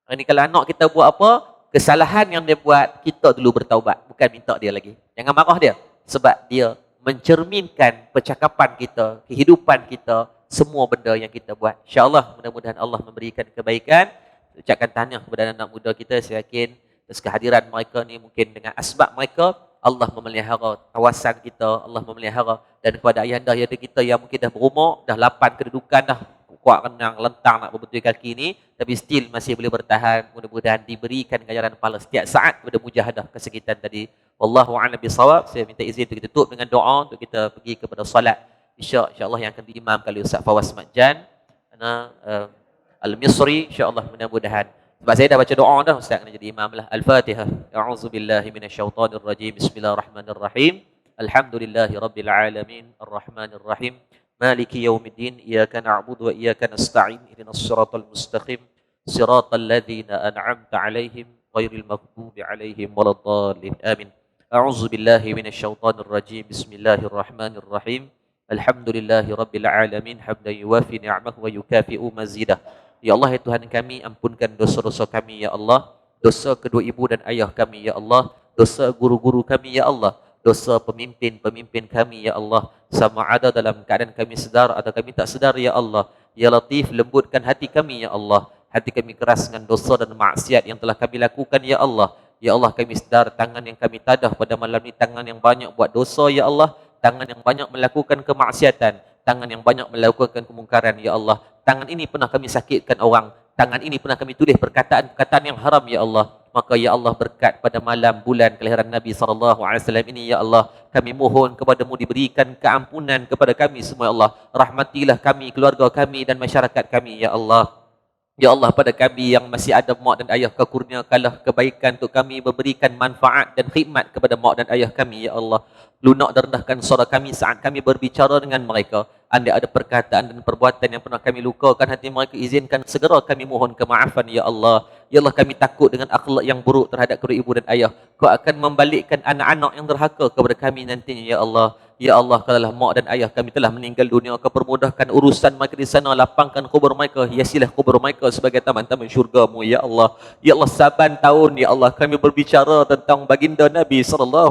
Ini kalau anak kita buat apa, kesalahan yang dia buat, kita dulu bertaubat, bukan minta dia lagi. Jangan marah dia, sebab dia mencerminkan percakapan kita, kehidupan kita, semua benda yang kita buat. InsyaAllah, mudah-mudahan Allah memberikan kebaikan. Ucapkan tahniah kepada anak muda kita. Saya yakin atas kehadiran mereka ni, mungkin dengan asbab mereka, Allah memelihara kawasan kita, Allah memelihara. Dan kepada ayah-ayah kita yang mungkin dah berumur, dah 8 kedudukan dah, kuat renang, lentang nak berbetul kaki ni, tapi still masih boleh bertahan. Mudah-mudahan diberikan ganjaran pahala setiap saat kepada mujahadah kesekitan tadi. Wallahu a'lam bishawab. Saya minta izin untuk kita tutup dengan doa untuk kita pergi kepada solat insya-Allah yang akan diimamkan oleh Ustaz Fawaz Madjan Al-Misri, insya-Allah. Mudah-mudahan sebab saya dah baca doa dah, Ustaz kena jadi imam lah. Al-Fatihah. A'udzubillahi minasyaitonirrajim. Bismillahirrahmanirrahim. Alhamdulillahirabbil alamin. Arrahmanirrahim. Maliki yaumiddin. Iyyaka na'budu wa iyyaka nasta'in. Ihdinas siratal mustaqim. Siratal ladzina an'amta 'alaihim ghairil maghdubi 'alaihim waladdallin. Amin. A'udzubillahi minasyaitonirrajim. Bismillahirrahmanirrahim. Alhamdulillahi Rabbil Alamin. Hamdan yuwafi ni'amahu wa yukafi'u mazidah. Ya Allah, ya Tuhan kami, ampunkan dosa-dosa kami ya Allah, dosa kedua ibu dan ayah kami ya Allah, dosa guru-guru kami ya Allah, dosa pemimpin-pemimpin kami ya Allah, sama ada dalam keadaan kami sedar atau kami tak sedar ya Allah. Ya Latif, lembutkan hati kami ya Allah. Hati kami keras dengan dosa dan maksiat yang telah kami lakukan ya Allah. Ya Allah, kami sedar tangan yang kami tadah pada malam ini, tangan yang banyak buat dosa ya Allah, tangan yang banyak melakukan kemaksiatan, tangan yang banyak melakukan kemungkaran ya Allah. Tangan ini pernah kami sakitkan orang, tangan ini pernah kami tulis perkataan-perkataan yang haram ya Allah. Maka ya Allah berkat pada malam bulan kelahiran Nabi SAW ini ya Allah, kami mohon kepadamu diberikan keampunan kepada kami semua ya Allah. Rahmatilah kami, keluarga kami dan masyarakat kami ya Allah. Ya Allah, pada kami yang masih ada mak dan ayah, kau kurniakanlah kebaikan untuk kami, memberikan manfaat dan khidmat kepada mak dan ayah kami ya Allah. Lunak dan rendahkan suara kami saat kami berbicara dengan mereka. Anda ada perkataan dan perbuatan yang pernah kami lukakan hati mereka, izinkan segera kami mohon kemaafan ya Allah. Ya Allah, kami takut dengan akhlak yang buruk terhadap kedua ibu dan ayah. Kau akan membalikkan anak-anak yang derhaka kepada kami nantinya ya Allah. Ya Allah, kalaulah mak dan ayah kami telah meninggal dunia, kau permudahkan urusan mereka di sana, lapangkan kubur mereka, hiasilah kubur mereka sebagai taman-taman syurga-Mu ya Allah. Ya Allah, saban tahun ya Allah kami berbicara tentang baginda Nabi SAW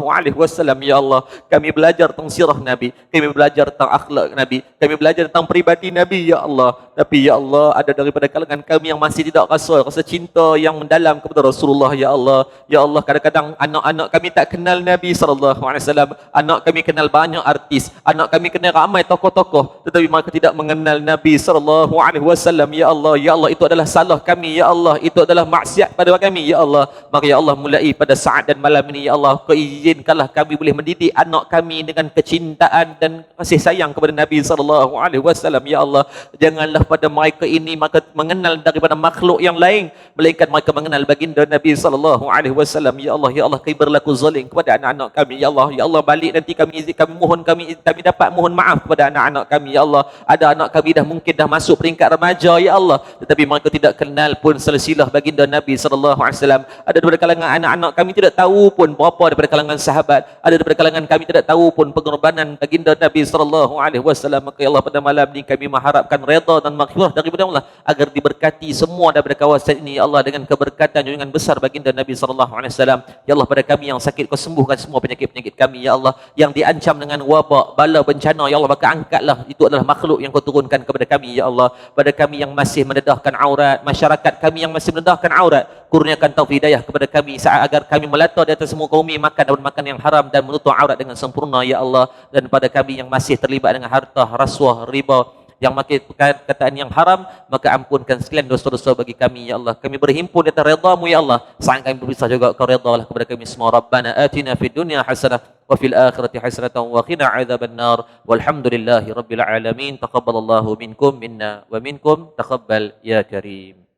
ya Allah. Kami belajar tentang sirah Nabi, kami belajar tentang akhlak Nabi, kami belajar tentang peribadi Nabi ya Allah. Tapi ya Allah, ada daripada kalangan kami yang masih tidak rasa cinta yang mendalam kepada Rasulullah ya Allah. Ya Allah, kadang-kadang anak-anak kami tak kenal Nabi SAW. Anak kami kenal banyak artis, anak kami kenal ramai tokoh-tokoh, tetapi mereka tidak mengenal Nabi SAW ya Allah. Ya Allah, itu adalah salah kami ya Allah, itu adalah maksiat pada kami ya Allah. Maka ya Allah, mulai pada saat dan malam ini ya Allah, kau izinkanlah kami boleh mendidik anak kami dengan kecintaan dan kasih sayang kepada Nabi SAW ya Allah. Janganlah pada mereka ini maka mengenal daripada makhluk yang lain, melainkan mereka mengenal baginda Nabi SAW ya Allah. Ya Allah, kami berlaku zalim kepada anak-anak kami ya Allah. Ya Allah, balik nanti kami kami dapat mohon maaf kepada anak-anak kami ya Allah. Ada anak kami mungkin dah masuk peringkat remaja ya Allah, tetapi mereka tidak kenal pun silsilah baginda Nabi SAW. Ada daripada kalangan anak-anak kami tidak tahu pun berapa daripada kalangan sahabat, ada daripada kalangan kami tidak tahu pun pengorbanan baginda Nabi SAW. Maka ya Allah, pada malam ini kami mengharapkan redha dan maghfirah daripada Allah, agar diberkati semua daripada kawasan ini ya Allah dengan keberkatan junjungan besar baginda Nabi SAW. Ya Allah, pada kami yang sakit, kau sembuhkan semua penyakit-penyakit kami ya Allah. Yang diancam dengan wabak, bala, bencana ya Allah, maka angkatlah, itu adalah makhluk yang kau turunkan kepada kami ya Allah. Pada kami yang masih mendedahkan aurat, masyarakat kami yang masih mendedahkan aurat, kurniakan taufik hidayah kepada kami agar kami melata di atas muka bumi, makan yang haram dan menutup aurat dengan sempurna ya Allah. Dan pada kami yang masih terlibat dengan harta, rasuah, riba, yang makin perkataan yang haram, maka ampunkan sekalian dosa-dosa bagi kami ya Allah. Kami berhimpun di atas redha-Mu ya Allah. Saat kami berpisah juga, kau redhalah kepada kami semua. Rabbana atina fid dunya hasanah wa fil akhirati hasanah wa qina adzabannar. Walhamdulillahi rabbil alamin. Taqabbalallahu minkum minna wa minkum. Taqabbal ya karim.